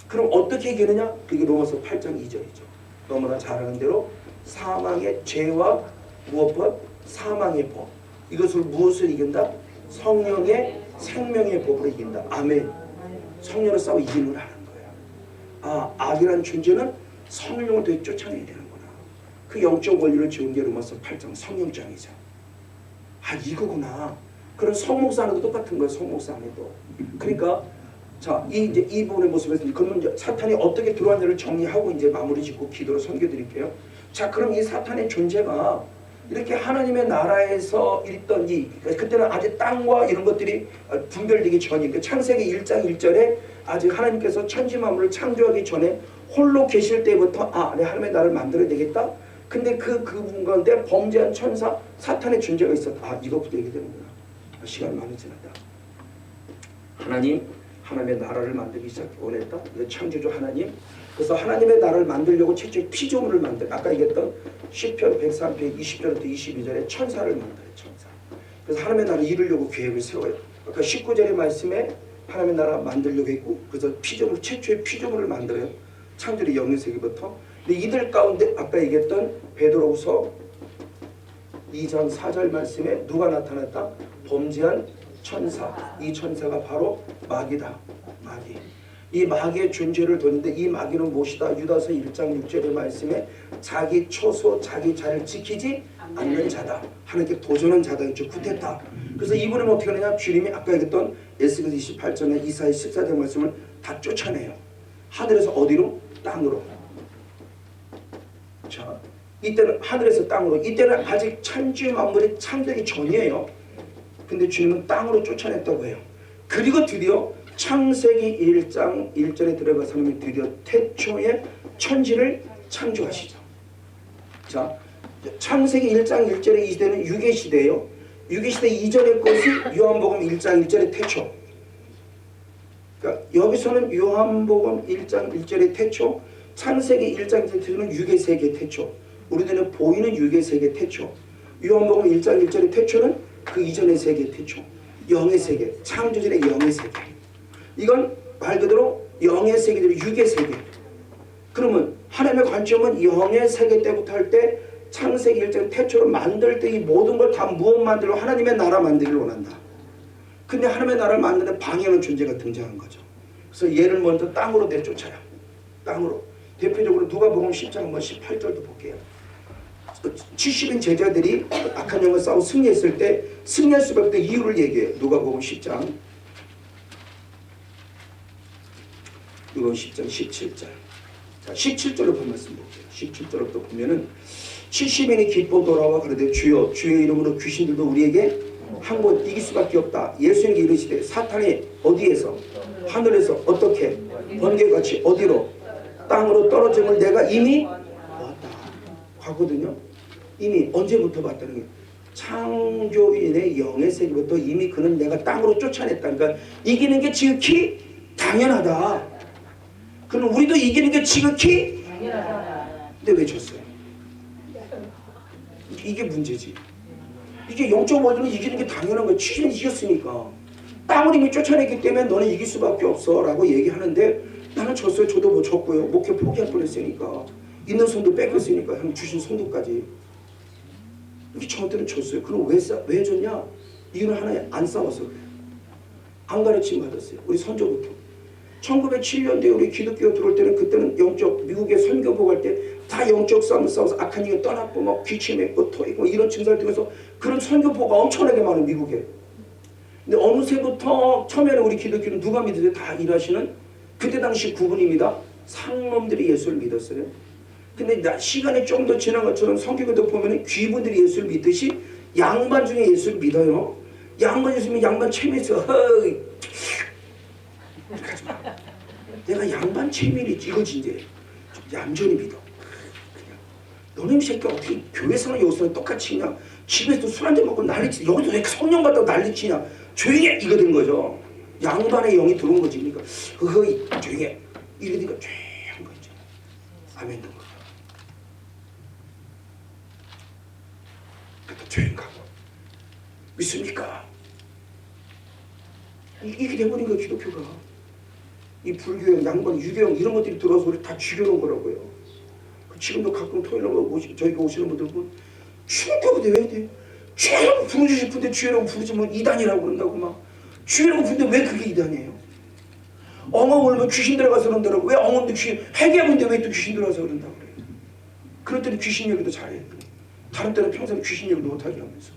그럼 어떻게 이기느냐? 그게 로마서 8장 2절이죠. 너무나 잘 아는 대로 사망의 죄와 무엇법? 사망의 법. 이것을 무엇을 이긴다? 성령의 생명의 법으로 이긴다. 아멘. 성령을 싸워 이기는 하는 거예요. 아, 악이라는 존재는 성령을 되게 쫓아내야 되는구나. 그 영적 원리를 지은 게 로마서 8장 성령장이죠. 아, 이거구나. 그런 성목사 안에도 똑같은 거예요. 성목사 안에도. 그러니까 자, 이 부분의 모습에서 그러면 이제 사탄이 어떻게 들어왔냐를 정리하고 이제 마무리 짓고 기도로 섬겨드릴게요. 자, 그럼 이 사탄의 존재가 이렇게 하나님의 나라에서 있던 그때는 아직 땅과 이런 것들이 분별되기 전이니까 창세기 1장 1절에 아직 하나님께서 천지 만물을 창조하기 전에 홀로 계실 때부터 내 하나님의 나라를 만들어야 되겠다. 근데 그분 가운데 범죄한 천사 사탄의 존재가 있었다. 이것부터 얘기되는구나. 시간이 많이 지났다. 하나님의 나라를 만들기 원했다. 창조주 하나님. 그래서 하나님의 나라를 만들려고 최초의 피조물을 만들어. 아까 얘기했던 시편 103편 20절부터 22절에 천사를 만들어요. 천사. 그래서 하나님의 나라를 이루려고 계획을 세워요. 아까 19절의 말씀에 하나님의 나라 만들려고 했고 그래서 최초의 피조물을 만들어요. 창조리 영세기부터. 근데 이들 가운데 아까 얘기했던 베드로후서 2장 4절 말씀에 누가 나타났다? 범죄한 천사. 이 천사가 바로 마귀다. 마귀. 이 마귀의 존재를 도는데 이 마귀는 무엇이다? 유다서 1장 6절의 말씀에 자기 처소 자기 자를 지키지 않는 자다. 하나님께 도전한 자다. 있죠. 구태타. 그래서 이분은 어떻게 하느냐? 주님이 아까 얘기했던 에스겔 28절에 이사야 14장 말씀을 다 쫓아내요. 하늘에서 어디로? 땅으로. 자, 이때는 하늘에서 땅으로. 이때는 아직 천지 만물이 창되기 전이에요. 근데 주님은 땅으로 쫓아냈다고 해요. 그리고 드디어 창세기 1장 1절에 들어가서 하나님이 드디어 태초에 천지를 창조하시죠. 자, 창세기 1장 1절의 이 시대는 유계시대예요. 유계시대 이전의 것이 요한복음 1장 1절의 태초. 그러니까 여기서는 요한복음 1장 1절의 태초, 창세기 1장 1절의 태초는 유계세계 태초. 우리들은 보이는 유계세계 태초. 요한복음 1장 1절의 태초는 그 이전의 세계 태초. 영의 세계, 창조전의 영의 세계. 이건 말 그대로 영의 세계들이 유계 세계. 그러면 하나님의 관점은 영의 세계 때부터 할 때 창세기 1장 태초로 만들 때 이 모든 걸 다 무엇 만들고 하나님의 나라 만들기를 원한다. 근데 하나님의 나라를 만드는 방해하는 존재가 등장한 거죠. 그래서 얘를 먼저 땅으로 내쫓아요. 땅으로. 대표적으로 누가복음 10장 한번 18절도 볼게요. 70인 제자들이 악한 영과 싸워 승리했을 때 승리할 수밖에 없는 이유를 얘기해요. 누가복음 10장 17절. 자, 17절로 본 말씀 볼게요. 17절부터 보면은 70인이 기뻐 돌아와 그러되 주여 주의 이름으로 귀신들도 우리에게 한 번 이길 수밖에 없다. 예수님께 이르시되 사탄이 어디에서? 하늘에서 어떻게? 번개같이 어디로? 땅으로 떨어짐을 내가 이미 보았다. 과거거든요. 이미 언제부터 봤다는 게 창조인의 영의 세계부터 이미 그는 내가 땅으로 쫓아냈다. 그러니까 이기는 게 지극히 당연하다. 그럼 우리도 이기는 게 지극히 당연하다. 근데 왜 졌어요? 이게 문제지. 이게 0.5는 이기는 게 당연한 거야. 취지는 이겼으니까. 땅을 이미 쫓아냈기 때문에 너는 이길 수밖에 없어 라고 얘기하는데 나는 졌어요. 저도 뭐 졌고요. 목회 포기할 뻔했으니까. 있는 손도 뺏겼으니까 형 주신 손도까지. 이게 저한테는 졌어요. 그럼 왜 졌냐? 이유는 하나에 안 싸워서 그래요. 안 가르침 받았어요. 우리 선조부터. 1907년도에 우리 기독교 들어올 때는 그때는 영적 미국에 선교복 할 때 다 영적 싸움을 싸워서 악한 영이 떠났고 막 귀침에 토이고 이런 증상을 통해서 그런 선교복가 엄청나게 많은 미국에. 근데 어느새부터 처음에는 우리 기독교는 누가 믿으세요? 다 일하시는 그때 당시 구분입니다. 상놈들이 예수를 믿었어요. 근데 시간이 좀 더 지난 것처럼 성경에도 보면 귀분들이 예수를 믿듯이 양반 중에 예수를 믿어요. 양반 예수면 양반 체면에서 허이 하지 마. 내가 양반 체면이지 이거지 이제 좀 얌전히 믿어. 그냥 너네 새끼 어떻게 교회에서는 여기서는 똑같이 그냥 집에서도 술 한잔 먹고 난리치냐 여기도 왜 성령 같다고 난리치냐 조용히 해 이거 된 거죠. 양반의 영이 들어온 거지. 그러니까 허이 조용히 해 이러니까 조용한 거 있잖아. 아멘 된 거죠. 그러니까 조용하고 믿습니까? 이게 돼버린 거야 기독교가. 이 불교형, 양반, 유교형 이런 것들이 들어와서 우리 다 죽여놓은 거라고요. 지금도 가끔 토요일날 저희가 오시는 분들 보면 주여라고 왜 돼? 주여라고 부르고 싶은데 주여라고 부르지 뭐 이단이라고 그런다고 막 주여라고 부르는데 왜 그게 이단이에요? 엉엉 울면 귀신 들어가서 그런다고 왜 엉엉도 귀신 회개하고 있는데 왜 또 귀신 들어가서 그런다고 그래요? 그럴 때는 귀신 얘기도 잘해. 다른 때는 평생 귀신 얘기도 못하게 하면서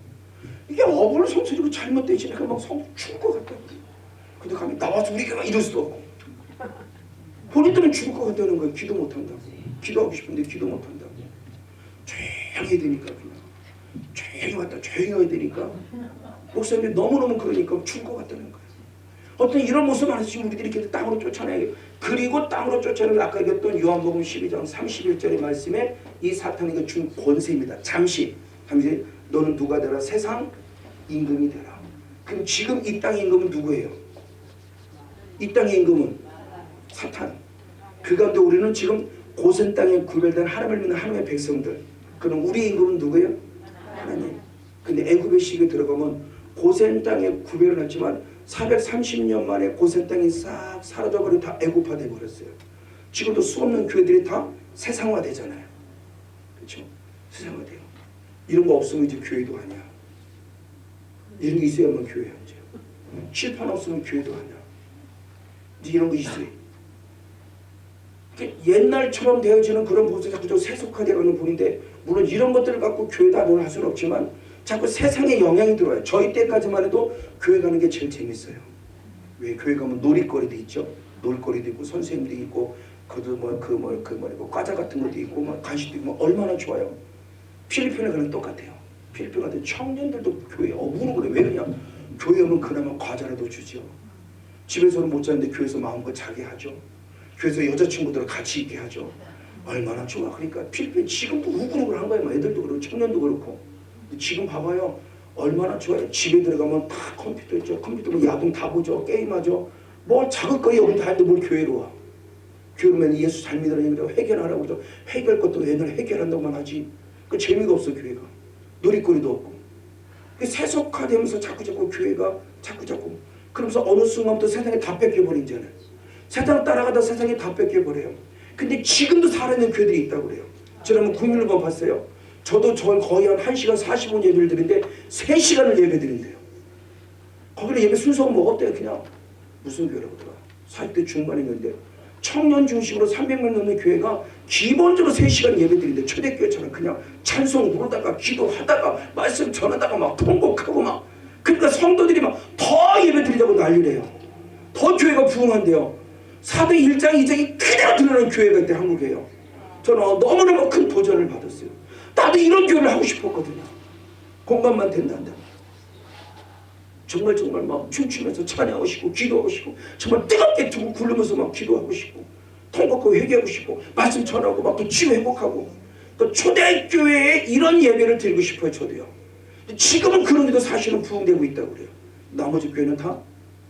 이게 어불 성소리고 잘못되지 내가 막 죽을 것 같다고 그래요. 근데 가면 나와서 우리가 막 이럴 수도 없고 본인들은 죽을 것 같다는 거예요. 기도 못한다고. 기도하고 싶은데 기도 못한다고. 조용히 해야 되니까 그냥. 조용히 왔다 조용히 해야 되니까. 목사님이 너무너무 그러니까 죽을 것 같다는 거예요. 어떤 이런 모습 안에서 지금 우리들이 이렇게 땅으로 쫓아내요. 그리고 땅으로 쫓아내는 아까 얘기했던 요한복음 12장 31절의 말씀에 이 사탄에게 준 권세입니다. 잠시 너는 누가 되라? 세상 임금이 되라. 그럼 지금 이 땅의 임금은 누구예요? 이 땅의 임금은 사탄. 그 가운데 우리는 지금 고센 땅에 구별된 하나님을 믿는 하나님의 백성들. 그럼 우리의 임금은 누구예요? 하나님. 근데 애굽의 시기에 들어가면 고센 땅에 구별을 했지만 430년 만에 고센 땅이 싹 사라져버리고 다 애굽화 돼버렸어요. 지금도 수없는 교회들이 다 세상화되잖아요. 그렇죠? 세상화돼요. 이런 거 없으면 이제 교회도 아니야. 이런 게 있어야만 교회야 이제. 칠판 없으면 교회도 아니야. 이제 이런 거 있어요. 옛날처럼 되어지는 그런 모습이 자꾸 세속화되어가는 분인데, 물론 이런 것들을 갖고 교회 다변을 할 수는 없지만 자꾸 세상에 영향이 들어와요. 저희 때까지만 해도 교회 가는 게 제일 재밌어요. 왜? 교회 가면 놀이거리도 있죠. 놀거리도 있고 선생님도 있고 그 과자 같은 것도 있고 막 간식도 있고 얼마나 좋아요. 필리핀에 가면 똑같아요. 필리핀 같은 청년들도 교회에 오고 그래. 왜 그러냐? 교회 오면 그나마 과자라도 주죠. 집에서는 못 자는데 교회에서 마음껏 자게 하죠. 교회에서 여자친구들을 같이 있게 하죠. 얼마나 좋아. 그러니까 필리핀 지금도 우글우글한 거예요. 애들도 그렇고 청년도 그렇고. 지금 봐봐요. 얼마나 좋아요. 집에 들어가면 다 컴퓨터 있죠. 컴퓨터로 야동 다 보죠. 게임하죠. 뭘 자극거리 여기 다 하는데 뭘 교회로 와. 교회 오면 예수 잘 믿으라고 해결하라고 그러죠. 해결 것도 옛날에 해결한다고만 하지. 그 재미가 없어 교회가. 놀이거리도 없고. 세속화되면서 자꾸 교회가 자꾸 그러면서 어느 순간부터 세상에 다 뺏겨버린잖아요. 세상 따라가다 세상에 다 뺏겨버려요. 근데 지금도 살아있는 교회들이 있다고 그래요. 지난번 국민일보 봤어요. 저는 거의 한 1시간 40분 예배를 드리는데 3시간을 예배 드린대요. 거기는 예배 순서가 뭐 없대요. 그냥 무슨 교회라고 들어. 40대 중반에 있는데 청년 중심으로 300명 넘는 교회가 기본적으로 3시간 예배 드리는데 초대교회처럼 그냥 찬송 부르다가 기도하다가 말씀 전하다가 막 통곡하고 막, 그러니까 성도들이 막 더 예배 드리자고 난리래요. 더 교회가 부흥한대요. 사도행 1장 2장이 그대로 드러나는 교회가 있대. 한국에요. 저는 너무너무 큰 도전을 받았어요. 나도 이런 교회를 하고 싶었거든요. 공감만 된다는데 정말 막 춤추면서 찬양하고 싶고 기도하고 싶고 정말 뜨겁게 두고 굴르면서 막 기도하고 싶고 통곡하고 회개하고 싶고 말씀 전하고 막 또 치유 회복하고 또 초대교회에 이런 예배를 드리고 싶어요. 저도요. 지금은 그런 게도 사실은 부흥되고 있다고 그래요. 나머지 교회는 다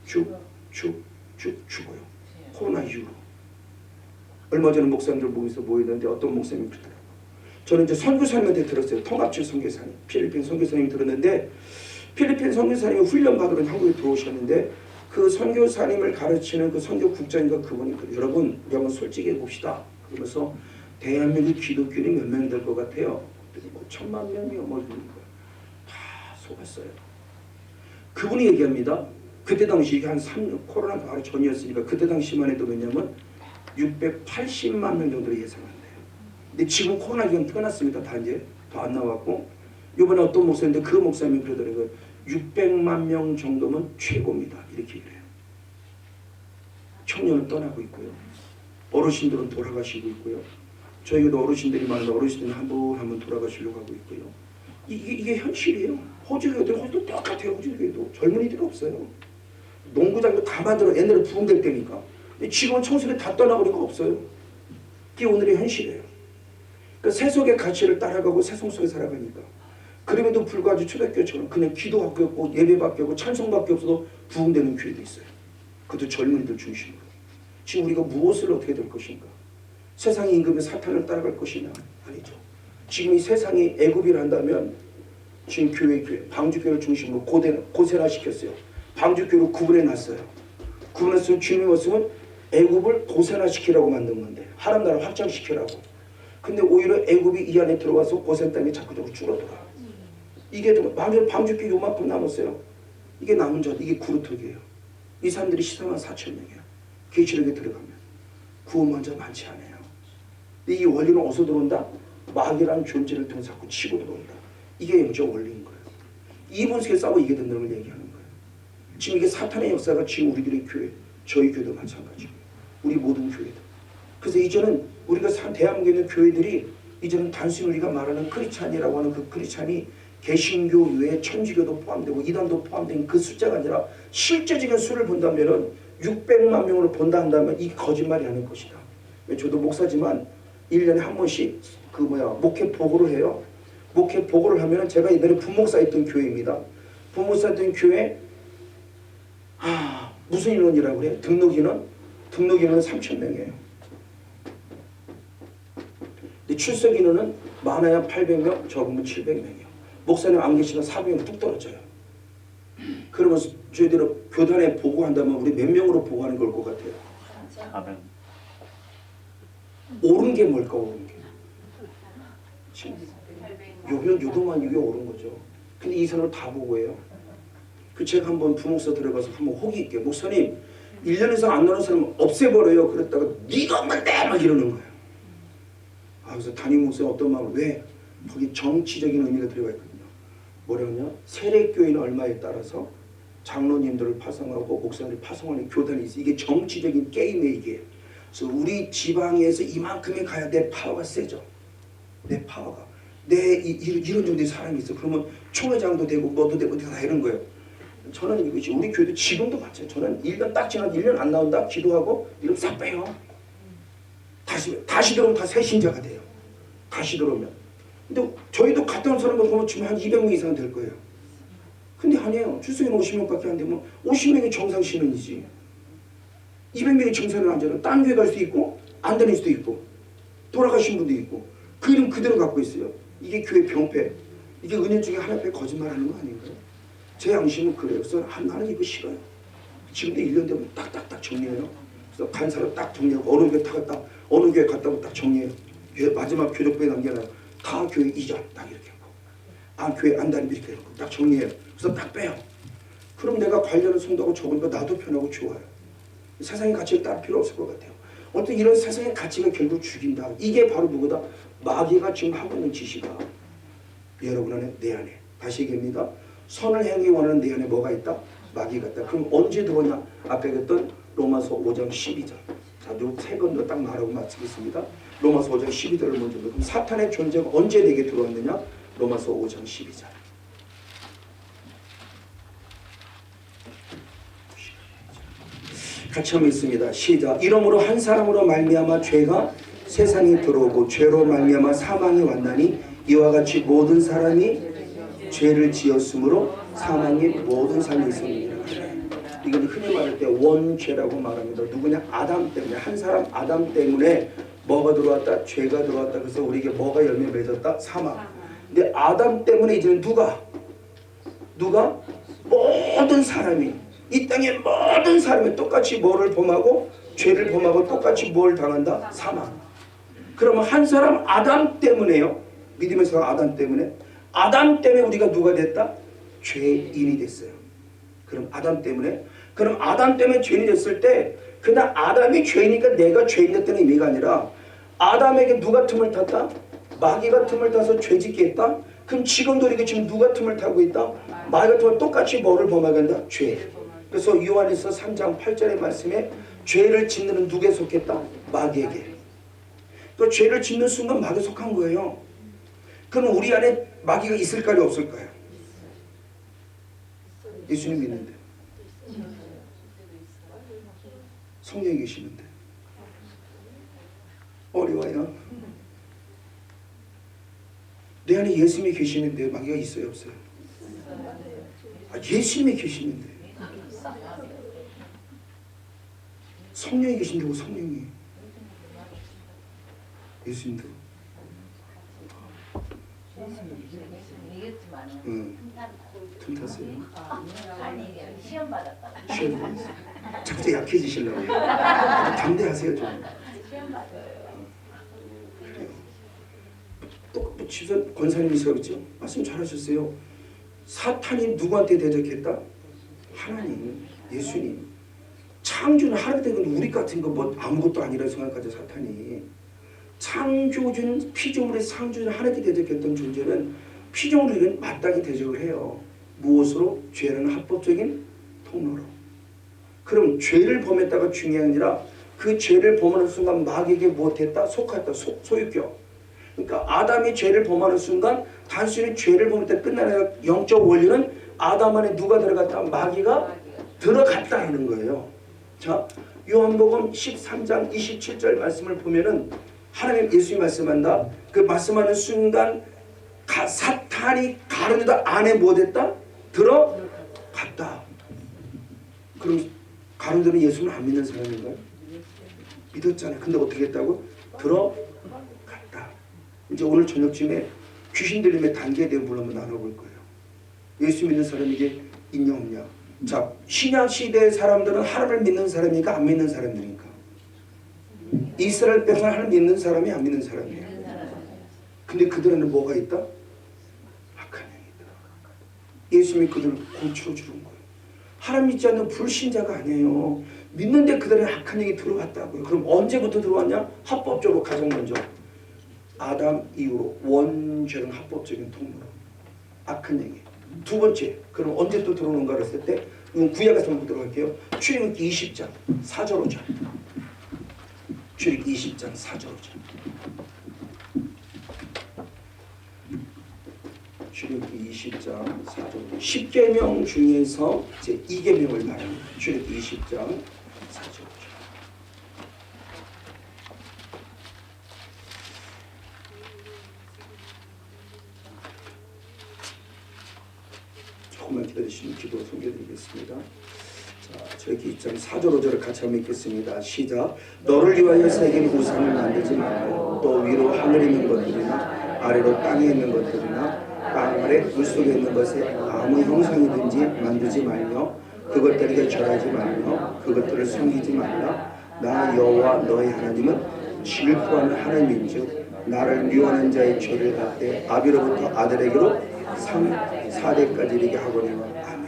죽어요. 코로나 이후로. 얼마 전에 목사님들 모여서 모였는데 어떤 목사님이 그러더라고요. 저는 이제 선교사님한테 들었어요. 통합질 선교사님, 필리핀 선교사님 들었는데 필리핀 선교사님이 훈련 받으러 한국에 들어오셨는데 그 선교사님을 가르치는 그 선교국장인가 그분이 여러분 솔직히 해봅시다. 그러면서 대한민국 기독교인이 몇 명이 될 것 같아요? 뭐 1000만 명이요 뭐 이런 거예요. 다 속았어요. 그분이 얘기합니다. 그때 당시 이게 한 3년 코로나 바로 전이었으니까 그때 당시만 해도 뭐냐면 680만 명 정도로 예상한대요. 근데 지금 코로나 기간 끝났습니다. 다 이제 더 안 나왔고 이번에 어떤 목사인데 그 목사님이 그러더라고요. 600만 명 정도면 최고입니다. 이렇게 그래요. 청년은 떠나고 있고요. 어르신들은 돌아가시고 있고요. 저희도 어르신들이 많은데 어르신들은 한 분 한 분 돌아가시려고 하고 있고요. 이게 현실이에요. 호주교회도 똑같아요. 호주교회도 젊은이들이 없어요. 농구장도 다 만들어 옛날에 부흥될 때니까. 지금은 청소년이 다 떠나버리고 없어요. 그게 오늘의 현실이에요. 그러니까 세속의 가치를 따라가고 세상 속에 살아가니까. 그럼에도 불구하고 초대교회처럼 그냥 기도밖에 없고 예배밖에 없고 찬송밖에 없어도 부흥되는 교회도 있어요. 그것도 젊은이들 중심으로. 지금 우리가 무엇을 어떻게 될 것인가? 세상의 임금의 사탄을 따라갈 것이냐? 아니죠. 지금 이 세상이 애굽이라 한다면 지금 교회 방주교회를 중심으로 고세라시켰어요. 방주교회로 구분해놨어요. 구분해서 주님이 왔으면 애굽을 고세라시키라고 만든 건데 하나님 나라를 확장시키라고. 근데 오히려 애굽이 이 안에 들어와서 고센 땅이 자꾸자꾸 줄어들어요. 이게 방주교회 요만큼 남았어요. 이게 남은 자, 이게 구루터기예요. 이 사람들이 시상한 4,000명이에요. 계시록에 들어가면 구원한 자 많지 않아요. 근데 이 원리는 어디서 들어온다? 마귀라는 존재를 통해서 자꾸 치고 들어온다. 이게 영적 원리인 거예요. 이분석에 싸워 이게 된다는 걸 얘기하는 거예요. 지금 이게 사탄의 역사가 지금 우리들의 교회, 저희 교회도 마찬가지고 우리 모든 교회도. 그래서 이제는 우리가 대한민국에 있는 교회들이 이제는 단순히 우리가 말하는 크리스찬이라고 하는 그 크리스찬이 개신교 외에 천주교도 포함되고 이단도 포함된 그 숫자가 아니라 실제적인 수를 본다면은 600만 명으로 본다 한다면 이 거짓말이 아닐 것이다. 저도 목사지만 1년에 한 번씩 목회 보고를 해요. 목회 보고를 하면은 제가 이번에 부목사 했던 교회입니다. 부목사 했던 교회 무슨 인원이라고 그래요? 등록인은 3,000명이에요. 근데 출석 인원은 많아야 800명, 적으면 700명이에요. 목사님 안 계시면 400명 뚝 떨어져요. 그러면서 저희들은 교단에 보고한다면 우리 몇 명으로 보고하는 걸 것 같아요? 400. 옳은 게 뭘까? 옳은 게 지금 요동안 이게 옳은 거죠. 근데 이 사람을 다 보고 해요. 그 제가 한번 부목사 들어가서 한번 호기 있게 목사님 1년 이상 안 나오는 사람 없애버려요. 그랬다가 네가 없는데 막 이러는 거예요. 그래서 담임 목사는 어떤 마음을 왜? 거기 정치적인 의미가 들어가 있거든요. 뭐냐면요. 세례교회는 얼마에 따라서 장로님들을 파송하고 목사님을 파송하는 교단이 있어요. 이게 정치적인 게임이에요. 이게. 그래서 우리 지방에서 이만큼이 가야 내 파워가 세죠. 내 파워가. 이런 정도의 사람이 있어. 그러면 총회장도 되고 뭐도 되고 다 이런 거예요. 저는 이것이 우리 교회도 지금도 마찬가지예요. 저는 1년 딱 지나도 1년 안 나온다 기도하고 이러면 싹 빼요. 다시 들어오면 다 새 신자가 돼요. 다시 들어오면. 근데 저희도 갔다 온 사람들 보면 지금 한 200명 이상 될 거예요. 근데 아니에요. 출석에는 50명밖에 안 되면 50명이 정상 신원이지. 200명이 정상을 안 되면 딴 교회 갈 수도 있고 안 다닐 수도 있고 돌아가신 분도 있고 그 이름 그대로 갖고 있어요. 이게 교회 병폐. 이게 은연 중에 하나님께 거짓말하는 거 아닌가요? 제 양심은 그래요. 그래서 나는 이거 싫어요. 지금도 1년 되면 딱딱딱 정리해요. 그래서 간 사람 딱 정리하고 어느 교회 갔다 오면 딱 정리해요. 마지막 교적부에 남겨놔요. 다 교회 이전 딱 이렇게 하고 교회 안 다니면 이렇게 하고 딱 정리해요. 그래서 딱 빼요. 그럼 내가 관련을 성도하고 적으니까 나도 편하고 좋아요. 세상의 가치를 따를 필요 없을 것 같아요. 어떤 이런 세상의 가치가 결국 죽인다. 이게 바로 누구다? 마귀가 지금 하고 있는 짓이다. 여러분 안에 내 안에. 다시 얘기합니다. 선을 행하기 원하는 내 안에 뭐가 있다? 마귀가 있다. 그럼 언제 들어오냐? 아까 했던 로마서 5장 12절. 자, 요 세 번도 딱 말하고 마치겠습니다. 로마서 5장 12절을 먼저. 그럼 사탄의 존재가 언제 내게 들어왔느냐? 로마서 5장 12절. 같이 한번 읽습니다. 시작. 이러므로 한 사람으로 말미암아 죄가 세상에 들어오고 죄로 말미암아 사망이 왔나니 이와 같이 모든 사람이 죄를 지었으므로 사망이 모든 삶에 있습니다. 이건 흔히 말할 때 원죄라고 말합니다. 누구냐? 아담 때문에. 한 사람 아담 때문에 뭐가 들어왔다? 죄가 들어왔다. 그래서 우리에게 뭐가 열매 맺었다? 사망. 근데 아담 때문에 이제는 누가? 모든 사람이 이 땅의 모든 사람이 똑같이 뭐를 범하고 죄를 범하고 똑같이 뭘 당한다? 사망. 그러면 한 사람 아담 때문에요. 믿음의 사람 아담 때문에 우리가 누가 됐다? 죄인이 됐어요. 그럼 아담 때문에 죄인이 됐을 때 그냥 아담이 죄이니까 내가 죄인 됐다는 의미가 아니라 아담에게 누가 틈을 탔다? 마귀가 틈을 타서 죄짓게 했다? 그럼 지금도 우리가 지금 누가 틈을 타고 있다? 마귀가 틈을 똑같이 뭐를 범하게 한다? 죄. 그래서 요한에서 3장 8절의 말씀에 죄를 짓는 누구에 속했다? 마귀에게. 또 죄를 짓는 순간 마귀에 속한 거예요. 그럼 우리 안에 마귀가 있을까요? 없을까요? 예수님 믿는데. 성령이 계시는데. 어려워요. 내 안에 예수님이 계시는데 마귀가 있어요? 없어요? 예수님이 계시는데. 성령이 계신다고 성령이. 예수님도. 틈탔어요. 아니 시험 받았다. 시험 받았어요. 자꾸 약해지시려고. 담대하세요 좀. 시험 받아요. 그래요. 또 집사 권사님이시라고 그랬죠? 말씀 잘하셨어요. 사탄이 누구한테 대적했다? 하나님, 예수님. 창조는 하나님 된 건 우리 같은 거 뭐 아무것도 아니라 생각하죠. 사탄이. 창조주는 피조물의 창조주는 하나님께 대적했던 존재는 피조물을 우리는 마땅히 대적을 해요. 무엇으로? 죄라는 합법적인 통로로. 그럼 죄를 범했다가 중요한 게 아니라 그 죄를 범하는 순간 마귀에게 무엇했다? 속했다. 소유격. 그러니까 아담이 죄를 범하는 순간 단순히 죄를 범했다 끝나는 영적 원리는 아담 안에 누가 들어갔다? 마귀가 들어갔다 하는 거예요. 자, 요한복음 13장 27절 말씀을 보면은 하나님 예수님이 말씀한다. 그 말씀하는 순간 사탄이 가룟유다 안에 뭐됐다? 들어갔다. 그럼 가룟유다는 예수는 안 믿는 사람인가요? 믿었잖아요. 근데 어떻게 했다고? 들어갔다. 이제 오늘 저녁쯤에 귀신 들림의 단계에 대한 물 한번 나눠볼 거예요. 예수 믿는 사람에게 있냐 없냐. 자, 신약 시대의 사람들은 하나님을 믿는 사람이니까 안 믿는 사람들이니까. 이스라엘 백성은 하나님 믿는 사람이 안 믿는 사람이에요. 근데 그들에는 뭐가 있다? 예수님이 그들을 고쳐 주는 거예요. 하나님 믿지 않는 불신자가 아니에요. 믿는데 그들의 악한 영이 들어왔다고요. 그럼 언제부터 들어왔냐? 합법적으로 가장 먼저 아담 이후로 원죄는 합법적인 통로로 악한 영이. 두 번째, 그럼 언제 또 들어오는가 했을 때 이건 구약에서 한번 들어갈게요. 출애굽기 20장 4절 5절. 출애굽기 20장 4절 5절. 출애굽기 20장 4절 10계명 중에서 제 2계명을 말합니다. 출애굽기 20장 4절 5절. 조금만 기다리시면 기도 소개드리겠습니다. 자, 저기 2장 4절 5절을 같이 한번 읽겠습니다. 시작. 너를 위하여 새긴 우상을 만들지 말고 또 위로 하늘에 있는 것들이나 아래로 땅에 있는 것들이나 땅 아래 물속에 있는 것에 아무 형상이든지 만들지 말며 그것들에게 절하지 말며 그것들을 섬기지 말라. 나 여호와 너희 하나님은 질투하는 하나님인즉 나를 미워하는 자의 죄를 갚되 아비로부터 아들에게로 4대까지 이르게 하거니와. 아멘.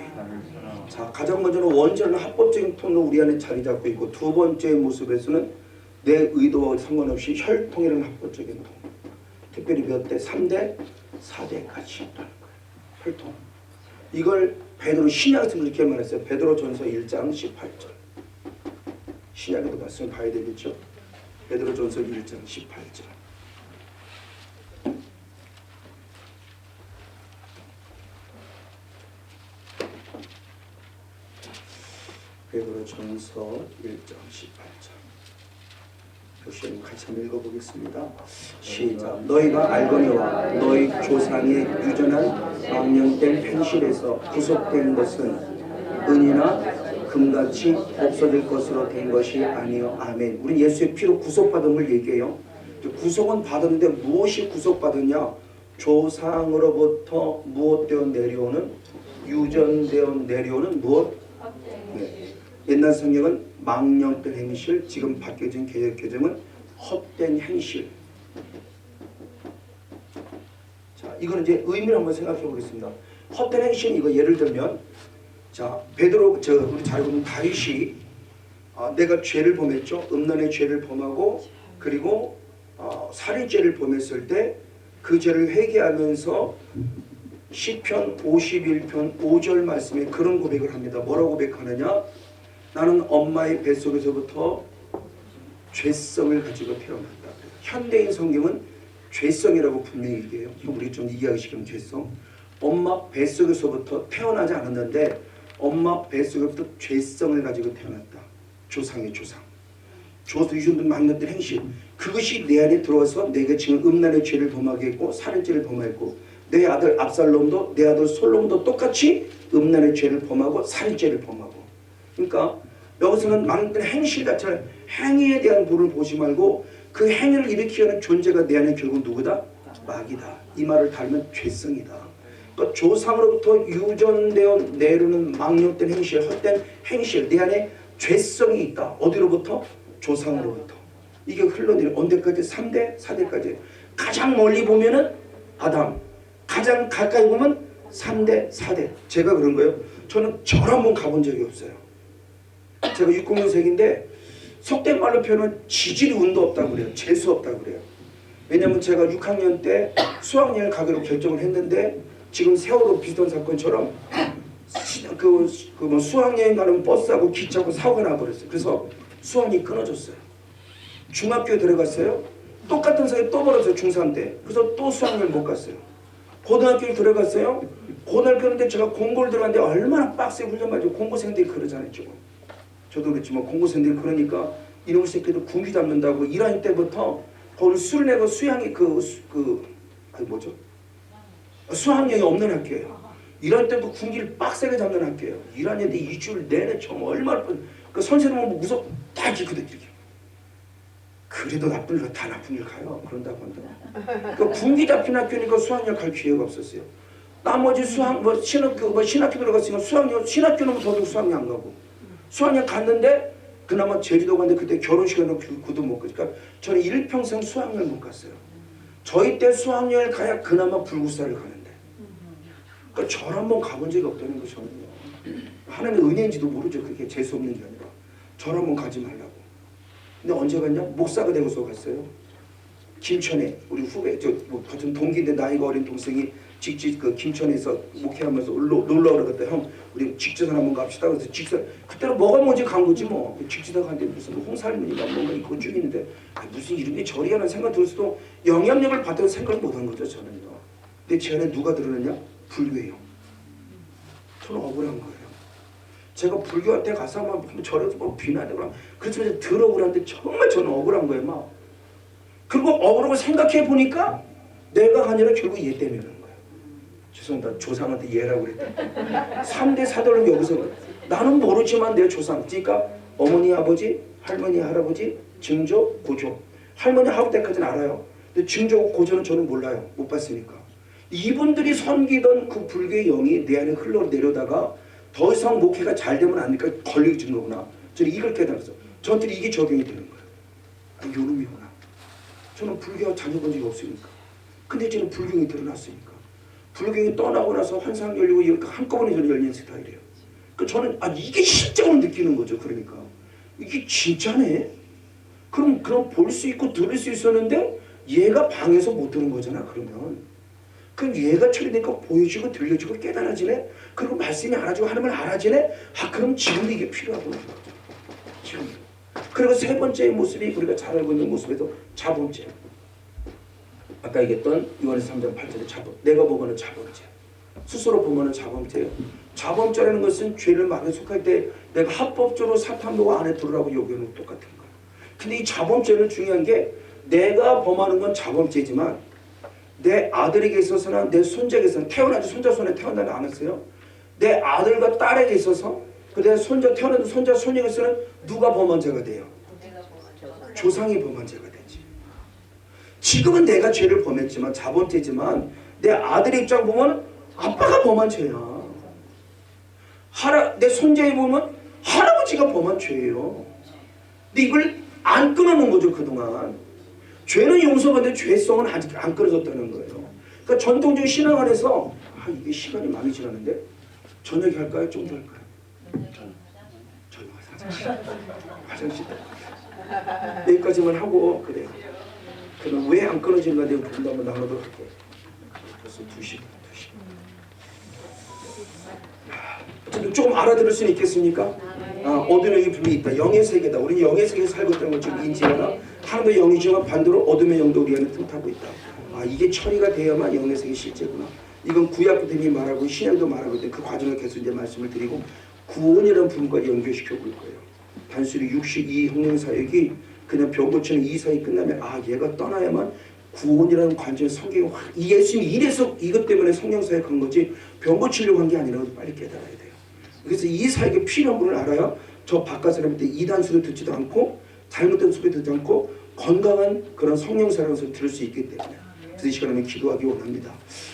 자, 가장 먼저는 원죄는 합법적인 통로 우리 안에 자리 잡고 있고, 두 번째 모습에서는 내 의도와 상관없이 혈통이라는 합법적인 통로. 특별히 몇 대? 3대, 4대까지 있다는 거예요. 혈통. 이걸 베드로 신약에서 이렇게 말했어요. 베드로전서 1장 18절. 신약에도 말씀을 봐야 되겠죠. 베드로전서 1장 18절. 베드로전서 1장 18절. 역시 같이 한번 읽어보겠습니다. 시작. 너희가 알거니와 너희 조상의 유전한 망령된 행실에서 구속된 것은 은이나 금같이 없어질 것으로 된 것이 아니요. 아멘. 우리 예수의 피로 구속받음을 얘기해요. 구속은 받았는데 무엇이 구속받았냐? 조상으로부터 무엇되어 내려오는, 유전되어 내려오는 무엇? 네. 옛날 성경은 망령된 행실, 지금 바뀌어진 개역 개정은 헛된 행실. 자, 이거는 이제 의미를 한번 생각해 보겠습니다. 헛된 행실은 이거 예를 들면, 자, 베드로, 우리 잘 보면 다윗이 내가 죄를 범했죠. 음란의 죄를 범하고 그리고 살인죄를 범했을 때 그 죄를 회개하면서 시편 51편 5절 말씀에 그런 고백을 합니다. 뭐라고 고백하느냐? 나는 엄마의 뱃속에서부터 죄성을 가지고 태어났다. 현대인 성경은 죄성이라고 분명히 얘기해요. 우리 좀 이해하기 쉽게 죄성. 엄마 뱃속에서부터 태어나지 않았는데 엄마 뱃속에부터 죄성을 가지고 태어났다. 조상의 조상. 유전된 망령된 행실. 그것이 내 안에 들어와서 내가 지금 음란의 죄를 범하게 했고 살인죄를 범하고, 내 아들 압살롬도 내 아들 솔로몬도 똑같이 음란의 죄를 범하고 살인죄를 범하고. 그러니까 여기서는 망령된 행실 자체는 행위에 대한 부를 보지 말고 그 행위를 일으키게 하는 존재가 내 안에 결국 누구다? 마귀다. 이 말을 달면 죄성이다. 그러니까 조상으로부터 유전되어 내려오는 망령된 행실, 헛된 행실, 내 안에 죄성이 있다. 어디로부터? 조상으로부터. 이게 흘러내려 언제까지? 3대, 4대까지. 가장 멀리 보면은 아담, 가장 가까이 보면 3대, 4대. 제가 그런 거예요. 저는 절 한번 가본 적이 없어요. 제가 60년생인데 속된 말로 표현은 지질이 운도 없다고 그래요. 재수 없다고 그래요. 왜냐면 제가 6학년 때 수학여행 가기로 결정을 했는데 지금 세월호 비슷한 사건처럼 수학여행 가는 버스하고 기차하고 사고가 나버렸어요. 그래서 수학이 끊어졌어요. 중학교에 들어갔어요. 똑같은 사이 또 벌었어요. 중3 때. 그래서 또 수학여행 못 갔어요. 고등학교에 들어갔어요. 고등학교인데 제가 공부를 들어갔는데 얼마나 빡세게 훈련받고 공고생들이 그러잖아요. 지금. 저도 그렇지만 공고생들이 그러니까 이놈의 새끼들 군기 잡는다고 1학년 때부터 거기 술 내고 수양이 수학여행이 없는 학교예요. 1학년 때부터 군기를 빡세게 잡는 학교예요. 1학년 때 2주를 내내 정말 얼마나 그 선생님은 무섭 다 이렇게. 그래도 나쁜 일 다 나쁜 일 가요. 그런다고 한다. 그 군기 잡힌 학교니까 수학여행 갈 기회가 없었어요. 나머지 신학교 들어갔으니까 신학교는 더더욱 수학여행 안 가고. 수학여행 갔는데 그나마 제주도 갔는데 그때 결혼식에는 구도 못 가니까 그러니까 저는 일평생 수학여행 못 갔어요. 저희 때 수학여행을 가야 그나마 불구사를 가는데 그러니까 절 한번 가본 적이 없다는 거 저는요. 하나님의 은혜인지도 모르죠. 그렇게 재수 없는 게 아니라 절 한번 가지 말라고. 근데 언제 갔냐? 목사가 되고서 갔어요. 김천에 우리 후배 뭐 같은 동기인데 나이가 어린 동생이 직접 그 김천에서 목회하면서 놀러 오라고 했다. 형 우리 직지산 한번 갑시다. 그래서 직지산 그때는 뭐가 뭔지 간 거지 뭐. 직지산 간데 무슨 홍살문인가 뭔가 있고 쭉 있는데 무슨 이런 게 저리하는 생각 들을 수도 영향력을 받아서 생각을 못한 거죠 저는요. 근데 제 안에 누가 들어오느냐? 불교예요. 저는 억울한 거예요. 제가 불교한테 가서 한번 절에서 뭐 비난하거나 그렇지만 들어오라는데 정말 저는 억울한 거예요 막. 그리고 억울하고 생각해 보니까 내가 아니라 결국 얘 때문에 그런 거예요. 죄송합니다. 조상한테 얘라고 그랬다. 3대 사도는 여기서 나는 모르지만 내 조상 그러니까 어머니 아버지 할머니 할아버지 증조 고조 할머니 하부 때까지는 알아요. 근데 증조 고조는 저는 몰라요. 못 봤으니까. 이분들이 섬기던 그 불교의 영이 내 안에 흘러내려다가 더 이상 목회가 잘 되면 안 되니까 걸리게 거구나. 저는 이걸 깨달았어. 저한테 이게 적용이 되는 거예요. 아, 요놈이구나. 저는 불교 다녀본 적이 없으니까. 근데 저는 불경이 드러났으니까. 불경이 떠나고 나서 환상 열리고 이렇게 한꺼번에 저는 열린 스타일이에요. 그 저는 이게 실적으로 느끼는 거죠. 그러니까 이게 진짜네. 그럼 볼 수 있고 들을 수 있었는데 얘가 방에서 못 들은 거잖아. 그러면. 그럼 얘가 처리되니까 보여지고 들려지고 깨달아지네. 그리고 말씀이 알아지고 하나님을 알아지네. 그럼 지금도 이게 필요하구나. 지금. 그리고 세 번째의 모습이 우리가 잘 알고 있는 모습에도 자범죄. 아까 얘기했던 요한에서 3장 8절의 자범. 내가 보면은 자범죄. 스스로 보면은 자범죄예요. 자범죄라는 것은 죄를 막에 속할 때 내가 합법적으로 사탄도가 안에 들어라고 요구하는 것 똑같은 거예요. 근데 이 자범죄는 중요한 게 내가 범하는 건 자범죄지만 내 아들에게 있어서나 내 손자에게서는 태어나지 손자 손에 태어나지 않았어요. 내 아들과 딸에게 있어서 내 손자 태어나도 손자 손녀에게서는 누가 범한 죄가 돼요? 조상이 범한 죄가 되지. 지금은 내가 죄를 범했지만 자범죄지만 내 아들의 입장 보면 아빠가 범한 죄야. 내 손자에 보면 할아버지가 범한 죄예요. 근데 이걸 안 끊어놓은 거죠 그동안. 죄는 용서받는데 죄성은 아직 안 끊어졌다는 거예요. 그러니까 전통적인 신앙 안에서 이게 시간이 많이 지났는데 저녁에 할까요? 좀 더 할까요? 화장실 여기까지만 하고 그래요. 그럼 왜 안 끊어지는가 내가 부분도 한번 나누도록 할게요. 벌써 2시간. 어쨌든 조금 알아들을 수는 있겠습니까? 어둠의 영이 분명히 있다. 영의 세계다. 우리는 영의 세계에 살고 있다는 걸 좀 인지하나 하나님의 영이지만 반대로 어둠의 영도 우리 안에 틈타고 있다. 이게 처리가 돼야만 영의 세계 실제구나. 이건 구약부터 이미 말하고 신약도 말하고 있는데 그 과정을 계속 이제 말씀을 드리고 구원이라는 부분까지 연결시켜 볼 거예요. 단순히 62 형용사역이 그냥 병 고치는 이 사이 끝나면 얘가 떠나야만 구원이라는 관점의 성경이 예수님이 이래서 이것 때문에 성령 사역한 거지 병 고치려고 한 게 아니라고 빨리 깨달아야 돼요. 그래서 이 사역에 필요한 분을 알아야 저 바깥 사람한테 이단 소리 듣지도 않고 잘못된 소리 듣지 않고 건강한 그런 성령 사역을 들을 수 있기 때문에 그래서 이 시간에 기도하기 원합니다.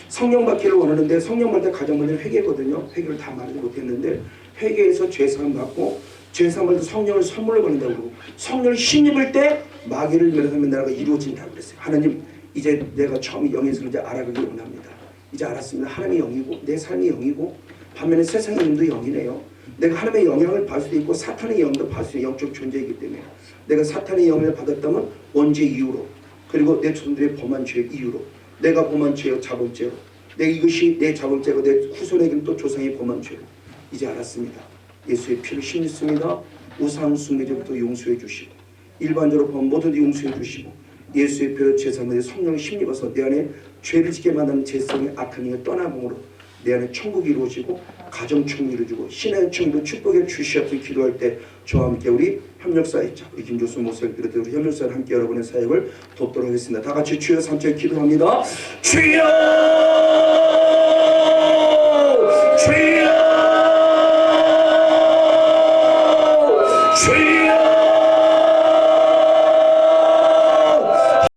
성령 받기를 원하는데 성령 받을 때 가장 먼저 회개거든요. 회개를 다 말하지 못했는데 회개에서 죄사함 받고 죄사함 받을 때 성령을 선물로 받는다고 그러고 성령을 힘입을 때 마귀를 멸하는 나라가 이루어진다고 그랬어요. 하나님 이제 내가 처음 영에서 이제 알아가기 원합니다. 이제 알았습니다. 하나님의 영이고 내 삶이 영이고 반면에 세상의 영도 영이네요. 내가 하나님의 영향을 받을 수도 있고 사탄의 영도 받을 수 있는 영적 존재이기 때문에 내가 사탄의 영향을 받았다면 원죄 이유로 그리고 내 조상들의 범한 죄 이유로 내가 범한 죄요 자범죄로 내가 이것이 내 자범죄고 내 후손에게는 또 조상이 범한 죄로 이제 알았습니다. 예수의 피를 힘입습니다. 우상 숭배죄부터 용서해 주시고 일반적으로 범 모두 용서해 주시고 예수의 피로 제사장의 성령을 힘입어서 내 안에 죄를 짓게 만드는 죄성의 악한 영을 떠나므로 내 안에 천국이 이루어지고 가정 충이 이루어지고 신의 충도 축복의 주시옵소서 기도할 때 저와 함께 우리 협력사역자 우리 김조수 목사를 비롯해 우리 협력사를 함께 여러분의 사역을 돕도록 하겠습니다. 다 같이 주여 3절 기도합니다. 주여